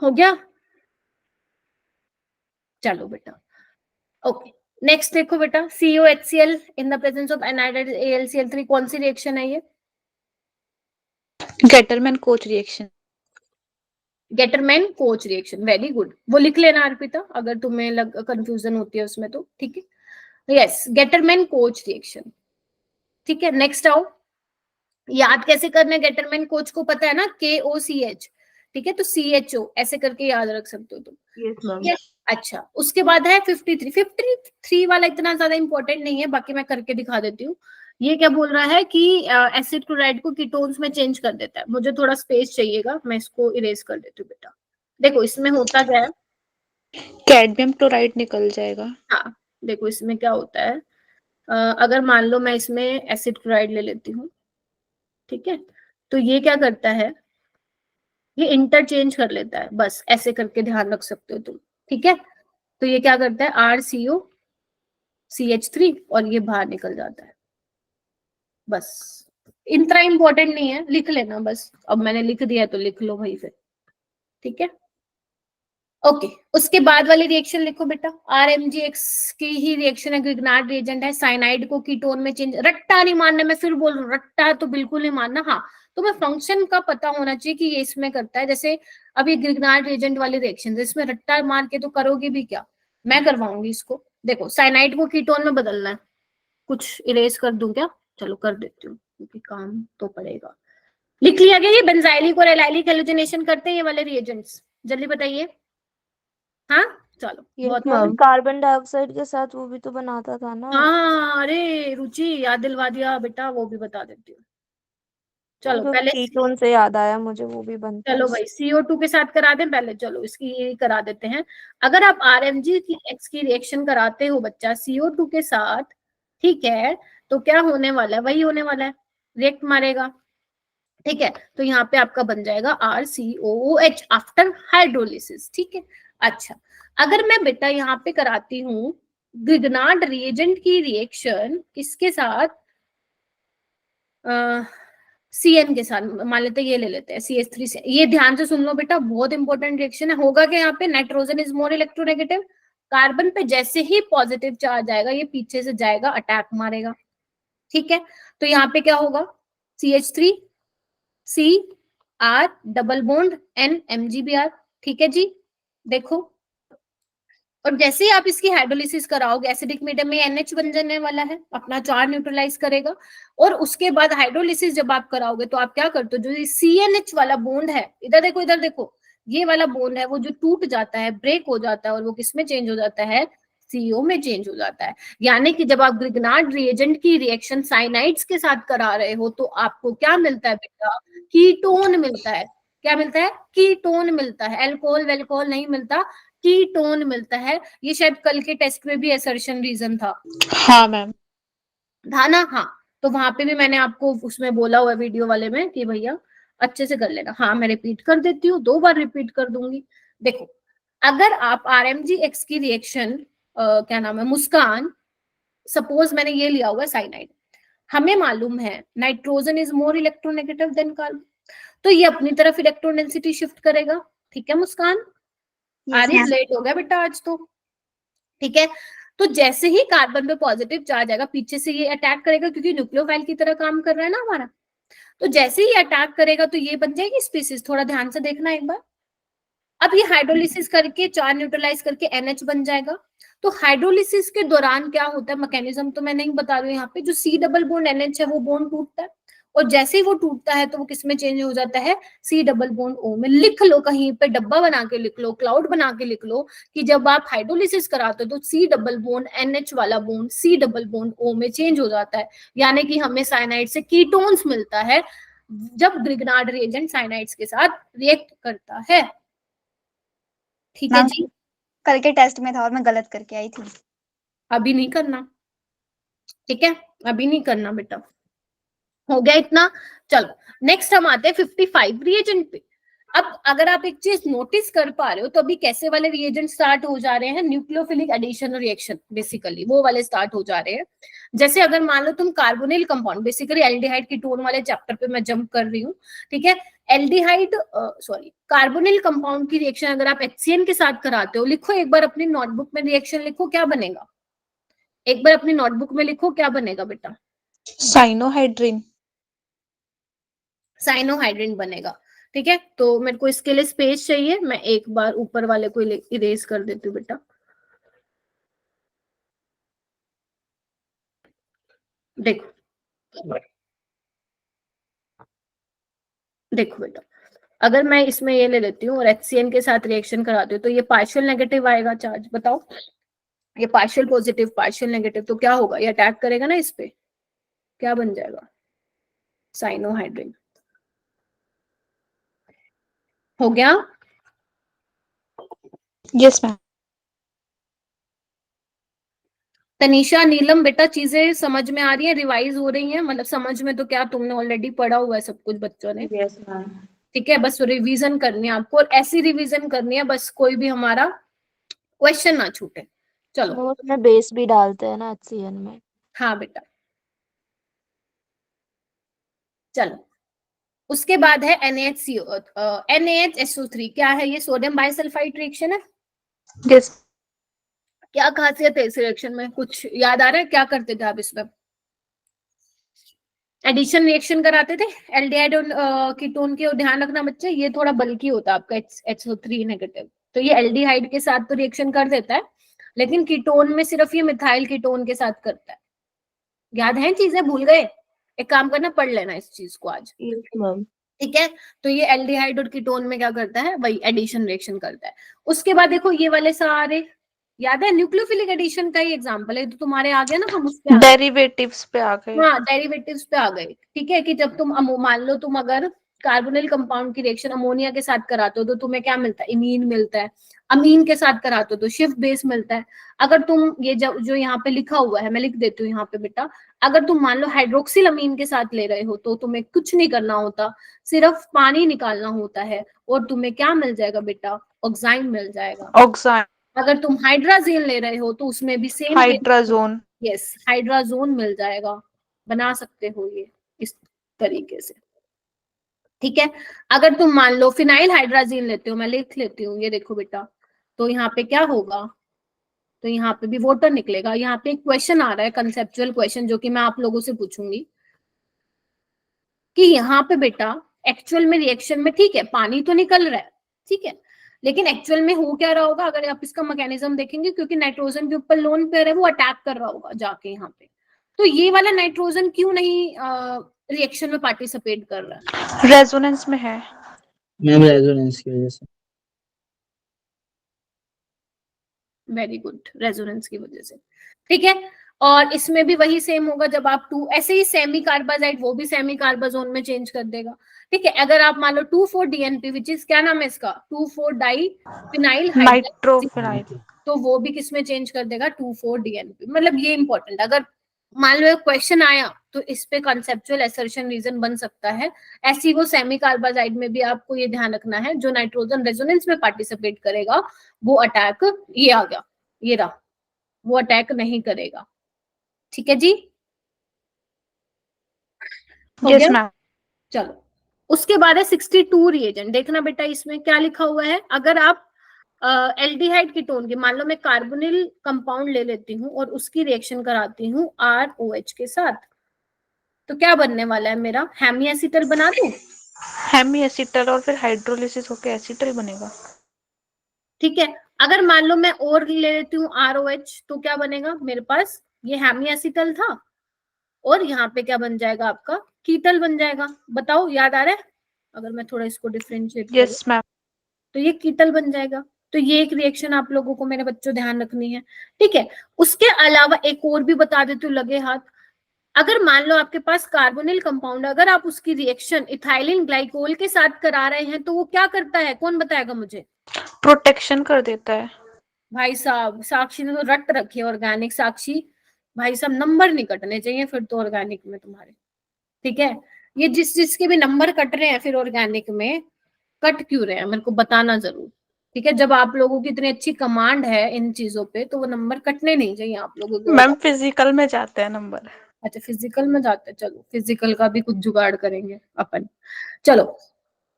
हो गया। चलो बेटा ओके, नेक्स्ट देखो बेटा, COHCl in the presence of anhydride AlCl3, कौन सी रिएक्शन है ये? Gattermann coach reaction. Gattermann coach reaction, very good. वो लिख लेना अर्पिता, अगर तुम्हें कंफ्यूजन होती है उसमें तो। ठीक है, यस गेटरमैन कोच रिएक्शन। ठीक है, नेक्स्ट आओ, याद कैसे करना है गेटरमैन कोच को, पता है ना, KOCH। ठीक है, तो CHO ऐसे करके याद रख सकते हो तुम। Yes ma'am. ठीक है, अच्छा उसके बाद है 53 वाला इतना ज्यादा इंपॉर्टेंट नहीं है, बाकी मैं करके दिखा देती हूँ। ये क्या बोल रहा है कि एसिड क्लोराइड को कीटोन्स में चेंज कर देता है। मुझे थोड़ा स्पेस चाहिएगा, मैं इसको इरेज कर देती हूँ बेटा। देखो इसमें होता क्या है, कैडमियम क्लोराइड निकल जाएगा। हाँ देखो इसमें क्या होता है, अगर मान लो मैं इसमें एसिड क्लोराइड ले लेती हूँ, ठीक है, तो ये क्या करता है, ये इंटरचेंज कर लेता है, बस ऐसे करके ध्यान रख सकते हो तुम। ठीक है, तो ये क्या करता है, RCOCH3, और ये बाहर निकल जाता है, बस। इतना इंपॉर्टेंट नहीं है, लिख लेना बस, अब मैंने लिख दिया है तो लिख लो भाई फिर। ठीक है ओके, उसके बाद वाली रिएक्शन लिखो बेटा, RMGX की ही रिएक्शन है, ग्रिग्नार्ड रिएजेंट है, साइनाइड को कीटोन में चेंज। रट्टा नहीं मानना, मैं फिर बोल रहा हूँ, रट्टा तो बिल्कुल नहीं मानना। हाँ तुम्हें फंक्शन का पता होना चाहिए कि ये इसमें करता है, जैसे अभी ग्रिग्नार्ड रिएजेंट वाली रिएक्शन, इसमें रट्टा मार के तो करोगे भी क्या, मैं करवाऊंगी इसको। देखो साइनाइड को कीटोन में बदलना है, कुछ इरेज कर दूं क्या? चलो कर देती हूँ, क्योंकि काम तो पड़ेगा। लिख लिया गया, ये बेंजाइलिक और एलाइलिक हेलोजनेशन करते हैं ये वाले रिएजेंट्स, जल्दी बताइए। हाँ चलो यस बहुत मैम मैम। कार्बन डाइऑक्साइड के साथ वो भी तो बनाता था ना। हाँ अरे रुचि याद दिलवा दिया बेटा, वो भी बता देती हूँ। मैम चलो क्योंकि पहले, कीटोन से याद आया मुझे, वो भी बनता है चलो भाई CO2 के साथ करा दें पहले, चलो इसकी ये करा देते हैं। अगर आप RMGX की रिएक्शन कराते हो बच्चा CO2 के साथ, ठीक है, तो क्या होने वाला है, वही होने वाला है, रिएक्ट मारेगा। ठीक है, तो यहाँ पे आपका बन जाएगा RCOOH आफ्टर हाइड्रोलिसिस। ठीक है, अच्छा, अगर मैं बेटा यहाँ पे कराती हूँ ग्रिग्नार्ड रिएजेंट की रिएक्शन किसके साथ, CN के साथ, मान लेते हैं ये ले लेते हैं CH3 से, ये ध्यान से सुन लो बेटा, बहुत इंपॉर्टेंट रिएक्शन है। होगा क्या यहाँ पे, nitrogen is more electronegative, carbon पे जैसे ही पॉजिटिव चार्ज आएगा ये पीछे से जाएगा, अटैक मारेगा, ठीक है। तो यहाँ पे क्या होगा, CH3 CR double bond N MgBr, ठीक है जी। देखो, और जैसे ही आप इसकी हाइड्रोलिसिस कराओगे एसिडिक मीडियम में NH बन जाने वाला है, अपना चार्ज न्यूट्रलाइज करेगा। और उसके बाद हाइड्रोलिसिस जब आप कराओगे तो आप क्या करते हो, जो ये CNH वाला बॉन्ड है, इधर देखो इधर देखो, ये वाला बॉन्ड है वो जो टूट जाता है, ब्रेक हो जाता है, और वो किस में चेंज हो जाता है, CO में चेंज हो जाता है। यानी कि जब आप ग्रिग्नार्ड रिएजेंट की रिएक्शन साइनाइड्स के साथ करा रहे हो तो आपको क्या मिलता है बेटा, कीटोन मिलता है। क्या मिलता है, कीटोन मिलता है, अल्कोहल वेल्कोहल नहीं मिलता, कीटोन मिलता है। ये शायद कल के टेस्ट में भी असर्शन रीजन था, हाँ मैम। था ना, हाँ। तो वहां पे भी मैंने आपको उसमें बोला हुआ वीडियो वाले में कि भैया अच्छे से कर लेना। हाँ मैं रिपीट कर देती हूँ, 2 बार रिपीट कर दूंगी। देखो, अगर आप RMgX की रिएक्शन क्या नाम है, मुस्कान, सपोज मैंने ये लिया हुआ साइनाइड, हमें मालूम है nitrogen is more electronegative than carbon, तो ये अपनी तरफ इलेक्ट्रॉन डेंसिटी शिफ्ट करेगा, ठीक है मुस्कान। आरिफ लेट हो गया बेटा आज तो, ठीक है। तो जैसे ही कार्बन पे पॉजिटिव चार्ज आएगा पीछे से ये अटैक करेगा, क्योंकि न्यूक्लियोफाइल की तरह काम कर रहा है ना हमारा। तो जैसे ही अटैक करेगा तो ये बन जाएगी स्पीसीज, थोड़ा ध्यान से देखना एक बार। अब ये हाइड्रोलिसिस करके चार्ज न्यूट्रलाइज करके NH बन जाएगा। तो हाइड्रोलिसिस के दौरान क्या होता है, मैकेनिज्म तो मैं नहीं बता रही हूँ यहाँ पे, जो C डबल बॉन्ड NH है वो बॉन्ड टूटता है, और जैसे ही वो टूटता है तो वो किस में चेंज हो जाता है, C डबल बॉन्ड O में। लिख लो कहीं पे, डब्बा बना के लिख लो, क्लाउड बना के लिख लो कि जब आप हाइड्रोलिसिस कराते हो तो C डबल बॉन्ड NH वाला bond C double bond O में चेंज हो जाता है, यानी कि हमें साइनाइड से कीटोन्स मिलता है जब ग्रिग्नार्ड रिएजेंट साइनाइड्स के साथ रिएक्ट करता है, ठीक है जी। कल के टेस्ट में था और मैं गलत करके आई थी। अभी नहीं करना, ठीक है, अभी नहीं करना बेटा। हो गया इतना, चलो नेक्स्ट हम आते हैं 55 रिएजेंट पे। अब अगर आप एक चीज नोटिस कर पा रहे हो तो अभी कैसे वाले रिएजेंट स्टार्ट हो जा रहे हैं, न्यूक्लियोफिलिक एडिशन रिएक्शन, बेसिकली वो वाले स्टार्ट हो जा रहे हैं। जैसे अगर मान लो तुम carbonyl compound, basically aldehyde ketone वाले चैप्टर पे मैं जंप कर रही हूँ, ठीक है। एल्डिहाइड कार्बोनिल कंपाउंड की रिएक्शन अगर आप HCN के साथ कराते हो, लिखो एक बार अपनी नोटबुक में रिएक्शन लिखो, क्या बनेगा, एक बार अपनी नोटबुक में लिखो क्या बनेगा बेटा, साइनोहाइड्रिन। साइनोहाइड्रिन बनेगा, ठीक है। तो मेरे को इसके लिए स्पेस चाहिए, मैं एक बार ऊपर वाले को इरेज कर देती हूँ बेटा। देखो देखो बेटा, अगर मैं इसमें ये ले लेती हूँ और HCN के साथ रिएक्शन कराती हूँ तो ये पार्शियल नेगेटिव आएगा चार्ज, बताओ ये पार्शियल पॉजिटिव पार्शियल नेगेटिव, तो क्या होगा, ये अटैक करेगा ना इस पे, क्या बन जाएगा, साइनोहाइड्रिन। हो गया, यस मैम। तनीषा नीलम बेटा चीजें समझ में आ रही है, रिवाइज हो रही है, मतलब समझ में तो क्या, तुमने ऑलरेडी पढ़ा हुआ है सब कुछ बच्चों ने, यस मैम। ठीक है। बस रिवीजन करनी है आपको, और ऐसी रिवीजन करनी है बस कोई भी हमारा क्वेश्चन ना छूटे। चलो वो उसमें बेस भी डालते हैं ना HCN में। हाँ बेटा, चलो उसके बाद है NaHSO3, क्या है ये, सोडियम बाइसल्फाइड रिएक्शन है। यस। क्या खासियत है इस रिएक्शन में, कुछ याद आ रहा है, क्या करते थे आप इसमें, एडिशन रिएक्शन कराते थे एल्डिहाइड और कीटोन के, और ध्यान रखना बच्चे ये थोड़ा बल्कि होता है आपका HO3 नेगेटिव, तो ये एल्डिहाइड के साथ तो रिएक्शन कर देता है, लेकिन कीटोन में सिर्फ ये मिथाइल कीटोन के साथ करता है। याद है चीजें, भूल गए, एक काम करना पढ़ लेना इस चीज को आज, ठीक है। तो ये एल्डिहाइड और कीटोन में क्या करता है, वही एडिशन रिएक्शन करता है। उसके बाद देखो ये वाले सारे याद है, न्यूक्लियोफिलिक एडिशन का ही एग्जांपल है, तो तुम्हारे आ गया ना, हम उस पे डेरिवेटिव्स पे आ गए। हाँ डेरिवेटिव्स पे आ गए, ठीक है। कि जब तुम मान लो तुम अगर कार्बोनिल कंपाउंड की रिएक्शन अमोनिया के साथ कराते हो तो तुम्हें क्या मिलता है, इमीन मिलता है। अमीन के साथ कराते हो तो शिफ्ट बेस मिलता है। अगर तुम ये जो यहाँ पे लिखा हुआ है, मैं लिख देती हूँ यहाँ पे बेटा, अगर तुम मान लो हाइड्रोक्सिल अमीन के साथ ले रहे हो तो तुम्हें कुछ नहीं करना होता, सिर्फ पानी निकालना होता है और तुम्हें क्या मिल जाएगा बेटा, ऑक्साइन मिल जाएगा। ऑक्साइन, अगर तुम हाइड्राजीन ले रहे हो तो उसमें भी सेम हाइड्राजोन। यस हाइड्राजोन मिल जाएगा, बना सकते हो ये इस तरीके से, ठीक है। अगर तुम मान लो फिनाइल हाइड्राजीन लेते हो, मैं लिख लेती हूँ, ये देखो बेटा, तो यहाँ पे क्या होगा, तो यहाँ पे भी वाटर निकलेगा। यहाँ पे एक क्वेश्चन आ रहा है, कंसेप्चुअल क्वेश्चन, जो कि मैं आप लोगों से पूछूंगी कि यहाँ पे बेटा एक्चुअल में रिएक्शन में, ठीक है, पानी तो निकल रहा है, ठीक है, लेकिन एक्चुअल में हो क्या रहा होगा, अगर आप इसका मैकेनिज्म देखेंगे, क्योंकि नाइट्रोजन के ऊपर लोन पेयर है, वो अटैक कर रहा होगा जाके यहाँ पे। तो ये वाला नाइट्रोजन क्यों नहीं रिएक्शन में पार्टिसिपेट कर रहा है? रेजोनेंस में है। मैम रेजोनेंस की वजह से। वेरी गुड, रेजोनेंस की वजह से, ठीक है। और इसमें भी वही सेम होगा, जब आप टू, ऐसे ही सेमी कार्बाजाइड, वो भी सेमी कार्बाजोन में चेंज कर देगा, ठीक है। अगर आप मान लो 2,4-DNP, विच इज क्या नाम है इसका, 2,4-डाई-फिनाइल नाइट्रोफिनाइल, तो वो भी किसमें चेंज कर देगा, 2,4-DNP। मतलब ये इंपॉर्टेंट, अगर मान लो क्वेश्चन आया तो इस पे कंसेप्चुअल असर्शन रीजन बन सकता है। ऐसी वो सेमी कार्बाजाइड में भी आपको ये ध्यान रखना है, जो नाइट्रोजन रेजोनेंस में पार्टिसिपेट करेगा वो अटैक, ये आ गया, ये रहा, वो अटैक नहीं करेगा, ठीक है जी, हो यस गया। मैम। चलो, उसके बाद है 62 रिएजेंट। देखना बेटा इसमें क्या लिखा हुआ है, अगर आप एल्डिहाइड कीटोन की, मान लो मैं कार्बोनिल कंपाउंड ले लेती हूँ और उसकी रिएक्शन कराती हूँ ROH के साथ, तो क्या बनने वाला है मेरा, हेमी एसिटल बना दूं, हेमी एसिटल और फिर हाइड्रोलिसिस होकर एसिटल बनेगा। ठीक है। अगर मान लो मैं और ले लेती हूँ ROH, तो क्या बनेगा मेरे पास, ये हेमी एसिटल था और यहाँ पे क्या बन जाएगा आपका, कीटल बन जाएगा। बताओ याद आ रहा है, अगर मैं थोड़ा इसको डिफरेंशिएट करूँ यस मैम। तो ये कीटल बन जाएगा। तो ये एक रिएक्शन आप लोगों को मेरे बच्चों ध्यान रखनी है, ठीक है। उसके अलावा एक और भी बता देती हूँ, लगे हाथ, अगर मान लो आपके पास कार्बोनिल कंपाउंड, अगर आप उसकी रिएक्शन इथाइलिन ग्लाइकोल के साथ करा रहे हैं, तो वो क्या करता है, कौन बताएगा मुझे? प्रोटेक्शन कर देता है। भाई साहब, साक्षी ने तो रट रखी है ऑर्गेनिक, साक्षी भाई साहब नंबर नहीं कटने चाहिए फिर तो ऑर्गेनिक में तुम्हारे, ठीक है। ये जिसके भी नंबर कट रहे हैं फिर ऑर्गेनिक में, कट क्यों रहे हैं मेरे को बताना जरूर, ठीक है। जब आप लोगों की इतनी अच्छी कमांड है इन चीजों पे, तो वो नंबर कटने नहीं चाहिए आप लोगों के। मैम फिजिकल में जाते हैं नंबर। अच्छा फिजिकल में जाते हैं, चलो फिजिकल का भी कुछ जुगाड़ करेंगे अपन, चलो।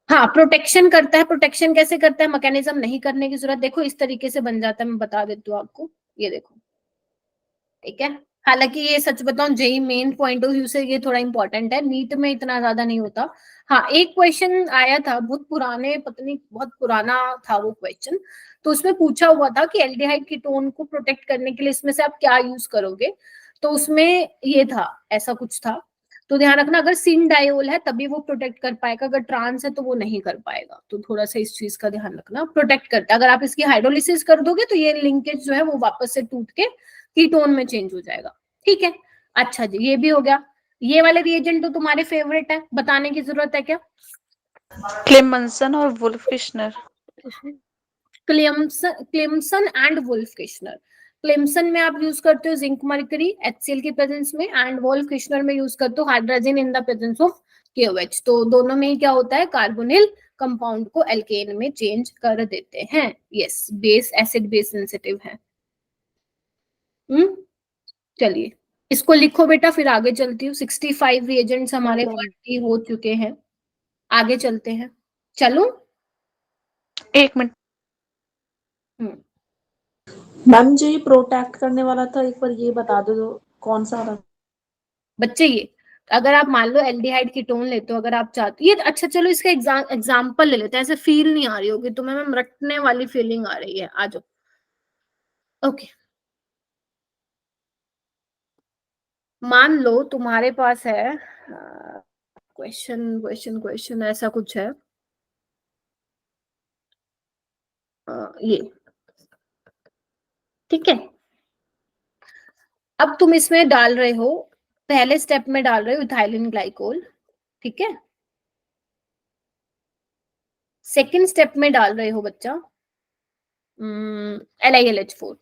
हाँ, प्रोटेक्शन करता है, प्रोटेक्शन कैसे करता है, मैकेनिज्म नहीं करने की जरूरत, देखो इस तरीके से बन जाता है, मैं बता देती हूँ आपको, ये देखो, ठीक है। हालांकि ये सच बताऊं, JEE main point of view से ये थोड़ा इंपॉर्टेंट है, नीट में इतना ज्यादा नहीं होता। हाँ, एक क्वेश्चन आया था बहुत पुराने, पता नहीं बहुत पुराना था वो क्वेश्चन, तो उसमें पूछा हुआ था कि एल्डिहाइड कीटोन को प्रोटेक्ट करने के लिए इसमें से आप क्या यूज करोगे, तो उसमें ये था, ऐसा कुछ था। तो ध्यान रखना, अगर सिन डायोल है तभी वो प्रोटेक्ट कर पाएगा, अगर ट्रांस है तो वो नहीं कर पाएगा, तो थोड़ा सा इस चीज का ध्यान रखना, प्रोटेक्ट करता है। अगर आप इसकी हाइड्रोलिसिस कर दोगे तो ये लिंकेज जो है वो वापस से टूट के कीटोन में चेंज हो जाएगा, ठीक है। अच्छा जी, ये भी हो गया। ये वाले रिएजेंट तो तुम्हारे फेवरेट है, बताने की जरूरत है क्या? क्लेमंसन और Wolff Kishner. Clemmensen and Wolff Kishner. Clemmensen में आप यूज करते हो जिंक मर्करी HCl की प्रेजेंस में, एंड वुल्फ किश्नर में यूज करते हो hydrogen in the presence of KOH। तो दोनों में ही क्या होता है, कार्बोनिल कंपाउंड को एल्केन में चेंज कर देते हैं। Yes, base acid base sensitive है। चलिए इसको लिखो बेटा, फिर आगे चलती हूँ। 65 रिएजेंट्स हमारे पार्टी हो चुके हैं, आगे चलते हैं। चलो, एक मिनट। मैम जो ये प्रोटेक्ट करने वाला था, एक बार ये बता दो कौन सा था बच्चे। ये अगर आप मान लो एल्डिहाइड कीटोन लेते हो, अगर आप चाहते, ये अच्छा चलो इसका एग्जाम्पल ले लेते हैं, ऐसे फील नहीं आ रही होगी तुम्हें, मैम रटने वाली फीलिंग आ रही है, आ जाओ। ओके, मान लो तुम्हारे पास है क्वेश्चन क्वेश्चन क्वेश्चन ऐसा कुछ है, ये ठीक है। अब तुम इसमें डाल रहे हो, पहले स्टेप में डाल रहे हो इथाइलिन ग्लाइकोल, ठीक है। सेकेंड स्टेप में डाल रहे हो बच्चा LiLH4,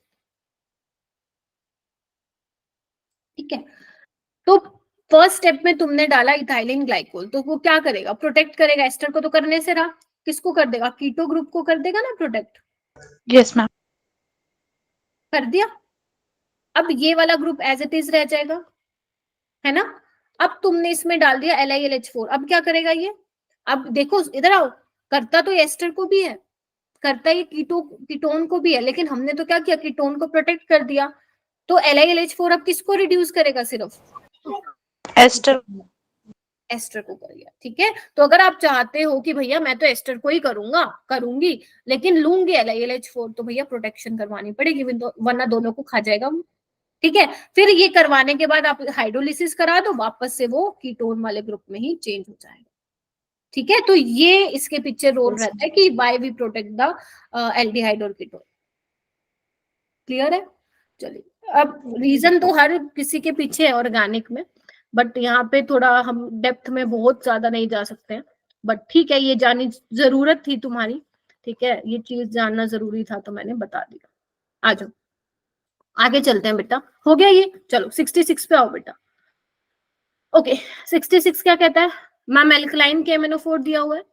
ठीक है। तो फर्स्ट स्टेप में तुमने डाला इथाइलिन ग्लाइकोल, तो वो क्या करेगा, प्रोटेक्ट करेगा, एस्टर को तो करने से रहा, किसको कर देगा? कीटो ग्रुप को कर देगा ना प्रोटेक्ट। Yes ma'am. कर दिया। अब ये वाला ग्रुप एज इट इज रह जाएगा, है ना। अब तुमने इसमें डाल दिया LiLH4, अब क्या करेगा ये? अब देखो इधर आओ, करता तो एस्टर को भी है, करता ये कीटोन को भी है, लेकिन हमने तो क्या किया, कीटोन को प्रोटेक्ट कर दिया। तो LiLH4 अब किसको रिड्यूस करेगा? सिर्फ एस्टर। एस्टर को करिए, ठीक है। तो अगर आप चाहते हो कि भैया मैं तो एस्टर को ही करूंगी लेकिन लूंगी LiLH4, तो भैया प्रोटेक्शन करवानी पड़ेगी, वरना दोनों को खा जाएगा वो, ठीक है। फिर ये करवाने के बाद आप हाइड्रोलिसिस करा दो, वापस से वो कीटोन वाले ग्रुप में ही चेंज हो जाएगा, ठीक है। तो ये इसके पीछे रोल रहता है कि why we protect the aldehyde और कीटोन। क्लियर है? चलिए, अब रीजन तो हर किसी के पीछे है ऑर्गेनिक में, बट यहाँ पे थोड़ा हम डेप्थ में बहुत ज्यादा नहीं जा सकते हैं, बट ठीक है, ये जानी जरूरत थी तुम्हारी, ठीक है, ये चीज जानना जरूरी था तो मैंने बता दिया। आ जाओ आगे चलते हैं बेटा, हो गया ये, चलो 66 पे आओ बेटा। ओके 66 क्या कहता है? मैम एल्कलाइन KMnO4 दिया हुआ है,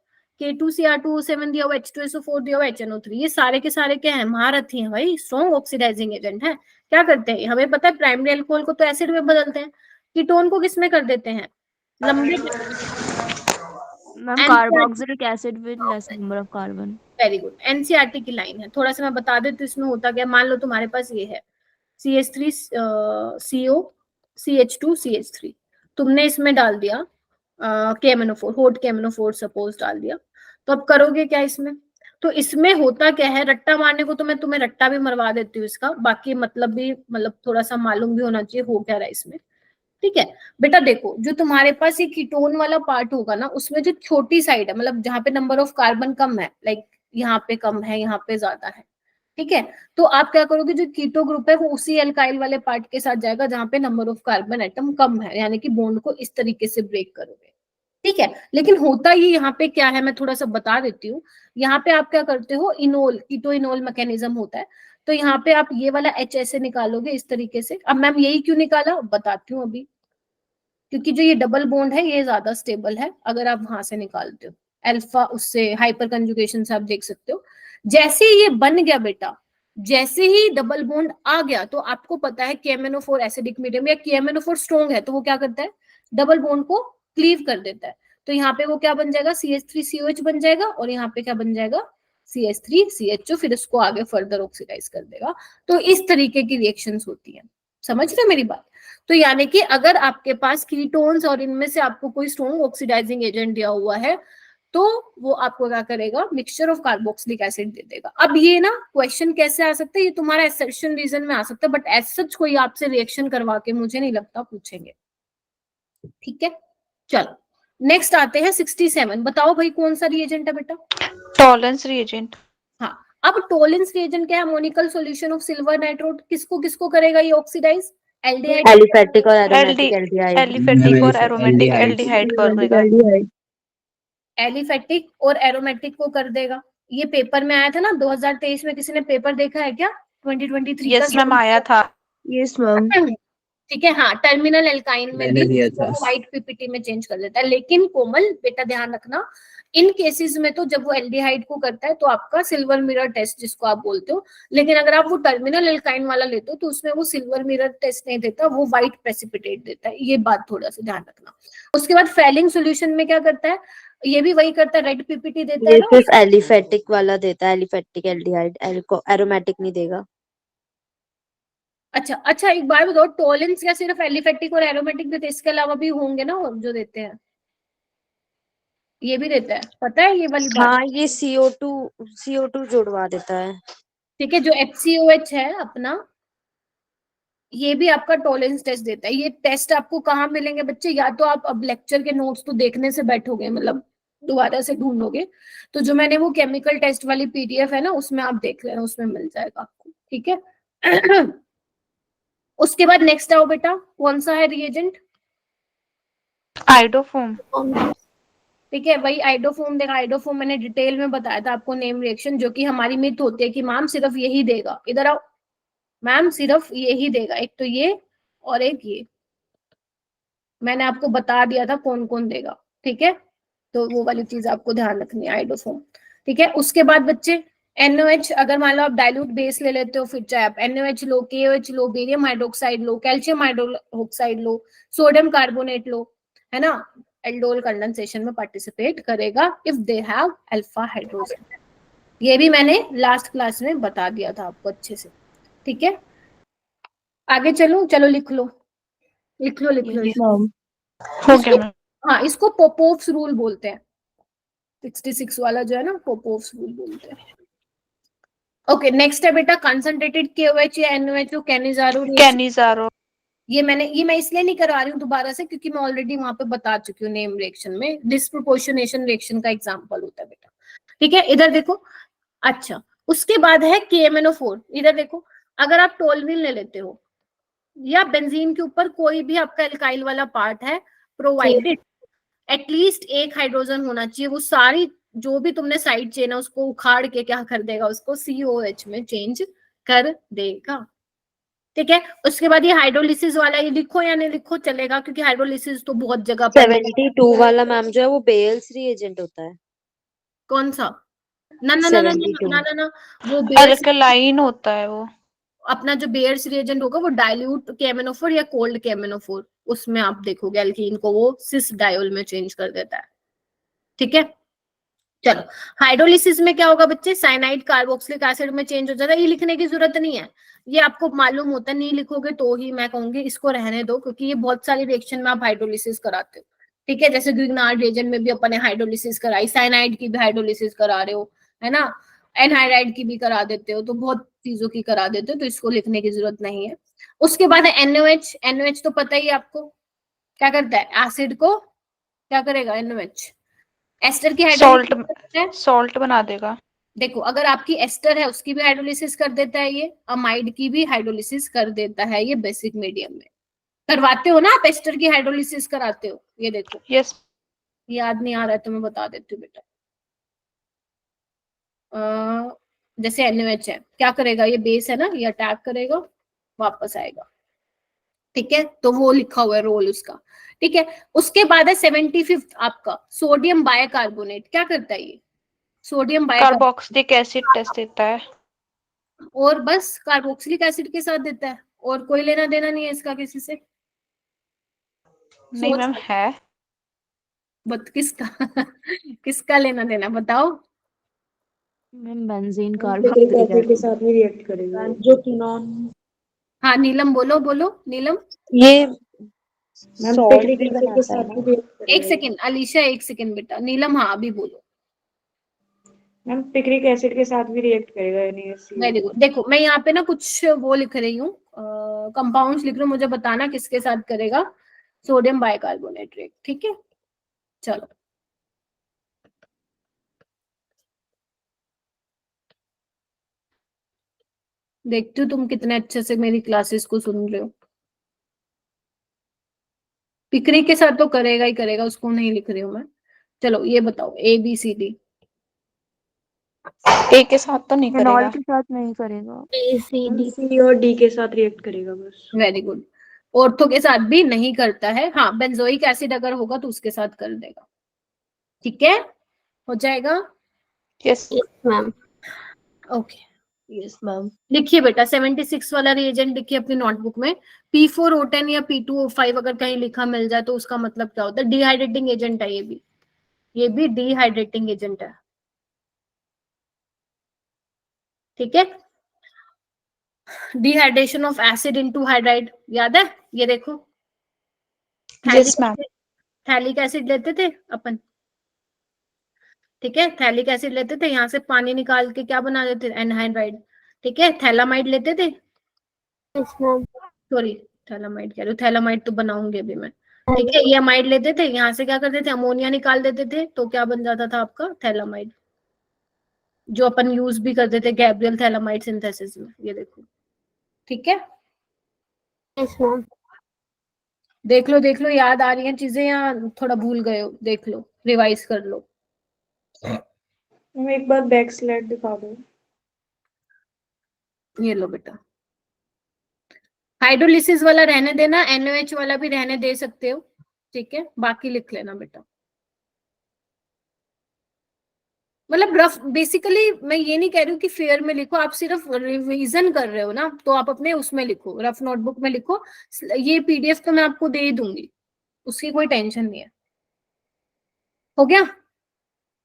K2Cr2O7 दिया हुआ है, H2SO4 दिया हुआ है, HNO3, ये सारे के सारे क्या है? महारथी हैं भाई, स्ट्रॉन्ग ऑक्सीडाइजिंग एजेंट है। क्या करते हैं? हमें पता है प्राइमरी अल्कोहल को तो एसिड में बदलते हैं, कीटोन को किसमें कर देते हैं? लंबे। Ma'am carboxylic acid with less number of carbon. Very good, NCERT की लाइन है, थोड़ा सा मैं बता देती हूँ इसमें होता क्या। मान लो तुम्हारे पास ये है CH3 CO CH2 CH3, तुमने इसमें डाल दिया KMnO4, होट KMnO4 सपोज डाल दिया, तो अब करोगे क्या इसमें? तो इसमें होता क्या है, रट्टा मारने को तो मैं तुम्हें रट्टा भी मरवा देती हूँ इसका, बाकी मतलब भी मतलब थोड़ा सा मालूम भी होना चाहिए हो क्या रहा है इसमें, ठीक है। बेटा देखो, जो तुम्हारे पास ये कीटोन वाला पार्ट होगा ना, उसमें जो छोटी साइड है, मतलब जहाँ पे नंबर ऑफ कार्बन कम है, लाइक यहाँ पे कम है, यहाँ पे ज्यादा है, ठीक है, तो आप क्या करोगे, जो कीटो ग्रुप है वो उसी एल्काइल वाले पार्ट के साथ जाएगा जहां पे नंबर ऑफ कार्बन एटम कम है, यानी कि बॉन्ड को इस तरीके से ब्रेक करोगे, ठीक है। लेकिन होता ये यहाँ पे क्या है, मैं थोड़ा सा बता देती हूँ। यहाँ पे आप क्या करते हो, इनोल कीटो इनोल मैकेनिज्म होता है, तो यहाँ पे आप ये वाला H ऐसे निकालोगे इस तरीके से। अब मैम यही क्यों निकाला बताती हूँ अभी, क्योंकि जो ये डबल बॉन्ड है ये ज्यादा स्टेबल है अगर आप वहां से निकालते हो, अल्फा उससे हाइपर कंजुगेशन से आप देख सकते हो। जैसे ही ये बन गया बेटा, जैसे ही डबल बॉन्ड आ गया, तो आपको पता है KMnO4 एसिडिक मीडियम, या KMnO4 स्ट्रॉन्ग है तो वो क्या करता है, डबल बॉन्ड को क्लीव कर देता है। तो यहाँ पे वो क्या बन जाएगा, CH3COH बन जाएगा, और यहाँ पे क्या बन जाएगा, CH3CHO, फिर इसको आगे फर्दर ऑक्सीडाइज कर देगा। तो इस तरीके की रिएक्शंस होती है, समझ रहे मेरी बात? तो यानी कि अगर आपके पास कीटोन्स और इनमें से आपको कोई स्ट्रॉन्ग ऑक्सीडाइजिंग एजेंट दिया हुआ है, तो वो आपको क्या करेगा, मिक्सचर ऑफ कार्बोक्सिलिक एसिड दे देगा। अब ये ना क्वेश्चन कैसे आ सकता है, ये तुम्हारा एसर्शन रीजन में आ सकता है, बट एज सच कोई आपसे रिएक्शन करवा के मुझे नहीं लगता पूछेंगे, ठीक है। चलो नेक्स्ट आते हैं 67, बताओ भाई कौन सा रिएजेंट है बेटा? Tollens reagent. हाँ, अब टॉलेंस रिएजेंट क्या है, अमोनिकल सॉल्यूशन ऑफ सिल्वर नाइट्रोट, किसको किसको करेगा ये ऑक्सीडाइज, एल्डिहाइड, एलिफेटिक और एरोमेटिक एल्डिहाइड। एलिफेटिक और एरोमेटिक एल्डिहाइड कर देगा। एलिफेटिक और एरोमेटिक को कर देगा। ये पेपर में आया था ना 2023 में, किसी ने पेपर देखा है क्या 2023 यस मैम आया था। Yes ma'am. ठीक है, हाँ, टर्मिनल एल्काइन में मैंने भी दिया था। व्हाइट PPT में चेंज कर देता है। लेकिन कोमल बेटा ध्यान रखना, इन केसेस में तो जब वो एल्डिहाइड को करता है तो आपका सिल्वर मिरर टेस्ट जिसको आप बोलते हो, लेकिन अगर आप वो टर्मिनल एल्काइन वाला लेते हो तो उसमें वो सिल्वर मिरर टेस्ट नहीं देता, वो व्हाइट प्रेसिपिटेट देता है, ये बात थोड़ा सा ध्यान रखना। उसके बाद फेलिंग सोल्यूशन में क्या करता है, ये भी वही करता है, रेड PPT देता है ये ना। सिर्फ एलिफेटिक वाला देता है, एलिफेटिक एल्डिहाइड, एरोमेटिक नहीं देगा। अच्छा अच्छा, एक बार बताओ, टॉलेंस क्या सिर्फ एलिफेटिक और एरोमेटिक देते हैं, इसके अलावा भी होंगे ना और जो देते हैं, ये भी देता है, पता है ये वाली बात? हाँ, ये CO2 जुड़वा देता है। ठीक है, जो HCOH है अपना, ये भी आपका टॉलेंस टेस्ट देता है। ये टेस्ट आपको कहाँ मिलेंगे बच्चे, या तो आप अब लेक्चर के नोट्स तो देखने से बैठोगे, मतलब दोबारा से ढूंढोगे, तो जो मैंने वो केमिकल टेस्ट वाली PDF है ना, उसमें आप देख लेना, उसमें मिल जाएगा आपको, ठीक है। उसके बाद नेक्स्ट आओ बेटा, कौन सा है रिएजेंट? आइडोफोम। ठीक है, वही आइडोफोम देगा। आइडोफोम मैंने डिटेल में बताया था आपको, नेम रिएक्शन, जो कि हमारी मिथ होती है कि मैम सिर्फ यही देगा, इधर आओ मैम, सिर्फ यही देगा, एक तो ये और एक ये, मैंने आपको बता दिया था कौन कौन देगा, ठीक है। तो वो वाली चीज आपको ध्यान रखनी है, आइडोफोम। ठीक है, उसके बाद बच्चे NaOH, अगर मान लो आप डाइल्यूट बेस ले लेते हो, फिर चाहे आप NaOH लो, KOH लो, बेरियम हाइड्रोक्साइड लो, कैल्शियम हाइड्रोक्साइड लो, सोडियम कार्बोनेट लो, है ना, एल्डोल कंडेंसेशन में पार्टिसिपेट करेगा if they have alpha hydrogen. ये भी मैंने लास्ट क्लास में बता दिया था आपको अच्छे से। ठीक है, आगे चलो, चलो लिख लो, लिख लो, लिख लो। हो गया मैम। हाँ, इसको पोपोव्स रूल बोलते हैं, 66 वाला जो है ना, पोपोव्स रूल बोलते हैं। ओके, नेक्स्ट है बेटा कंसंट्रेटेड KOH या NaOH कैनिजारो रिएक्शन। कैनिजारो। ये मैं इसलिए नहीं करा रही हूँ दोबारा से, क्योंकि मैं ऑलरेडी वहां पे बता चुकी हूँ, नेम रिएक्शन में डिस्प्रोपोर्शनेशन रिएक्शन का एग्जांपल होता है बेटा। ठीक है, इधर देखो। अच्छा, उसके बाद है KMNO4। इधर देखो, अगर आप टोलविल ले लेते हो या बेंजीन के ऊपर कोई भी आपका एल्काइल वाला पार्ट है, प्रोवाइडेड एटलीस्ट एक हाइड्रोजन होना चाहिए, वो सारी जो भी तुमने साइड चेन है उसको उखाड़ के क्या कर देगा, उसको COH में चेंज कर देगा। ठीक है, उसके बाद ये हाइड्रोलिसिस वाला, ये लिखो या नहीं लिखो चलेगा, क्योंकि हाइड्रोलिसिस तो बहुत जगह पर। 72 वाला मैम जो है वो बेल्स रिएजेंट होता है। कौन सा? ना ना ना ना 72 ना ना ना, वो बेयर्स, अल्कलाइन होता है वो। अपना जो बेयर्स रिएजेंट होगा वो डाइल्यूट KMNO4 या कोल्ड KMNO4, उसमें आप देखोगे एल्कीन को वो सिस डायोल में चेंज कर देता है। ठीक है, चलो हाइड्रोलिसिस में क्या होगा बच्चे, साइनाइड कार्बोक्सिलिक एसिड में चेंज हो जाता है। ये लिखने की जरूरत नहीं है, ये आपको मालूम होता है, नहीं लिखोगे तो ही मैं कहूंगी इसको रहने दो, क्योंकि ये बहुत सारी रिएक्शन में आप हाइड्रोलिसिस कराते हो। ठीक है, जैसे ग्रिग्नार्ड रिएजेंट में भी अपन ने हाइड्रोलिसिस कराई, साइनाइड की भी हाइड्रोलिसिस करा रहे हो, है ना, एनहाइड्राइड की भी करा देते हो, तो बहुत चीजों की करा देते हो, तो इसको लिखने की जरूरत नहीं है। उसके बाद है NaOH। NaOH तो पता ही है आपको क्या करता है, एसिड को क्या करेगा NaOH, एस्टर की हाइड्रोलिसिस। सॉल्ट बना देगा। देखो, अगर आपकी एस्टर है उसकी भी हाइड्रोलिसिस कर देता है ये, अमाइड की भी हाइड्रोलिसिस कर देता है ये, बेसिक मीडियम में करवाते हो ना आप, एस्टर की हाइड्रोलिसिस कराते हो। ये देखो, यस। याद नहीं आ रहा है तो मैं बता देती हूँ बेटा। जैसे NaOH है, क्या करेगा, ये बेस है ना, ये अटैक करेगा, वापस आएगा। ठीक है, तो वो लिखा हुआ है रोल उसका। ठीक है, उसके बाद है 75 आपका सोडियम बाइकार्बोनेट। क्या करता है ये, sodium bicarbonate, carboxylic acid test देता है। और बस कार्बोक्सिलिक एसिड के साथ देता है, और कोई लेना देना नहीं है इसका किसी से। नहीं मैम है। बत किसका किसका लेना देना बताओ। मैम बेंजीन पिक्रिक एसिड के कार्बोक्सिलिक साथ भी रिएक्ट करेगा जो कीनोन। हाँ नीलम, बोलो बोलो नीलम। ये मैम सॉल्ट पिक्रिक भी एसिड के बनाता है साथ ना। भी रिएक्ट एक करेगा। सेकेंड अलीशा, एक सेकेंड बेटा। नीलम हाँ अभी बोलो। मैम पिक्रिक एसिड के साथ भी रिएक्ट करेगा NaCl। Very good. देखो मैं यहाँ पे ना कुछ वो लिख रही हूँ, कंपाउंड्स लिख रही हूँ, मुझे बताना किसके साथ करेगा, सोडियम बाइकार्बोनेट रिएक्ट। ठीक है, चलो देखती हूँ तुम कितने अच्छे से मेरी क्लासेस को सुन रहे हो। पिकरी के साथ तो करेगा ही करेगा, उसको नहीं लिख रही हूँ मैं। चलो ये बताओ ABCD। ए के साथ तो नहीं फिनॉल करेगा। के साथ नहीं करेगा। Ma'am ACD। C और D के साथ रिएक्ट करेगा बस। Very good. ऑर्थो के साथ भी नहीं करता है, हाँ बेंजोइक एसिड अगर होगा तो उसके साथ कर देगा। ठीक है, हो जाएगा। Yes. Ma'am. Okay, yes ma'am. लिखिए बेटा 76 वाला रिएजेंट लिखिए अपनी नोटबुक में। P4O10 या P2O5 अगर कहीं लिखा मिल जाए तो उसका मतलब क्या होता है, डिहाइड्रेटिंग एजेंट है ये भी डिहाइड्रेटिंग एजेंट है। ठीक है, dehydration of acid into hydride, याद है, ये देखो यस मैम। थैलिक एसिड लेते थे अपन। ठीक है, थैलिक एसिड लेते थे, यहाँ से पानी निकाल के क्या बना देते थे, एनहाइड्राइड। ठीक है, थैलामाइड लेते थे, सॉरी थैलामाइड कह रही हूँ, थैलामाइड तो बनाऊंगी अभी मैं। ठीक है, ये अमाइड लेते थे, यहाँ से क्या करते थे, अमोनिया निकाल देते थे, तो क्या बन जाता था आपका थैलामाइड, जो अपन यूज भी करते थे गैब्रियल थैलामाइड सिंथेसिस में। ये देखो, ठीक है, देख लो याद आ रही हैं चीजें या थोड़ा भूल गए हो, देख लो रिवाइज कर लो। मैम एक बार बैक स्लाइड दिखा दो। ये लो बेटा, हाइड्रोलिसिस वाला रहने देना, NaOH वाला भी रहने दे सकते हो। ठीक है, बाकी लिख लेना बेटा। मतलब रफ, बेसिकली मैं ये नहीं कह रही हूँ कि फेयर में लिखो, आप सिर्फ रिवीजन कर रहे हो ना, तो आप अपने उसमें लिखो, रफ नोटबुक में लिखो। ये पीडीएफ तो मैं आपको दे ही दूंगी, उसकी कोई टेंशन नहीं है। हो गया,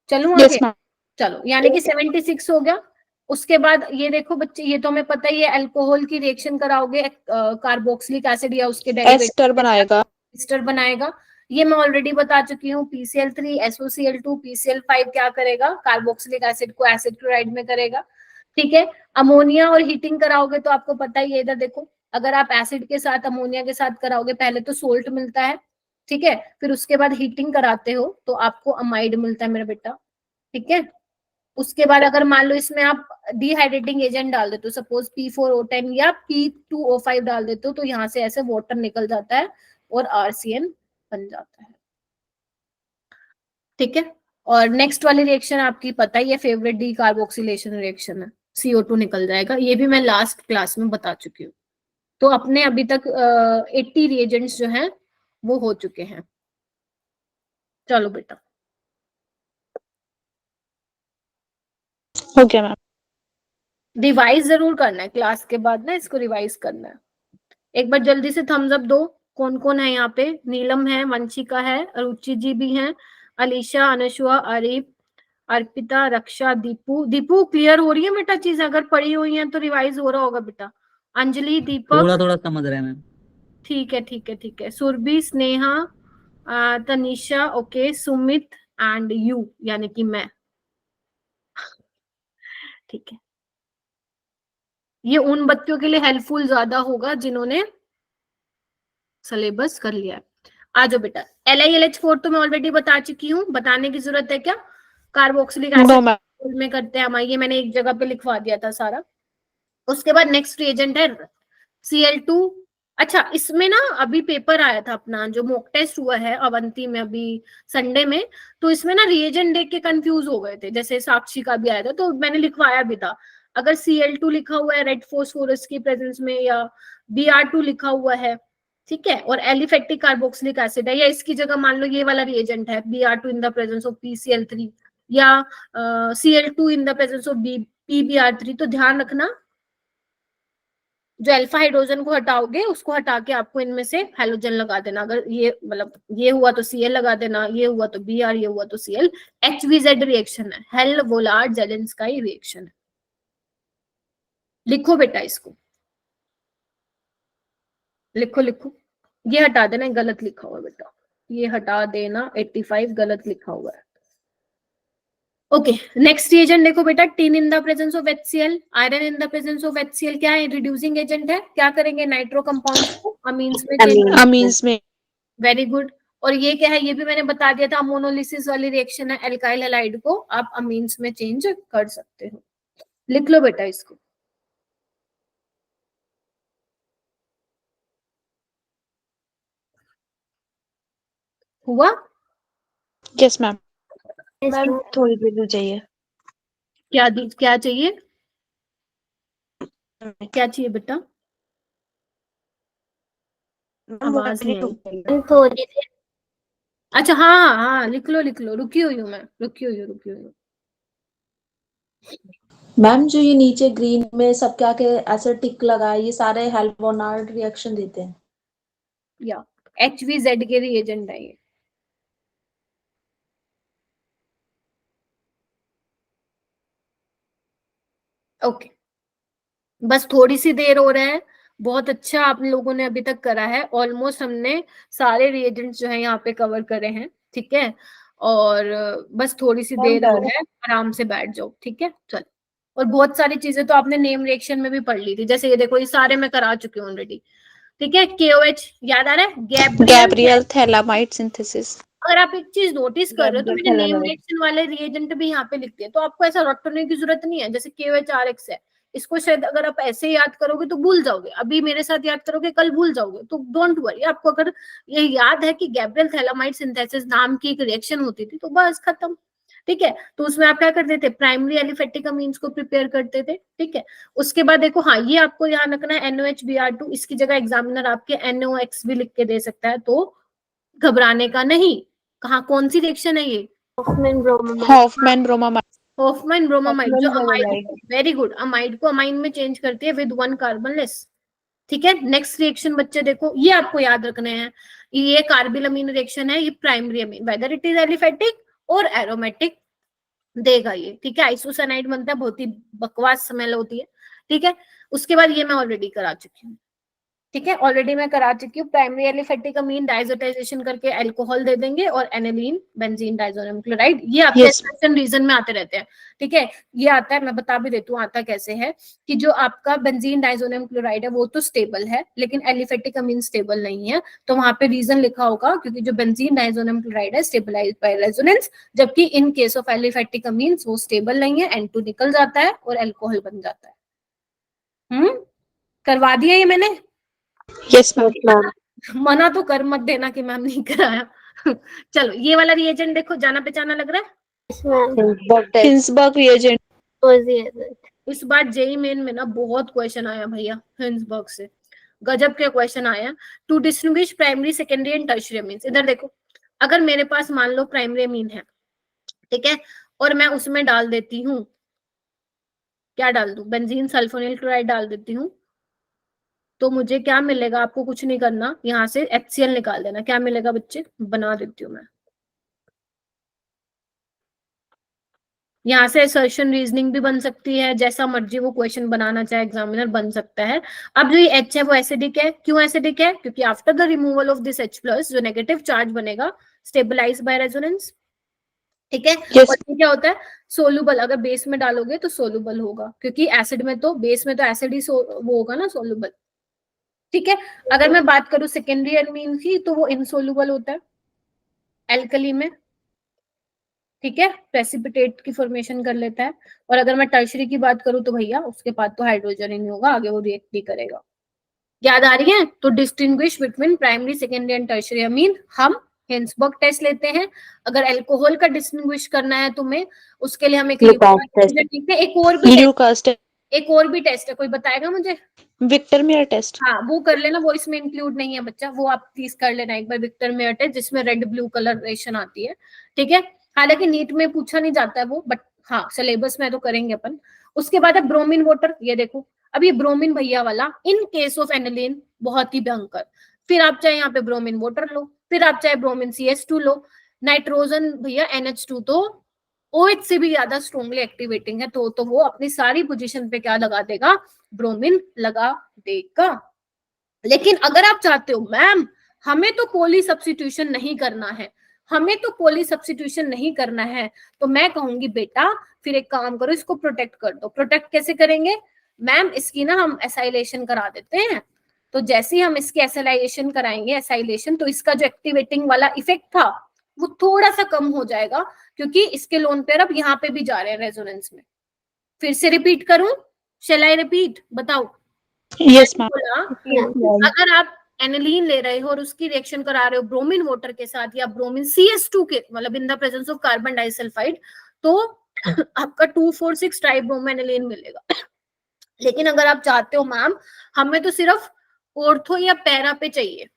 चलूं आगे? Yes ma'am. चलो, यानी कि 76 हो गया। उसके बाद ये देखो बच्चे, ये तो हमें पता ही है, अल्कोहल की रिएक्शन कराओगे कार्बोक्सिलिक एसिड या उसके डेरिवेटिव एस्टर बनाएगा। एस्टर बनाएगा। ये मैं ऑलरेडी बता चुकी हूँ, PCl3 SOCl2 PCl5 क्या करेगा, कार्बोक्सिलिक एसिड को एसिड क्लोराइड में करेगा। ठीक है, अमोनिया और हीटिंग कराओगे तो आपको पता ही है, इधर देखो, अगर आप एसिड के साथ अमोनिया के साथ कराओगे, पहले तो सोल्ट मिलता है, ठीक है, फिर उसके बाद हीटिंग कराते हो तो आपको अमाइड मिलता है मेरा बेटा। ठीक है, उसके बाद अगर मान लो इसमें आप डिहाइड्रेटिंग एजेंट डाल देते हो, सपोज P4O10 या P2O5 डाल देते हो, तो यहाँ से ऐसे वाटर निकल जाता है और RCN बन जाता है। ठीक है, और नेक्स्ट वाली रिएक्शन आपकी पता ही है, फेवरेट डीकार्बोक्सिलेशन रिएक्शन है, CO2 निकल जाएगा। ये भी मैं लास्ट क्लास में बता चुकी हूँ। तो अपने अभी तक 80 रिएजेंट्स जो हैं वो हो चुके हैं। चलो बेटा, हो गया मैम। रिवाइज जरूर करना है क्लास के बाद ना, इसको रिवाइज करना है। एक बार जल्दी से थम्स अप दो, कौन कौन है यहाँ पे? नीलम है, वंशिका है, रुचि जी भी हैं, अलीशा, अनुशुआ, आरिफ, अर्पिता, रक्षा, दीपू। दीपू क्लियर हो रही है बेटा चीज? अगर पढ़ी हुई है तो रिवाइज हो रहा होगा बेटा। अंजलि, दीपक, थोड़ा थोड़ा समझ रहे हैं मैम। ठीक है ठीक है ठीक है। Surabhi, Sneha, Tanisha, okay, Sumit and you, यानी कि मैं। ठीक है, ये उन बच्चों के लिए हेल्पफुल ज्यादा होगा जिन्होंने सिलेबस कर लिया है। आ जाओ बेटा, LiLH4 तो मैं ऑलरेडी बता चुकी हूँ, बताने की जरूरत है क्या? Carboxylic no acid ma'am. में करते हैं हम, ये मैंने एक जगह पे लिखवा दिया था सारा। उसके बाद नेक्स्ट रिएजेंट है Cl2। अच्छा, इसमें ना अभी पेपर आया था अपना, जो मॉक टेस्ट हुआ है अवंती में अभी संडे में, तो इसमें ना रिएजेंट देख के कंफ्यूज हो गए थे, जैसे साक्षी का भी आया था, तो मैंने लिखवाया भी था। अगर Cl2 लिखा हुआ है रेड फॉस्फोरस की प्रेजेंस में, या Br2 लिखा हुआ है, ठीक है, और एलिफेक्टिक कार्बोक्सिलिक एसिड है, या इसकी जगह मान लो ये वाला रिएजेंट है Br2 in the presence of PCl3, या Cl2 in the presence of PBr3, तो ध्यान रखना जो अल्फा हाइड्रोजन को हटाओगे उसको हटा के आपको इनमें से हैलोजन लगा देना। अगर ये मतलब ये हुआ तो Cl लगा देना, ये हुआ तो Br, ये हुआ तो Cl। HVZ रिएक्शन है, हेल वोलार्ड जेलेंस्काई रिएक्शन है। लिखो बेटा इसको, लिखो लिखो, ये हटा देना, गलत लिखा हुआ है बेटा, ये हटा देना, 85 गलत लिखा हुआ है। ओके, नेक्स्ट रिएजेंट देखो बेटा, tin in the presence of HCl, iron in the presence of HCl क्या है? रिड्यूसिंग एजेंट है। क्या करेंगे? नाइट्रो कंपाउंड्स को अमीन्स में चेंज। अमीन्स में। Very good. और ये क्या है? ये भी मैंने बता दिया था, अमोनोलिसिस वाली रिएक्शन है, एल्काइल हैलाइड को आप अमीन्स में चेंज कर सकते हो। लिख लो बेटा इसको। हुआ? Yes ma'am. मैम थोड़ी देर चाहिए। क्या चाहिए? क्या चाहिए बेटा? आवाज नहीं आई। थोड़ी देर। अच्छा, हाँ हाँ, लिख लो लिख लो, रुकी हुई हूँ मैं, रुकी हुई हूँ। मैम जो ये नीचे ग्रीन में सब क्या के ऐसे टिक लगा है, ये सारे हेल्बोनार्ड रिएक्शन देते हैं, या HVZ के रिएजेंट है ये। ओके, बस थोड़ी सी देर हो रहा है। बहुत अच्छा आप लोगों ने अभी तक करा है, ऑलमोस्ट हमने सारे रिएजेंट्स जो है यहाँ पे कवर करे हैं, ठीक है, और बस थोड़ी सी देर हो रहा है, आराम से बैठ जाओ, ठीक है। चल, और बहुत सारी चीजें तो आपने नेम रिएक्शन में भी पढ़ ली थी, जैसे ये देखो, ये सारे मैं करा चुकी हूँ ऑलरेडी, ठीक है। KOH याद आ रहा है? Gabriel phthalimide synthesis. अगर आप एक चीज नोटिस कर रहे हो तो मैंने नेम रिएक्शन वाले रिएजेंट भी यहाँ पे लिख दिए, तो आपको ऐसा रट करने की जरूरत नहीं है। जैसे KOHRX है, इसको शायद अगर आप ऐसे याद करोगे तो भूल जाओगे, अभी मेरे साथ याद करोगे कल भूल जाओगे, तो डोंट वरी। आपको अगर ये याद है कि गैब्रियल थैलामाइड सिंथेसिस नाम की एक रिएक्शन होती थी, तो बस खत्म, ठीक है। तो उसमें आप क्या करते थे? प्राइमरी एलिफेटिक अमीन्स को प्रिपेयर करते थे, ठीक है। उसके बाद देखो, हाँ, ये आपको ध्यान रखना है, NOHBr2, इसकी जगह एग्जामिनर आपके NOx भी लिख के दे सकता है, तो घबराने का नहीं। कहाँ, कौन सी रिएक्शन है ये? Hofmann bromamide. Hofmann bromamide. Hofmann bromamide जो Hofmann amide, bromamide. Very good, amide को अमाइन में चेंज करती है विद 1 कार्बन लेस। ठीक है, नेक्स्ट रिएक्शन बच्चे देखो, ये आपको याद रखने हैं, ये कार्बिल अमीन रिएक्शन है, ये primary amine, whether it is aliphatic और एरोमेटिक देगा ये। ठीक है, आइसोसाइनाइड बनता है, बहुत ही बकवास स्मेल होती है। ठीक है, उसके बाद ये मैं ऑलरेडी करा चुकी हूँ। ठीक है, ऑलरेडी मैं करा चुकी हूँ, प्राइमरी एलिफेटिक अमीन डाइजोटाइजेशन करके अल्कोहल दे देंगे और एनिलीन बेंजीन डाइजोनियम क्लोराइड, ये आपके Yes. एक्सप्रेशन रीजन में आते रहते हैं। ठीक है, ये आता है, मैं बता भी देती हूँ आता कैसे है, कि जो आपका बेंजीन डाइजोनियम क्लोराइड है वो तो स्टेबल है, लेकिन एलिफेटिक अमीन स्टेबल नहीं है, तो वहां पे रीजन लिखा होगा क्योंकि जो बेंजीन डाइजोनियम क्लोराइड है स्टेबलाइज बाय रेजोनेंस, जबकि in case of aliphatic amines वो स्टेबल नहीं है, N2 निकल जाता है और अल्कोहल बन जाता है। करवा दिया ये मैंने, यस मैम। मना तो कर मत देना कि मैम नहीं कराया। चलो ये वाला रिएजेंट देखो, जाना पहचाना लग रहा है। Hinsberg reagent. इस बार जेई मेन में ना बहुत क्वेश्चन आया भैया हिंसबर्ग से, गजब के क्वेश्चन आया। To distinguish primary secondary and tertiary amines, इधर देखो, अगर मेरे पास मान लो प्राइमरी अमीन है, ठीक है, और मैं उसमें डाल देती हूँ, क्या डाल दूं, बेंजीन सल्फोनिल क्लोराइड डाल देती हूँ, तो मुझे क्या मिलेगा, आपको कुछ नहीं करना, यहाँ से HCl निकाल देना, क्या मिलेगा बच्चे, बना देती हूँ मैं, यहाँ से असर्शन रीजनिंग भी बन सकती है, जैसा मर्जी वो क्वेश्चन बनाना चाहे एग्जामिनर बन सकता है। अब जो ये H है वो एसिडिक है, क्यों एसिडिक है, क्योंकि after the removal of this H+ जो नेगेटिव चार्ज बनेगा स्टेबलाइज बाय रेजोनेंस। ठीक है, Yes. और ये क्या होता है, सोलुबल, अगर बेस में डालोगे तो सोलुबल होगा, क्योंकि एसिड में तो, बेस में तो एसिड ही वो होगा ना, सोलुबल। ठीक है, अगर मैं बात करूं सेकेंडरी अमीन की, तो वो इनसोलुबल होता है एल्कली में। ठीक है, प्रेसिपिटेट की फॉर्मेशन कर लेता है। और अगर मैं टर्शरी की बात करूं तो भैया उसके पास तो हाइड्रोजन ही नहीं होगा, आगे वो रिएक्ट नहीं करेगा। याद आ रही है, तो distinguish between primary secondary and tertiary अमीन हम हिंसबर्ग टेस्ट लेते हैं। अगर अल्कोहल का डिस्टिंग्विश करना है तुम्हें, उसके लिए हम एक ठीक है, एक और भी ल्यूकास टेस्ट। एक और भी टेस्ट है, कोई बताएगा मुझे? Victor Meyer test. हाँ वो कर लेना, वो इसमें इंक्लूड नहीं है बच्चा, वो आप प्लीज कर लेना एक बार, विक्टर मेयर टेस्ट, जिसमें रेड ब्लू कलरेशन आती है। ठीक है, हालांकि नीट में पूछा नहीं जाता है वो, बट हाँ सिलेबस में तो करेंगे अपन। उसके बाद है ब्रोमीन वाटर, ये देखो, अब ये ब्रोमीन भैया वाला इन केस ऑफ एनिलीन बहुत ही भयंकर, फिर आप चाहे यहाँ पे ब्रोमीन वाटर लो, फिर आप चाहे ब्रोमीन CS2 लो, नाइट्रोजन भैया NH2 तो OH से भी ज्यादा स्ट्रॉन्गली एक्टिवेटिंग है, तो वो अपनी सारी पोजीशन पे क्या लगा देगा, ब्रोमीन लगा देगा। लेकिन अगर आप चाहते हो मैम हमें तो पोली सब्स्टिट्यूशन नहीं करना है, हमें तो पोली सब्स्टिट्यूशन नहीं करना है, तो मैं कहूंगी बेटा फिर एक काम करो, इसको प्रोटेक्ट कर दो। प्रोटेक्ट कैसे करेंगे मैम, इसकी ना हम एसाइलेशन करा देते हैं, तो जैसे ही हम इसकी एसाइलेशन कराएंगे, एसाइलेशन, तो इसका जो एक्टिवेटिंग वाला इफेक्ट था वो थोड़ा सा कम हो जाएगा, क्योंकि इसके लोन पेयर अब यहाँ पे भी जा रहे हैं रेजोनेंस में। फिर से रिपीट करूं, शैल आई रिपीट, बताओ? Yes ma'am. अगर आप एनिलीन ले रहे हो और उसकी रिएक्शन करा रहे हो ब्रोमीन वाटर के साथ या ब्रोमीन CS2 के, मतलब इन the presence of carbon disulphide, तो आपका 2,4,6 ट्राइब्रोमेनिलीन मिलेगा। लेकिन अगर आप चाहते हो मैम हमें तो सिर्फ ऑर्थो या पैरा पे चाहिए,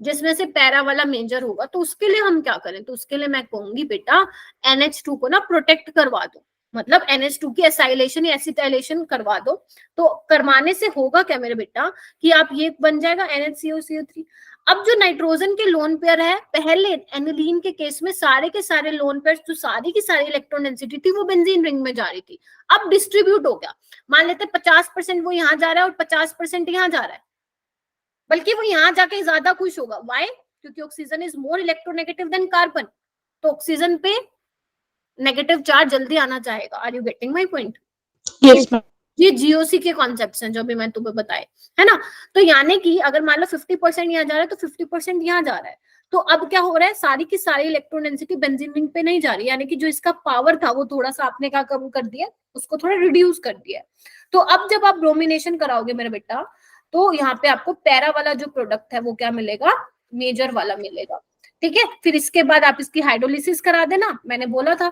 जिसमें से पैरा वाला मेजर होगा, तो उसके लिए हम क्या करें, तो उसके लिए मैं कहूंगी बेटा NH2 को ना प्रोटेक्ट करवा दो, मतलब NH2 की एसाइलेशन या एसिटाइलेशन करवा दो। तो करवाने से होगा क्या मेरे बेटा, कि आप ये बन जाएगा NHCO CO3। अब जो नाइट्रोजन के लोन पेयर है, पहले एनिलीन के केस में सारे के सारे लोन पेयर, जो सारी की सारी इलेक्ट्रॉन डेंसिटी थी वो बेंजीन रिंग में जा रही थी, अब डिस्ट्रीब्यूट हो गया। मान लेते 50% वो यहाँ जा रहा है और 50% यहाँ जा रहा है, बल्कि वो यहाँ जाके ज्यादा खुश होगा। व्हाई? क्योंकि oxygen is more electronegative than carbon, तो ऑक्सीजन पे नेगेटिव चार्ज जल्दी आना चाहेगा। Are you getting my point? Yes ma'am. ये GOC के कॉन्सेप्ट्स हैं जो भी मैं तुम्हें बताए, है ना। तो यानी कि अगर मान लो 50% यहाँ जा रहा है तो 50% यहाँ जा रहा है, तो अब क्या हो रहा है, सारी की सारी इलेक्ट्रॉन डेंसिटी बेंजीन रिंग पे नहीं जा रही, यानी कि जो इसका पावर था वो थोड़ा सा आपने क्या कम कर दिया, उसको थोड़ा रिड्यूस कर दिया। तो अब जब आप ब्रोमिनेशन कराओगे मेरे बेटा, तो यहाँ पे आपको पैरा वाला जो प्रोडक्ट है वो क्या मिलेगा, मेजर वाला मिलेगा। ठीक है, फिर इसके बाद आप इसकी हाइड्रोलिसिस करा देना, मैंने बोला था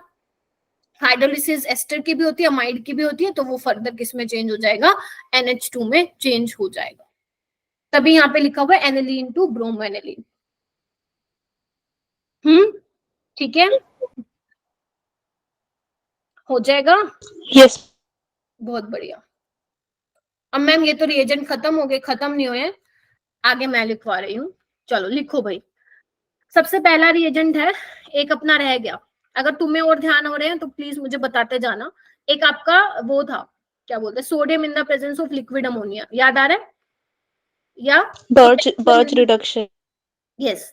हाइड्रोलिसिस एस्टर की भी होती है, अमाइड की भी होती है, तो वो फर्दर किस में चेंज हो जाएगा, NH2 में चेंज हो जाएगा। तभी यहाँ पे लिखा हुआ है एनिलीन टू ब्रोमोएनिलीन। ठीक है, हो जाएगा? यस बहुत बढ़िया। अब मैम ये तो रिएजेंट खत्म हो गए, खत्म नहीं हुए, आगे मैं लिखवा रही हूँ। चलो लिखो भाई। सबसे पहला रिएजेंट है, एक अपना रह गया, अगर तुम्हें और ध्यान हो रहे हैं तो प्लीज मुझे बताते जाना। एक आपका वो था, क्या बोलते हैं, sodium in the presence of liquid ammonia, याद आ रहा है? या बर्च रिडक्शन। यस।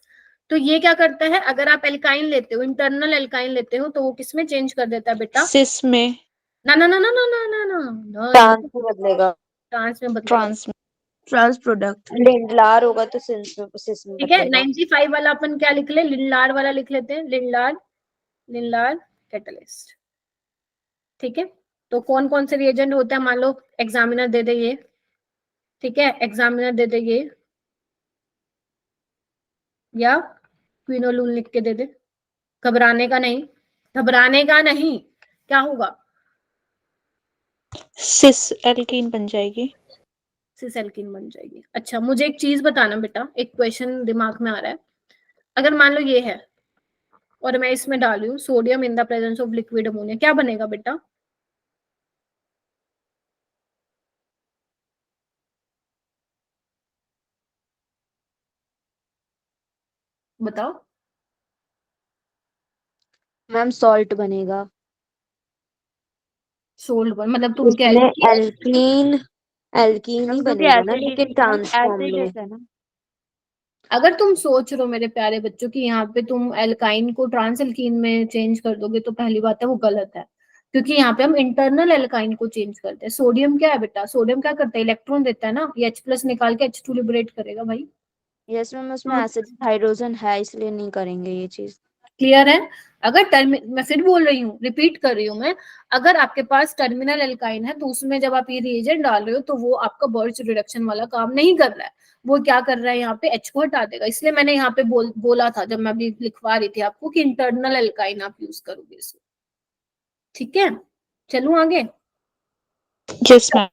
तो ये क्या करता है, अगर आप एल्काइन लेते हो, इंटरनल एल्काइन लेते हो, तो वो किसमें चेंज कर देता है बेटा? सिस में। ना ना ना ना ना ना ना ना, ट्रांस में बदलेगा, ट्रांस में बदलेगा। ट्रांस में। Trans product. लिंडलार होगा तो सिस में ठीक है, बदलेगा। 95 वाला अपन क्या लिख ले, लिनलार वाला लिख लेते हैं, लिनलार, लिनलार कैटलिस्ट। ठीक है, तो कौन कौन से रिएजेंट होते हैं, मान लो एग्जामिनर दे दे ये, ठीक है, एग्जामिनर दे दे ये, या क्विनोलून लिख के दे दे, घबराने का नहीं, घबराने का नहीं, क्या होगा? सिस एल्कीन बन जाएगी। सिस एल्कीन बन जाएगी। अच्छा मुझे एक चीज बताना बेटा, एक क्वेश्चन दिमाग में आ रहा है, अगर मान लो ये है और मैं इसमें डालू sodium in the presence of liquid ammonia, क्या बनेगा बेटा? बताओ। मैम सॉल्ट बनेगा। सोल्ट बन, मतलब तुम कह इसमें रही हो एल्कीन ही क्योंकि बनेगा ना, एसिड लेकिन ट्रांस फॉर्म एसिड में। जैसा है ना। अगर तुम सोच रहे हो मेरे प्यारे बच्चों कि यहाँ पे तुम एल्काइन को ट्रांस एल्कीन में चेंज कर दोगे, तो पहली बात है वो गलत है, क्योंकि यहाँ पे हम इंटरनल एल्काइन को चेंज करते हैं। सोडियम क्या है बेटा, सोडियम क्या करता है, इलेक्ट्रॉन देता है ना, ये H+ निकाल के H2 लिबरेट करेगा भाई। यस मैम, उसमें एसिड हाइड्रोजन है इसलिए नहीं करेंगे ये चीज। क्लियर है? अगर मैं फिर बोल रही हूँ, रिपीट कर रही हूँ मैं, अगर आपके पास टर्मिनल एल्काइन है तो उसमें जब आप ये रिएजेंट डाल रहे हो तो वो आपका बर्च रिडक्शन वाला काम नहीं कर रहा है, वो क्या कर रहा है, यहाँ पे H को हटा देगा। इसलिए मैंने यहाँ पे बोला था जब मैं अभी लिखवा रही थी आपको कि इंटरनल एल्काइन आप यूज करोगे इसमें। ठीक है, चलूं आगे। Yes ma'am.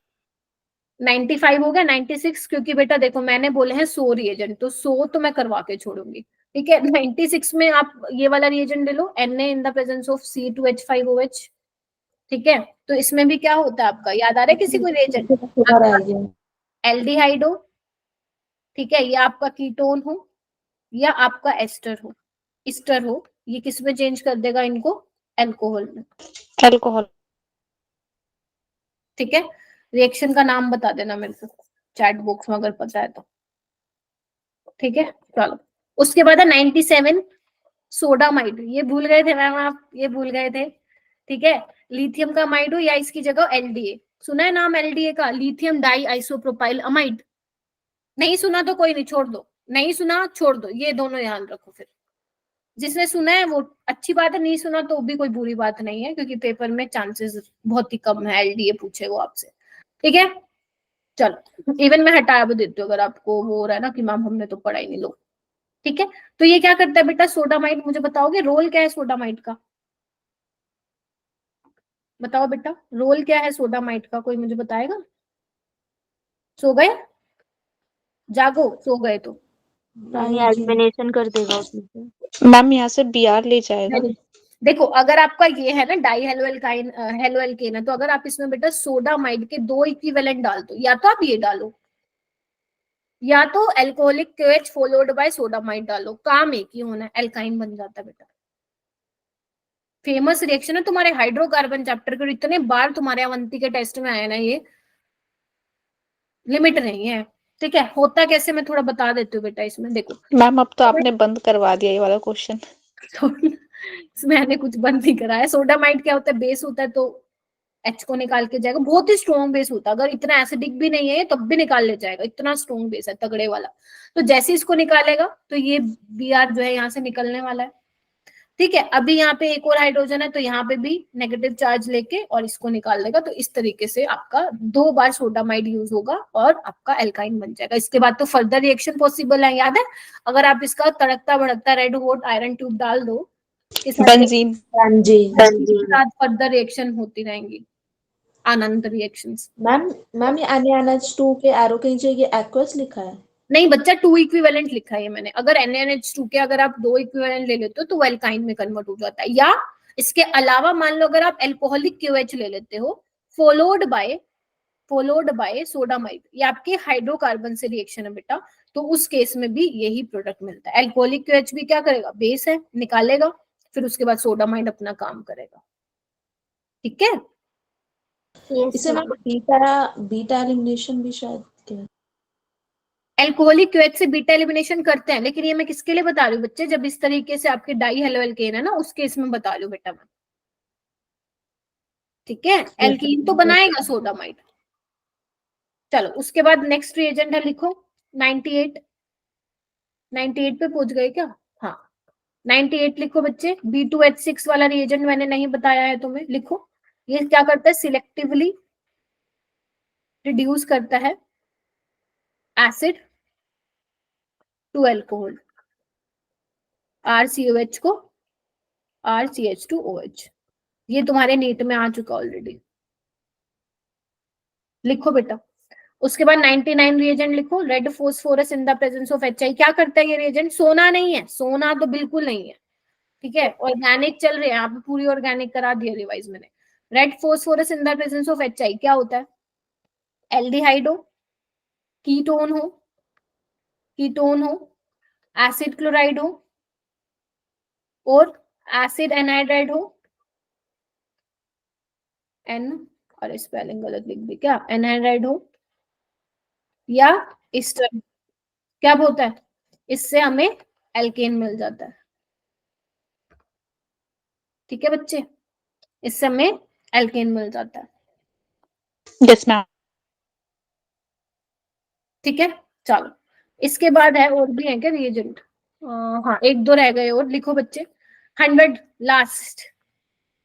95 हो गया, 96, क्योंकि बेटा देखो मैंने बोले हैं 100 रिएजेंट, तो 100 तो मैं करवा के छोड़ूंगी। ठीक है, 96 में आप ये वाला रिएजेंट ले लो, Na in the presence of C2H5OH। ठीक है, तो इसमें भी क्या होता है आपका, याद आ रहा है किसी को रिएजेंट? थोड़ा रह गया। एल्डिहाइड हो, ठीक है, या आपका कीटोन हो, या आपका एस्टर हो, ईस्टर हो, ये किस में चेंज कर देगा इनको? एल्कोहल में। अल्कोहल। ठीक है, रिएक्शन का नाम बता देना मेरे को चैट बॉक्स में अगर पता है तो। ठीक है, चलो उसके बाद है 97 सोडामाइड, ये भूल गए थे मैम आप, ये भूल गए थे। ठीक है, लिथियम का अमाइड हो या इसकी जगह एलडीए, सुना है नाम एलडीए का, लिथियम डाई आइसोप्रोपाइल अमाइड? नहीं सुना तो कोई नहीं, छोड़ दो, नहीं सुना छोड़ दो, ये दोनों ध्यान रखो। फिर जिसने सुना है वो अच्छी बात है, नहीं सुना तो भी कोई बुरी बात नहीं है, क्योंकि पेपर में चांसेस बहुत ही कम है एलडीए पूछे वो आपसे। ठीक है, चलो इवन मैं हटा भी देती हूँ अगर आपको वो हो रहा है ना कि मैम हमने तो पढ़ा ही नहीं, लो। ठीक है, तो ये क्या करता है बेटा सोडामाइड, मुझे बताओगे रोल क्या है सोडामाइड का? बताओ बेटा रोल क्या है सोडामाइड का, कोई मुझे बताएगा? सो गए? जागो, सो गए तो एलिमिनेशन कर देगा उसमें से। मैम यहाँ से Br ले जाएगा। नहीं। देखो अगर आपका ये है ना डाई हेलोएल्काइन हेलोएल्केन है, तो अगर आप इसमें बेटा सोडामाइड के 2 इक्विवेलेंट डाल दो, या तो आप ये डालो या तो alcoholic KOH followed by sodamide डालो, काम एक ही होना है, एल्काइन बन जाता है बेटा। फेमस रिएक्शन है तुम्हारे हाइड्रोकार्बन चैप्टर के, इतने बार तुम्हारे अवंती के टेस्ट में आया ना, ये लिमिट नहीं है। ठीक है, होता कैसे मैं थोड़ा बता देती हूँ बेटा, इसमें देखो मैम अब तो आपने बंद करवा दिया ये वाला क्वेश्चन। मैंने कुछ बंद नहीं कराया। सोडामाइड क्या होता है, बेस होता है, तो H को निकाल के जाएगा, बहुत ही स्ट्रॉन्ग बेस होता है, अगर इतना एसिडिक भी नहीं है तब भी निकाल ले जाएगा, इतना स्ट्रॉन्ग बेस है तगड़े वाला। तो जैसे इसको निकालेगा तो ये Br जो है यहाँ से निकलने वाला है। ठीक है, अभी यहाँ पे एक और हाइड्रोजन है तो यहाँ पे भी नेगेटिव चार्ज लेके और इसको निकाल लेगा, तो इस तरीके से आपका 2 बार सोडामाइड यूज होगा और आपका एल्काइन बन जाएगा। इसके बाद तो फर्दर रिएक्शन पॉसिबल है, याद है? अगर आप इसका तड़कता भड़कता रेड हॉट आयरन ट्यूब डाल दो, बेंजीन। साथ फर्दर रिएक्शन होती रहेंगी, अनंत रिएक्शंस। मैम ये NaNH2 के एरो के नीचे ये एक्वस लिखा है। नहीं बच्चा, 2 इक्विवेलेंट लिखा है मैंने, अगर NaNH2 के अगर आप 2 इक्विवेलेंट ले लेते हो तो वो एल्काइन में कन्वर्ट हो जाता है, या इसके अलावा मान लो अगर आप एल्कोहलिक क्यूएच ले लेते हो फॉलोड बाय सोडामाइड, ये आपके हाइड्रोकार्बन से रिएक्शन है बेटा, तो उस केस में भी यही प्रोडक्ट मिलता है। एल्कोहलिक क्यूएच भी क्या करेगा, बेस है, निकालेगा, फिर उसके बाद सोडामाइड अपना काम करेगा। ठीक है, यस इसे मैम मैम। बीटा एलिमिनेशन भी शायद क्या एल्कोहलिक क्यूएच से बीटा एलिमिनेशन करते हैं, लेकिन ये मैं किसके लिए बता रही हूँ बच्चे, जब इस तरीके से आपके डाई हेलो एल्केन है ना, उस केस में बता रही हूँ बेटा मैं। ठीक है, एल्कीन तो बनाएगा सोडामाइड। चलो उसके बाद नेक्स्ट रिएजेंट है, लिखो 98 पे पहुंच गए क्या? हाँ 98 लिखो बच्चे। B2H6 वाला रिएजेंट मैंने नहीं बताया है तुम्हें, लिखो। ये क्या करता है, सिलेक्टिवली रिड्यूस करता है एसिड टू एल्कोहल, RCOH को RCH2OH। ये तुम्हारे नीट में आ चुका ऑलरेडी, लिखो बेटा। उसके बाद 99 रिएजेंट लिखो, red phosphorus in the presence of HI। क्या करता है ये रिएजेंट? सोना नहीं है, सोना तो बिल्कुल नहीं है, ठीक है, ऑर्गेनिक चल रहे हैं, आप पूरी ऑर्गेनिक करा दिया रिवाइज मैंने। Red phosphorus in the presence of HI क्या होता है? एल्डिहाइड हो, कीटोन हो, एसिड क्लोराइड हो और एसिड एनहाइड्राइड हो, एन, और स्पेलिंग गलत लिख दी क्या, एनहाइड्राइड हो या इस्टर, क्या होता है, इससे हमें एल्केन मिल जाता है। ठीक है बच्चे, इससे हमें एल्केन मिल जाता है। Yes ma'am. ठीक है, चलो इसके बाद है, और भी है क्या रिएजेंट? हाँ एक दो रह गए और, लिखो बच्चे। 100 लास्ट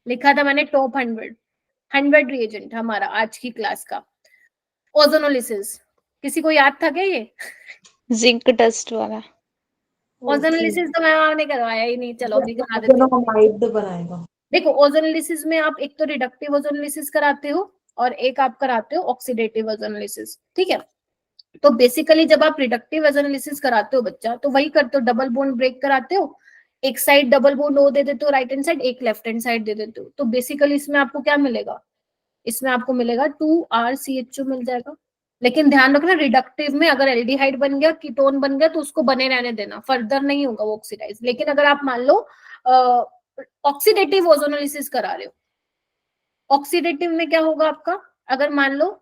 लिखा था मैंने, टॉप 100 रिएजेंट हमारा आज की क्लास का। ओजोनोलिसिस, किसी को याद था क्या ये? जिंक डस्ट वाला। ओजोनोलिसिस तो मैंने करवाया ही नहीं, चलो अभी करा देती हूँ। ओजोनोमाइड बनाएगा। देखो ओजोनोलिसिस में आप एक तो रिडक्टिव ओजोनोलिसिस कराते हो और एक आप कराते हो ऑक्सीडेटिव ओजोनोलिसिस। ठीक है, तो बेसिकली जब आप रिडक्टिव ओजोनोलिसिस कराते हो बच्चा, तो वही करते हो, डबल बॉन्ड ब्रेक कराते हो, एक साइड डबल बॉन्ड O दे देते हो राइट हैंड साइड, एक लेफ्ट हैंड साइड दे देते हो। तो बेसिकली इसमें आपको क्या मिलेगा, इसमें आपको मिलेगा 2RCHO मिल जाएगा। लेकिन ध्यान रखना, रिडक्टिव में अगर एल्डिहाइड बन गया, कीटोन बन गया, तो उसको बने रहने देना, फर्दर नहीं होगा वो ऑक्सीडाइज। लेकिन अगर आप मान लो ऑक्सीडेटिव ओजोनोलिसिस करा रहे हो, ऑक्सीडेटिव में क्या होगा आपका, अगर मान लो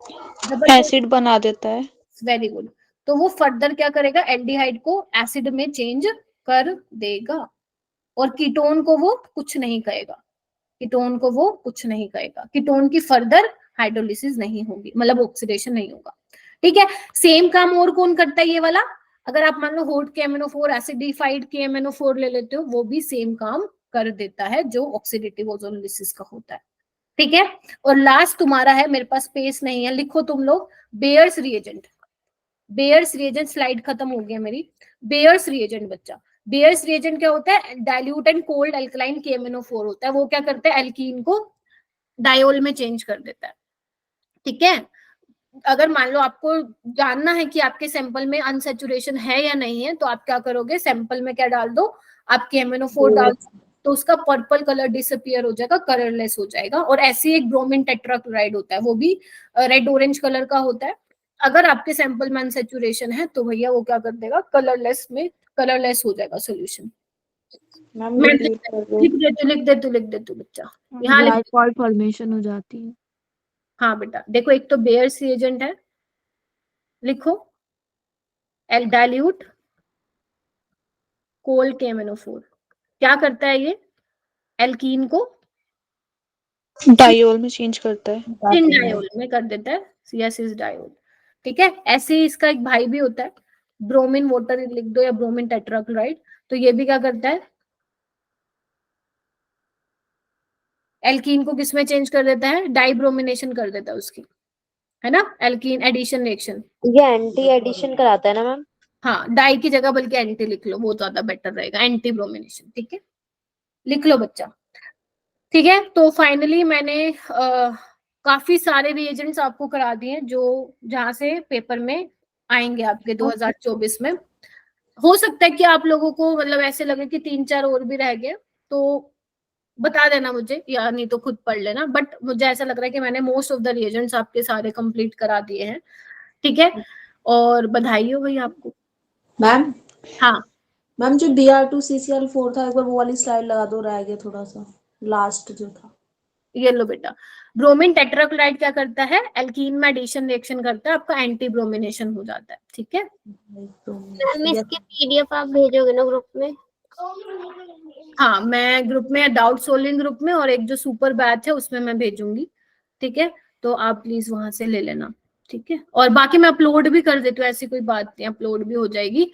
डबल, एसिड बना देता है। वेरी गुड, तो वो फर्दर क्या करेगा, एल्डिहाइड को एसिड में चेंज कर देगा और कीटोन को वो कुछ नहीं कहेगा, कीटोन को वो कुछ नहीं कहेगा, कीटोन की फर्दर हाइड्रोलिसिस नहीं होगी, मतलब ऑक्सीडेशन नहीं होगा। ठीक है, सेम काम और कौन करता है ये वाला, अगर आप मान लो होट KMNO4 एसिडिफाइड KMNO4 ले लेते हो, वो भी सेम काम कर देता है जो ऑक्सीडेटिव ओजोनोलिसिस का होता है। ठीक है, और लास्ट तुम्हारा है, मेरे पास स्पेस नहीं है, लिखो तुम लोग, bears reagent. Bears reagent, slide खत्म हो गई मेरी। बेयर्स रिएजेंट बच्चा, बेयर्स रिएजेंट क्या होता है, dilute and cold alkaline KMNO4 होता है, वो क्या करता है, एल्कीन को डायोल में चेंज कर देता है। ठीक है, अगर मान लो आपको जानना है कि आपके सैंपल में अनसेचुरेशन है या नहीं है, तो आप क्या करोगे, सैंपल में क्या डाल दो, आप KMNO4 डाल दो, तो उसका पर्पल कलर डिसअपियर हो जाएगा, कलरलेस हो जाएगा। और ऐसे ही एक ब्रोमीन टेट्राक्लोराइड होता है, वो भी रेड ऑरेंज कलर का होता है। अगर आपके सैंपल में अनसेचुरेशन है तो भैया वो क्या कर देगा, कलरलेस हो जाएगा सोल्यूशन। मैम मैं रिपीट कर दो। लिख दे तू बच्चा, यहाँ लिख। ग्लाइकॉल फॉर्मेशन हो जाती है। हाँ बेटा देखो, एक तो बेयर्स रिएजेंट है, लिखो एल डाइल्यूट कोल्ड KMNO4 क्या करता है, ये एल्कीन को डायोल में चेंज करता है। सिन डायोल में कर देता है, सियासिस डायोल। ठीक है, ऐसे ही इसका एक भाई भी होता है, ब्रोमीन वाटर लिख दो या ब्रोमीन टेट्राक्लोराइड, तो ये भी क्या करता है, एल्कीन को किसमें चेंज कर देता है, डाइब्रोमिनेशन कर देता है उसकी, है ना, एल्कीन एडिशन रिएक्शन। ये एंटी एडिशन कराता है ना मैम? हाँ डाई की जगह बल्कि एंटी लिख लो, वो ज्यादा बेटर रहेगा, एंटी ब्रोमिनेशन। ठीक है, लिख लो बच्चा। ठीक है, तो फाइनली मैंने काफी सारे रिएजेंट्स आपको करा दिए जो जहां से पेपर में आएंगे आपके 2024 में। हो सकता है कि आप लोगों को मतलब ऐसे लगे कि 3-4 और भी रह गए, तो बता देना मुझे, या नहीं तो खुद पढ़ लेना, बट मुझे ऐसा लग रहा है कि मैंने मोस्ट ऑफ द रिएजेंट्स आपके सारे कंप्लीट करा दिए हैं, ठीक है। और बधाई हो भाई आपको। मैम हाँ मैम जो Br2 CCl4 था, एक बार वो वाली स्लाइड लगा दो, रह गया थोड़ा सा लास्ट जो था। ये लो बेटा, ब्रोमीन टेट्राक्लोराइड क्या करता है, एल्कीन में एडिशन रिएक्शन करता है, आपका एंटी ब्रोमिनेशन हो जाता है, ठीक है। मैम इसकी PDF आप भेजोगे ना ग्रुप में? हाँ मैं ग्रुप में, डाउट सोल्विंग ग्रुप में, और एक जो सुपर बैच है उसमें मैं भेजूंगी, ठीक है। तो आप प्लीज वहां से ले लेना, ठीक है। और बाकी मैं अपलोड भी कर देती हूँ, ऐसी कोई बात नहीं, अपलोड भी हो जाएगी।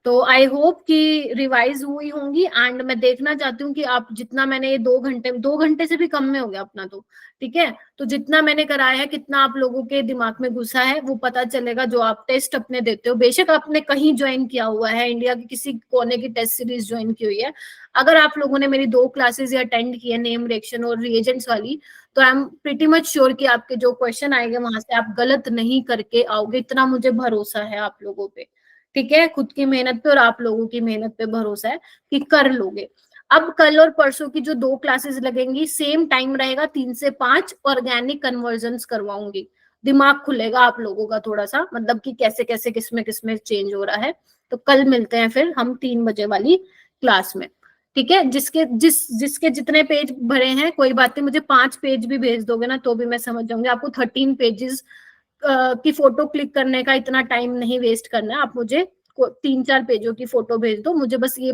तो आई होप कि रिवाइज हुई होंगी, एंड मैं देखना चाहती हूँ कि आप जितना मैंने ये 2 घंटे से भी कम में हो गया अपना, तो ठीक है। तो जितना मैंने कराया है, कितना आप लोगों के दिमाग में घुसा है वो पता चलेगा जो आप टेस्ट अपने देते हो। बेशक आपने कहीं ज्वाइन किया हुआ है, इंडिया के किसी कोने की टेस्ट सीरीज ज्वाइन की हुई है, अगर आप लोगों ने मेरी 2 क्लासेस या अटेंड की है, नेम रिएक्शन और रिएजेंट्स वाली, तो I am pretty much sure कि आपके जो क्वेश्चन आएंगे वहां से आप गलत नहीं करके आओगे, इतना मुझे भरोसा है आप लोगों पे, ठीक है। खुद की मेहनत पे और आप लोगों की मेहनत पे भरोसा है कि कर लोगे। अब कल और परसों की जो 2 क्लासेस लगेंगी, सेम टाइम रहेगा 3 से 5, ऑर्गेनिक कन्वर्जन्स करवाऊंगी, दिमाग खुलेगा आप लोगों का थोड़ा सा, मतलब कि कैसे कैसे किसमें चेंज हो रहा है। तो कल मिलते हैं फिर हम 3 बजे वाली क्लास में, ठीक है। जिसके जितने पेज भरे हैं कोई बात नहीं, मुझे 5 पेज भी भेज दोगे ना तो भी मैं समझ जाऊंगी। आपको 13 पेजेस की फोटो क्लिक करने का इतना टाइम नहीं वेस्ट करना है, आप मुझे 3-4 पेजों की फोटो भेज दो, मुझे बस ये